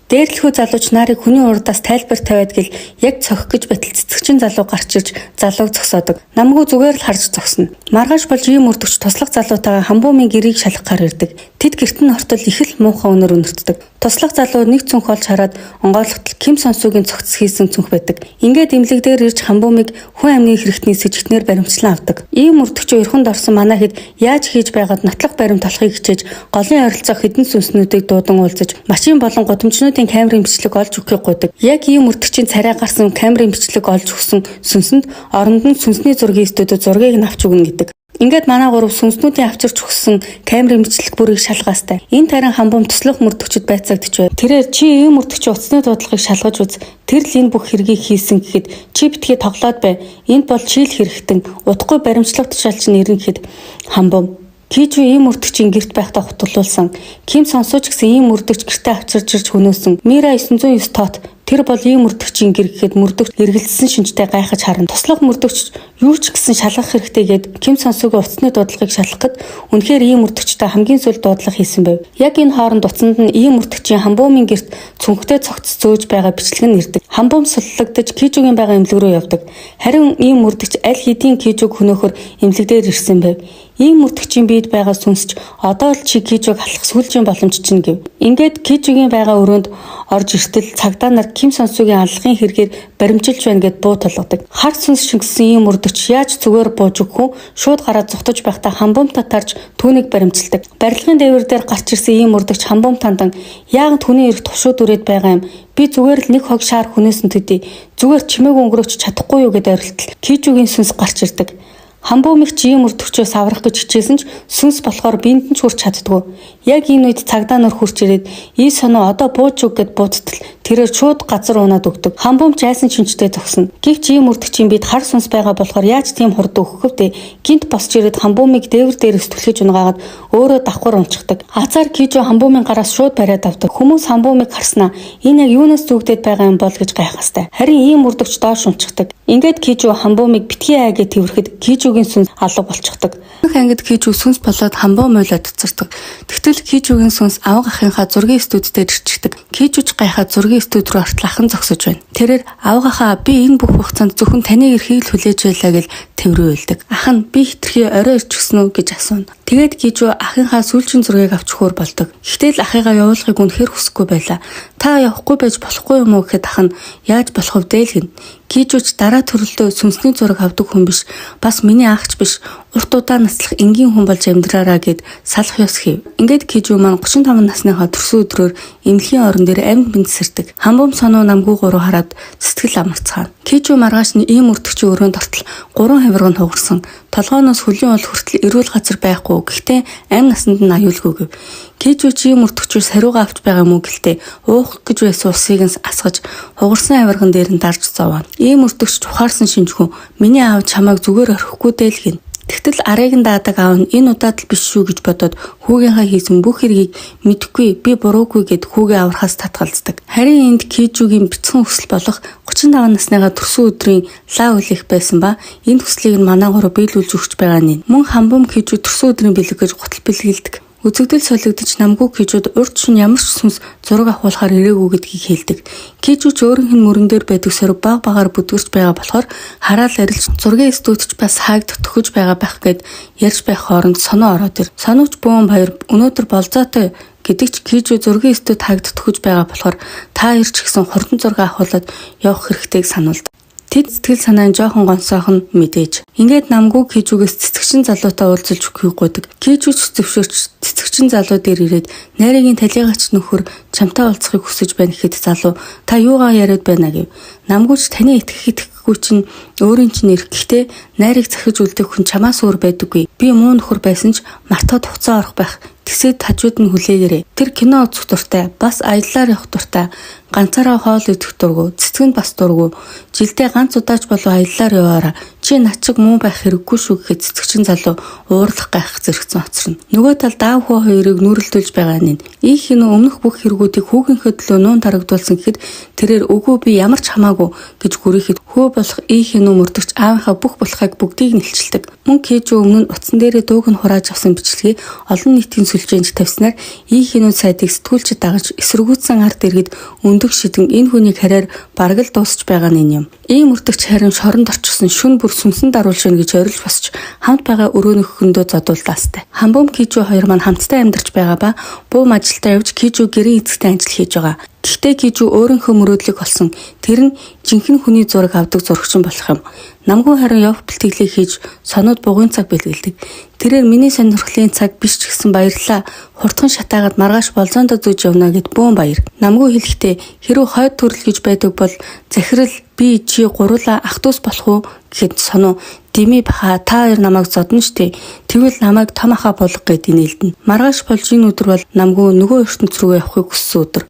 Дээрлэхүү залууч нарыг хүний урдаас тайлбар тавиад гэл яг цохих гэж байтал цэцэгчин залуу гарч ирж залууг зогсоодог. Намгүй зүгээр л харж зогсно. Маргааш болж ийм өртөгч туслах залуутайгаа хамбуумын гэрийг шалгахаар ирдэг. Тэд гэртэн хортол их л муухай өнөр өнөртдөг. Туслах залуу нэг цүнх олж хараад онгойлготол Ким Сонсогийн цогц хийсэн цүнх байдаг. Ингээд имлэг дээр ирж хамбуумыг хүн амны хэрэгтний сэжигтнэр баримтлан авдаг. Ийм өртөгч өрхөнд орсон манай хэд яаж хийж байгаад нотлох баримт олохыг хичээж голын ойролцоо хідэн сүнснүүдийг дуудан уулзаж машин болон гудамжнуудын камерын бичлэг олж өгөхийг гуйдаг. Яг ийм өртөгчийн царай гарсан камерын бичлэг олж өгсөн сүнсэнд оронд нь сүнсний зургийн студид зургийг нь авч өгнө гэдэг. Ингээд манай гурав сүнснүүдийн авчирч өгсөн камерын бичлэг бүрийг шалгаастай. Энэ тарин хамбуум туслах мөрдөгчд байцаагдж байв. Тэрээр чи ийм мөрдөгч утасны дуудлагыг шалгаж үз. Тэр л энэ бүх хэргийг хийсэн гэхэд чи битгий тоглоод бай. Энд бол чи л хэрэгтэн. Удахгүй баримтлагт шалж нэрнэ гэхэд хамбуум Кижу ийм мөрдөгчийн гэрт байхдаа хутгалуулсан. Ким Сонсооч гэсэн ийм мөрдөгч гэртээ авчирж ирж хөнөөсөн. Мира 909 тоот тэр бол ийм мөрдөгчийн гэр гэхэд мөрдөгч эргэлзсэн шинжтэй гайхаж харна. Туслах мөрдөгч юу ч гэсэн шалгах хэрэгтэй гэд Ким Сонсогийн утасны дуудлагыг шалгахад үнэхээр ийм мөрдөгчтэй хамгийн сүүл дуудлага хийсэн байв. Яг энэ хооронд утсанд нь ийм мөрдөгчийн хамбуумын гэрт цүнхтэй цогц зөөж байгаа бичлэг нь ирдэг. Хамбуум суллагдаж Кижугийн байгаа эмнэлэг рүү явдаг. Харин ийм мөрдөгч аль хэдийн Кижуг хөнөөхөр эмнэлэг дээр ирсэн байв. Ийм мөрдөгчийн биед байгаа сүнсч одоо л чи Кижуг халах сүүлчийн боломж чинь гэв. Ингээд Кижугийн байгаа өрөөнд орж иртэл цагдаа нар Ким Сонсогийн аллагын хэрэгээр баримжилж байна гэд буу толгодог. Харт сүнс шингэсэн ийм мөрдөгч яаж зүгээр бууж өгөх вэ? Шууд гараад зүхтэж байхдаа хамбуумтаа тарж түүнийг баримжилдаг. Барилгын дээвэр дээр гарч ирсэн ийм мөрдөгч хамбуум тандан яагаад түүний эрх тушууд үрээд байгаа юм? Би зүгээр л нэг хог шаар хүнээсэн төдий. Зүгээр чимээг өнгөрөөч чадахгүй юу гэд орилтол Кижугийн сүнс гарч ирдэг. Хамбуумыг чи ийм мөрдөгчөөс аврах гэж хичээсэн ч сүнс болохоор биэнд нь ч хүрч чаддгүй. Яг энэ үед цагдаа нар хурч ирээд "Ий сонио одоо бууж өг" гэд буудтал тэрээр шууд газар унаад өгдөг. Хамбуум жайсан шинжтэй зогсно. Гэвч ийм мөрдөгчийн бид хар сүнс байгаа болохоор яаж тийм хурд өгөх вэ? Гинт босч ирээд хамбуумыг дээвэр дээрээс түлхэж унгаагаад өөрөө давхар унцдаг. Азар Кижу хамбуумын гараас шууд бариад авдаг. Хүмүүс хамбуумыг харснаа энэ яг юунаас зүгдээд байгаа юм бол гэж гайхастай. Харин ийм мөрдөгч доош унцдаг. Ингээд Кижу хамбуумыг битгий аа гэж тэврэхэд Кижугийн сүнс алга болчихдог. Их ангид Кижу сүнс болоод хамбуум ойлоод цацардаг. Тэгтэл Кижугийн сүнс авга ахынхаа зургийн студид ирчихдэг. Кижуч гайхаад зургийн студ руу ортол ахын зогсож байна. Тэрээр авгахаа би энэ бүх хугацаанд зөвхөн таны эрхийг л хүлээж байлаа гэж тэврээ уйлдаг. Ах нь би хитрхи орой ирчихсэн үү гэж асууна. Тэгээд Кижу ахынхаа сүүлчийн зургийг авч өгөхөр болдог. Гэтэл ахыгаа явуулахыг үнэхээр хүсэхгүй байлаа. Та явахгүй байж болохгүй юм уу гэхэд ах нь яаж болох вэ дээлгэн. Кижуч дараа төрөлдөө сүнсний зураг авдаг хүн биш. Бас миний ахч биш. Урт удаа наслах энгийн хүн болж амьдраараа гэд салах ёс хийв. Ингээд Кижу маань 35 насныхаа төрсөн өдрөөр эмнэлгийн орон дээр амьд бэнтсэрдэг. Хамбуум сонуу намгүй гурав хараад сэтгэл амарцгаана. Кижу маргааш нь ийм өртөгчийн өрөөнд ортол 3 хавирганд хугарсан. Толгооноос хөлийн бол хүртэл эрүүл газар байхгүй. Гэхдээ амь насанд нь аюулгүй гэв. Кижу ийм өртөгчөөс хариугаа авч байгаа юм уу гэлтэй уух гэж байсан усыг нь асгаж хугарсан хавирган дээр нь дарж зовоно. Ийм өртөгч ухаарсан шинжгүй миний аав чамайг зүгээр орхихгүй дээ л гин. Тэгтэл арыг нь даадаг аав нь энэ удаад л биш шүү гэж бодоод хүүгийнхаа хийсэн бүх хэргийг мэдэхгүй би буруугүй гэд хүүгээ аврахаас татгалздаг. Харин энд Кижугийн бяцхан хүсэл болох 35 насныгаа төрсөн өдрийн лав үлэх байсан ба энэ хүслийг нь манай гурав биелүүлж өгч байгаа нь. Мөн хамбуум Кижу төрсөн өдрийн бэлэг гэж гутал бэлгэлдэг. Үзэгдэл солигдож намгүй Кижуд урд шин ямар ч сүнс зураг авахулахаар ирээгүй гэдгийг хэлдэг. Кижу ч өөрийнх нь мөрөн дээр байдаг сориг баг багаар бүдгэрч байгаа болохоор хараал арилж зургийн студич бас хаагдах төхөж байгаа байх гэд ярьж байх хооронд соноо ороод ир. Соновч бөөн баяр өнөөдөр болзоотой гэдэг ч Кижу зургийн студ хаагдах төхөж байгаа болохоор та ирч гэсэн хурдан зураг авахуулаад явах хэрэгтэйг сануулдаг. Тэд сэтгэл санаа нь жоохон гонсоохон мэдээж. Ингээд намгүй Кижугээс цэцэгчин залуутай уулзалж өгөхийг гуйдаг. Кижуч зөвшөөрч цэцэгчин залуу дээр ирээд найргийн талигач нөхөр чамтай уулзахыг хүсэж байна гэхэд залуу та юугаа яриад байна гэв. Намгүйч таны итгэхгүй чинь өөрийн чинь эрх. Гэхдээ найрыг захиж үлдэх хүн чамаас өөр байдаггүй. Би муу нөхөр байсан ч мартаад хуцаа орох байх Тэсээд хажууд нь хүлээгээрэй. Тэр кино үзэх дуртай, бас аяллаар явах дуртай, ганцаараа хоол идэх дургу, цэцгэнд бас дургу, жилдээ ганц удаач болов аяллаар яваараа. Чи над шиг муу байх хэрэггүй шүү гэхэд цэцэгчин залуу уурлах гайхах зэрэгцэн оцорно. Нөгөө талд аав хүү хоёрыг нүрэлдүүлж байгаа нь. Их хинөө өмнөх бүх хэрэгүүдийг хүүхийнхээ төлөө нуун дарагдуулсан гэхэд тэрээр үгүй би ямар ч хамаагүй гэж гүрийхэд хөө болох их хинөө мөрдөгч аавынхаа бүх болохыг бүгдийг нэлчилдэг. Мөн Кежу өмнө утсан дээрээ дууг нь хурааж авсан бичлэгийг олон нийтийн сүлжээнд тавьснаар их хинөө сайдыг сэтгүүлчид дагаж эсэргүүцсэн ард иргэд өндөг шидэн энэ хүнийг хараар бараг л дуусч байгаа нь юм. Ийм мөрдөгч харин шоронд орчихсон шүн бүр сүнсэн даруул шин гэж орилж босч хамт байгаа өрөөнөх хөндөө зодуулдаастай. Хамбом Кежу хоёр маань хамтдаа амьдарч байгаа ба буу ажилдаа явж Кежу гэрийн эцэгтэй ажил хийж байгаа. Гэхдээ Кежу өөрийнхөө мөрөөдлийг олсон. Тэр нь жинхэнэ хүний зураг авдаг зурагчин болох юм. Намгүй харин явах бэлтгэлээ хийж сонууд бугын цаг бэлгэлдэг. Тэрээр миний сонирхлын цаг биш ч гэсэн баярлаа. Хурдхан шатаагаад маргааш болзоондоо зүүж явна гэд бөөн баяр. Намгүй хэлэхдээ хэрвээ хойд төрөл гэж байдаг бол захирал би чи гурлаа ах トゥ ус болох уу гэхэд сонуу Дими баха та хоёр намайг зодно штэ. Тэгвэл намайг том ахаа болох гэд инээлдэнэ. Маргааш болж энэ өдөр бол намгүй нөгөө ертөнц рүү явахыг хүссэн өдөр.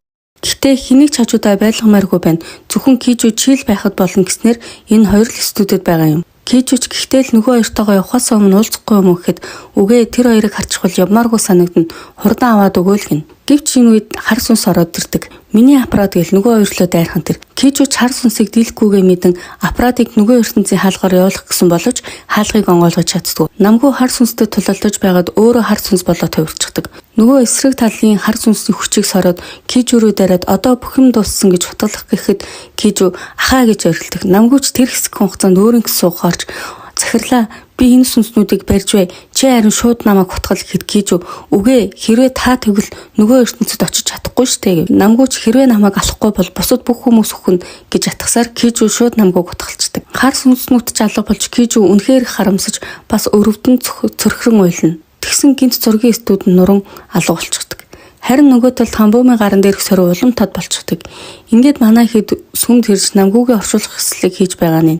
Гэхдээ хэнийг ч хажуудаа байлгамааргүй байна. Зөвхөн Кежу чийл байхад болно гэснээр энэ хоёр л студид байгаа юм. Кежуч гэхдээ л нөгөө хоёртойгоо явахаас өмнө уулзахгүй юм гэхэд үгээ тэр хоёрыг харчихвал явмааргүй санагдана. Хурдан аваад өгөөл гин. Гэвч энэ үед хар сүнс ороод ирдэг. Миний аппарат гэл нөгөө хоёрлоо дайрхан тэр. Кежуч хар сүнсийг дийлэхгүйгээ мэдэн аппаратыг нөгөө ертөнцийн хаалгаар явуулах гэсэн боловч хаалгыг онгойлгож чаддгүй. Намгүй хар сүнстэй тулалдаж байгаад өөрөө хар сүнс болоод хувирчихдаг. Нөгөө эсрэг талын хар сүнсийн хүчийг сороод Кежу рүү дараад одоо бүх юм дууссан гэж хутгалах гэхэд Кежу ахаа гэж орилдог. Намгүйч тэр хэсэг хугацаанд өөрөнгө суугаарч захирлаа би энэ сүнснүүдийг барьж бай. Чи харин шууд намайг хутгал гэхэд Кежу үгүй хэрвээ та тэгвэл нөгөө ертөнцид очиж чадахгүй штэ гэв. Намгүйч хэрвээ намайг алахгүй бол бусад бүх хүмүүс өхөн гэж атгасаар Кежу шууд намгүйг хутгалцдаг. Хар сүнснүүд ч алга болж Кежу үнэхээр харамсаж бас өрөвдөн цөрхрөн уйлна. Тэгсэн гинт зургийн студ нуран алга болчихдог. Харин нөгөө талд Хамбомын гаран дээрх сорь улам тод болчихдог. Ингээд манай хэд сүмд хэрж намгүйгээ оршуулах хэслийг хийж байгаа нь.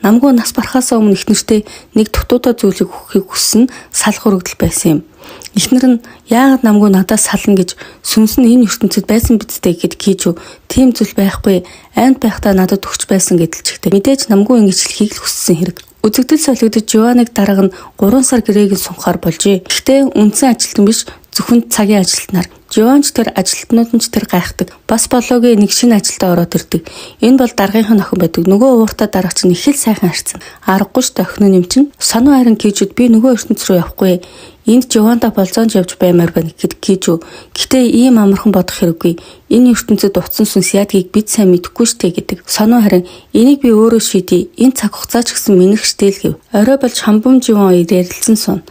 Намгүй нас барахаас өмнө ихнэртэй нэг дутуудаа зүйлийг өгөхийг хүссэн салах өргөдөл байсан юм. Ихнэр нь яагаад намгүй надаас сална гэж сүнс нь энэ ертөнцид байсан бидтэй гэхэд Кежу тийм зүйл байхгүй аймд байхдаа надад өгч байсан гэдэлчихтэй. Мэдээж намгүй ингэж хэлхийг л хүссэн хэрэг. Үзэгдэл солигдож Жованыг дарга нь 3 сар гэрээг нь сунхаар болжээ. Гэхдээ үндсэн ажилтан биш зөвхөн цагийн ажилтнаар. Жованч тэр ажилтнууд нь ч тэр гайхдаг. Бас болоогийн нэг шинэ ажилдаа ороод ирдэг. Энэ бол даргынхын охин байдаг. Нөгөө ууртаа даргач нь их л сайхан харьцсан. Аргагүй ш охин юм чинь. Сонуу харин Кежуд би нөгөө ертөнц рүү явахгүй. Энд Жованта болзоонд явж баймаар байна гэхэд Кежу гэтээ ийм амархан бодох хэрэггүй. Энэ ертөнцид утсан сүнс яадгийг бид сайн мэдэхгүй штэ гэдэг. Сонуу харин энийг би өөрөө шийдэе. Энэ цаг хугацаа ч гэсэн минийх штэ л гэв. Орой болж Хамбом Жован ярилцсан сун.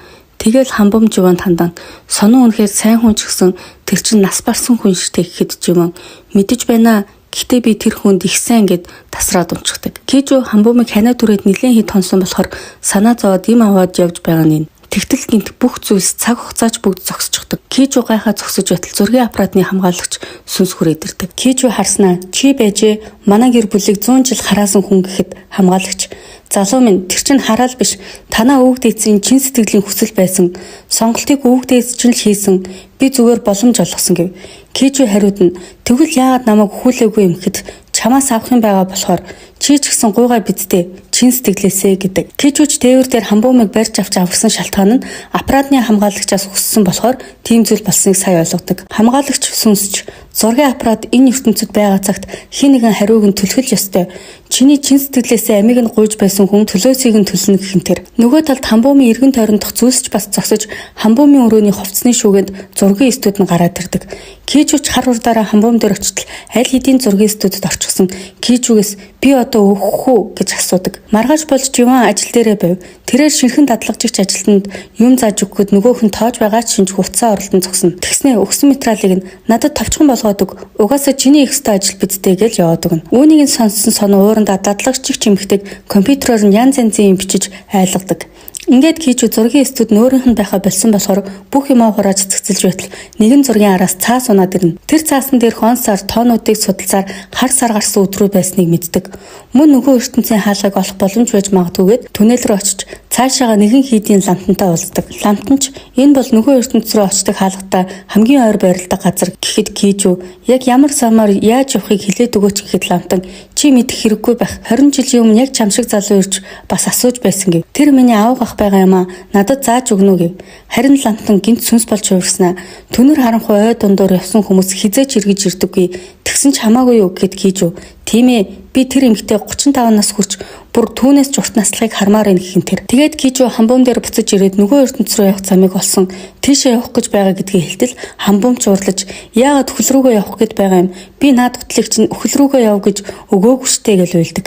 Тэгэл Хамбом Жован тандан сонуу үнэхээр сайн хүн ч гэсэн тэр чин нас барсан хүн штэ гэхэд Жован мэдэж байна. Гэхдээ би тэр хүнд их сайн гэд тасраад унчихдаг. Кежу Хамбомыг ханаа түрээд нэлээд хэд тонсон болохоор санаа зовоод им аваад явж байгаа нь. Тэгтэл гинт бүх зүйлс цаг хугацаач бүгд зогсчихдог. Кежу гайхаа зогсож байтал зургийн аппаратны хамгаалагч сүнс хүрээд ирдэг. Кежу харснаа чи байжээ манай гэр бүлийг 100 жил хараасан хүн гэхэд хамгаалагч залуу минь тэр чин хараал биш танаа өвөг дээдсийн чин сэтгэлийн хүсэл байсан сонголтыг өвөг дээдс чинь л хийсэн би зүгээр боломж олгосон гэв. Кежу хариуд нь тэгвэл яагаад намайг өхүүлээгүй юм гэхэд чамаас авах юм байгаа болохоор чи ч гэсэн гуйгаа бидтэй чин сэтгэлээсээ гэдэг. Кежуч дээвэр дээр Хамбомыг барьж авч аварсан шалтгаан нь аппаратны хамгаалагчаас хүссэн болохоор тийм зүйл болсныг сайн ойлгодог. Хамгаалагч сүнсч зургийн аппарат энэ ертөнцид байгаа цагт хин нэгэн хариуг нь түлхэлж ёстой. Чиний чин сэтгэлээсээ амийг нь гуйж байсан хүн төлөөсийг нь төлнө гэх юм тэр. Нөгөө талд Хамбомын эргэн тойрондох зүйлсч бас зогсож Хамбомын өрөөний хувцсны шүүгэнд зургийн студ нь гараад ирдэг. Кежуч хар урдаараа Хамбом дээр очтол аль хэдийн зургийн студид орчихсон. Кежугээс би одоо өөхөх үү гэж асуудаг. Маргааш болж Жован ажил дээрээ байв. Тэрээр шинхэн дадлагжигч ажилтнанд юм зааж өгөхөд нөгөөх нь тоож байгаа ч шинж хуцаа оролдон зогсно. Тэгснээ өгсөн материалыг нь надад товчхон болгоод өг. Угаасаа чиний их ста ажил бидтэй гэж яваад өгнө. Үүнийг нь сонссон сонуу уурандаа дадлагжигч эмэгтэйг компьютероор нь янз янзын юм бичиж айлгадаг. Ингээд Кежу зургийн студ нөөрийнх нь байхаа болсон болохоор бүх юмаа хурааж цэцэлж байтал нэгэн зургийн араас цаас унаад ирнэ. Тэр цаасан дээрх он сар тоонуудыг судалсаар хар сар гарсан өдрүүд байсныг мэддэг. Мөн нөгөө ертөнцийн хаалгыг олох боломж байж магадгүйгээд түнэл рүү очиж цаашаага нэгэн хийдийн ламтантай уулздаг. Ламтанч Энэ бол нөгөө ертөнц рүү очдог хаалгатай хамгийн ойр байрладаг газар гэхэд Кижу яг ямар самаар яаж явахыг хэлээд өгөөч гэхэд Ламтан чи мэдэх хэрэггүй байх. 20 жилийн өмнө яг чам шиг залуу ирж бас асууж байсан гэв. Тэр миний аав ах байгаа юм аа. Надад зааж өгнө гэв. Харин Ламтан гинт сүнс болж хувирснаа. Түнэр харанхуй ой дундуур явсан хүмүүс хизээч эргэж ирдэггүй. Тэгсэн ч хамаагүй юу гэхэд Кижу тийм ээ би тэр эмэгтэй 35 нас хүрч бүр түүнээс ч урт наслахыг хармаар байна гэхин тэр. Тэгээд Кижу хамбуум дээр буцаж ирээд нөгөө ертөнц рүү явах замыг олсон. Тийшээ явах гэж байгаа гэдгийг хэлтэл хамбуум ч урлаж яагаад өхөл рүүгээ явах гээд байгаа юм. Би наад гутлыг чинь өхөл рүүгээ яв гэж өгөөгүй штэ гэж уйлдаг.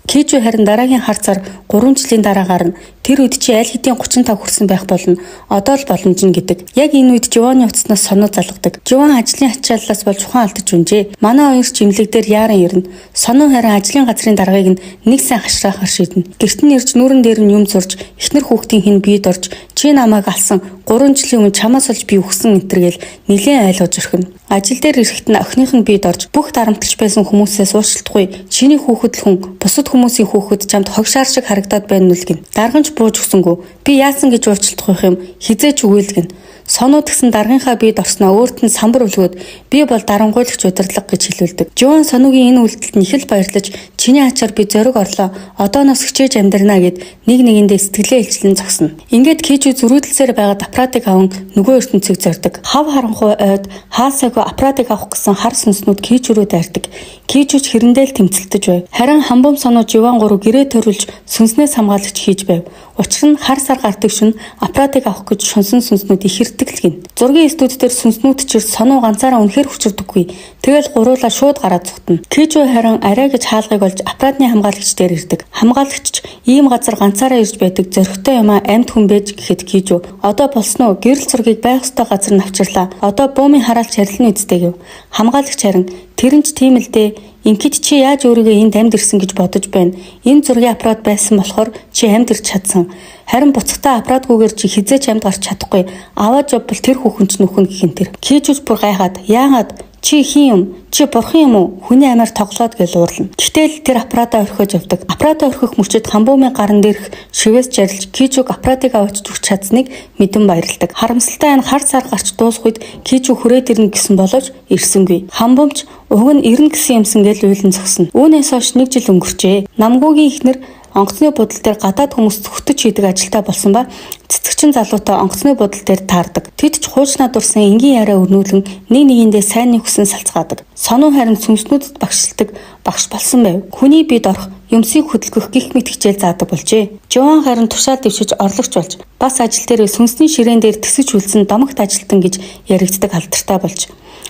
Кижу харин дараагийн хар цар 3 жилийн дараагаар нь тэр үед чи аль хэдийн 35 хүрсэн байх болно. Одоо л боломж нь гэдэг. Яг энэ үед Жованы уцснаас сонуу залгадаг. Жован ажлын ачааллаас болж ухаан алдаж унжээ. Манай хоёр ч имлэг дээр яаран ирнэ. Сонуу харин ажлын газрын даргаыг нэг сайн хашраахаар шийднэ. Гэрт нь ирж нүүрэн дээр нь юм зурж эхнэр хүүхдийн хин биед орж чи намайг алсан 3 жилийн өмнө чамаас олж би өгсөн энтергээл нилээн айлгаж өрхнө. Ажил дээр ирэхэд нь охиных нь биед орж бүх дарамтгч байсан хүмүүсээс уучлалтгүй. Чиний хүүхэд л хүн бусад хүмүүсийн хүүхэд чамд хогшаар шиг харагдаад байна нүл гин. Дарганч бууж өгсөнгөө. Би яасан гэж уучлалтах юм хизээч үгэл гин. Сонууд гисэн даргынхаа биед орсноо өөрт нь самбар өлгөөд би бол дарангуйлагч удирдлага гэж хэлүүлдэг. Жон Сонугийн энэ үйлдэлд нь их л баярлаж чиний ачаар би зориг орлоо. Одооноос хичээж амьдрнаа гэд нэг нэгэндээ сэтгэлээ илчлэн зогсно. Ингээд Кижу зөрүүдлсээр байгаа аппаратыг аван нөгөө ертөнцийг зордог. Хав харанхуй ойд хаасаагүй аппаратыг авах гэсэн хар сүнснүүд Кижу рүү дайрдаг. Кижуч хэрэндээ л тэмцэлдэж байв. Харин хамбуум соноо Жован 3 гэрээ төрүүлж сүнснээс хамгаалагч хийж байв. Учир нь хар сар гардаг шөнө аппаратыг авах гэж шунсан сүнснүүд их хэрдэг гин. Зургийн студид дээр сүнснүүд ч сонуу ганцаараа үнэхээр хүчирдэггүй. Тэгэл гуруулаа шууд гараад зүхтэн. Кижу харин арай гэж хаалгыг олж аппаратны хамгаалагч дээр ирдэг. Хамгаалагч ч ийм газар ганцаараа ирж байдаг зөрөгтэй юм а амьд хүн байж гэхэд Кижу одоо болсон уу? Гэрэл зургийг байх ёстой газар нь авчирлаа. Одоо буумын хараалч харилна үсттэй гэв. Хамгаалагч харин тэрэн ч тийм л дээ. Ингээд чи яаж өөрийгөө энд амьд ирсэн гэж бодож байна. Энэ зургийн аппарат байсан болохоор чи амьд ирч чадсан. Харин буцахтаа аппаратгүйгээр чи хизээч амьд гарч чадахгүй. Аваад явбал тэр хүүхэн ч нөхөн гэхин тэр. Кижуч бүр гайхаад яагаад чи хин юм? Чи бурхан юм уу? Хүний амаар тоглоод гэж уурлана. Гэтэл тэр аппаратаа орхиож явдаг. Аппаратаа орхих мөчөд хамбуумын гаран дээрх шивээс жарилж Кижуг аппаратыг авч зүгч чадсныг мэдэн баярлдаг. Харамсалтай энэ хар цар гарч дуусах үед Кижу хүрээд ирнэ гэсэн боловч ирсэнгүй. Хамбуумч уг нь ирнэ гэсэн юмсан гэж уйлан зогсно. Үүнээс хойш 1 жил өнгөрчээ. Намгуугийн ихнэр онгоцны будал дээр гадаад хүмүүс зөвхөтөж хийдэг ажилтаа болсон ба цэцэгчин залуутай онгоцны будал дээр таардаг. Тэд ч хуучнаа дурсан энгийн яриа өрнүүлэн нэг нэгэндээ сайн хүсэн салцгаадаг. Сонуу харин сүнснүүдэд багшилдаг багш болсон байв. Хүний бид орох юмсыг хөдөлгөх гих мэт хичээл заадаг болжээ. Жован харин тушаал дэвшиж орлогч болж бас ажил дээр сүнсний ширээн дээр тэсэж үлдсэн домогт ажилтан гэж яригддаг алдартай болж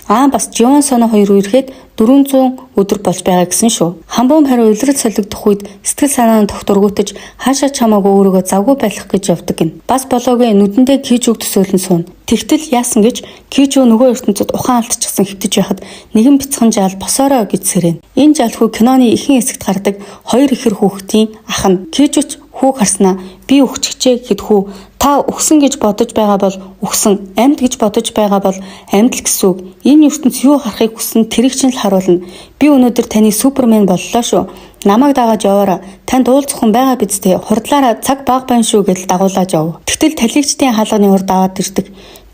бас Жон Соно хоёр үерхэд 400 өдөр болж байгаа гэсэн шүү. Хамбуум хариу улирал солигдох үед сэтгэл санаа нь тогтургуутаж хаашаа чамаагүй өөрийгөө завгүй байх гэж явдаг гин. Бас болоогүй нүдэндээ Кижуг төсөөлөн суун. Тэгтэл яасан гэж Кижу нөгөө ертөнцид ухаан алдчихсан хэвтэж байхад нэгэн бяцхан жаал босоороо гэж сэрэн. Энэ жаалхүү киноны ихэнх хэсэгт гардаг хоёр ихэр хүүхдийн ах нь. Кижуч хүүг харснаа би өгчгчээ гэхэд хүү та өгсөн гэж бодож байгаа бол өгсөн, амьд гэж бодож байгаа бол амьд л гэсэн үг. Энэ ертөнц юу харахыг хүссэн тэрийг чинь л харуулна. Би өнөөдөр таны супермен боллоо шүү. Намайг дагаад яваараа. Танд уулзах хүн байгаа биз дээ. Хурдлаараа цаг баг байна шүү гэж дагуулж яв. Тэгтэл талигчдын хаалганы урд аваад ирдэг.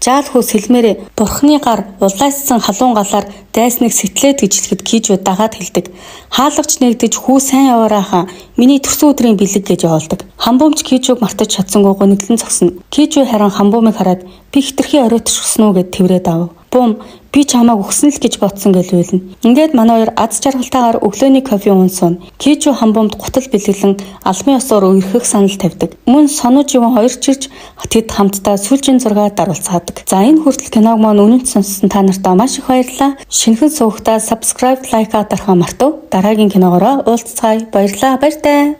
Жаал хүү сэлмээрээ бурхны гар улаассан халуун галаар дайсныг сэтлээд гिजлэхэд Кижу дагаад хэлдэг. Хаалгач нэгдэж хүү сайн яваараа хаа. Миний төрсөн өдрийн бэлэг гэж явуулдаг. Хамбуумч Кижуг мартаж чадсангүй гонэглэн зогсно. Кижу харин хамбуумыг хараад би хитрхи оройтчихсон уу гэд тэврээд ав. Бум би чамааг өгсөн л гэж бодсон гэж уйлна. Ингээд манай хоёр аз жаргалтайгаар өглөөний кофе уунсан. Кижу хамбуумд гутал бэлгэлэн алмын ёсоор өргөх санал тавьдаг. Мөн Сону Жован хоёр чирж тэд хамтдаа сүлжийн зургаа даруулцаадаг. За энэ хүртэл киног маань үнэнч сонссон та нартай маш их баярлалаа. Шинэхэн суугтаа subscribe, like дарахаа мартав. Дараагийн киногоороо уулзцаая. Баярлалаа. Баяртай.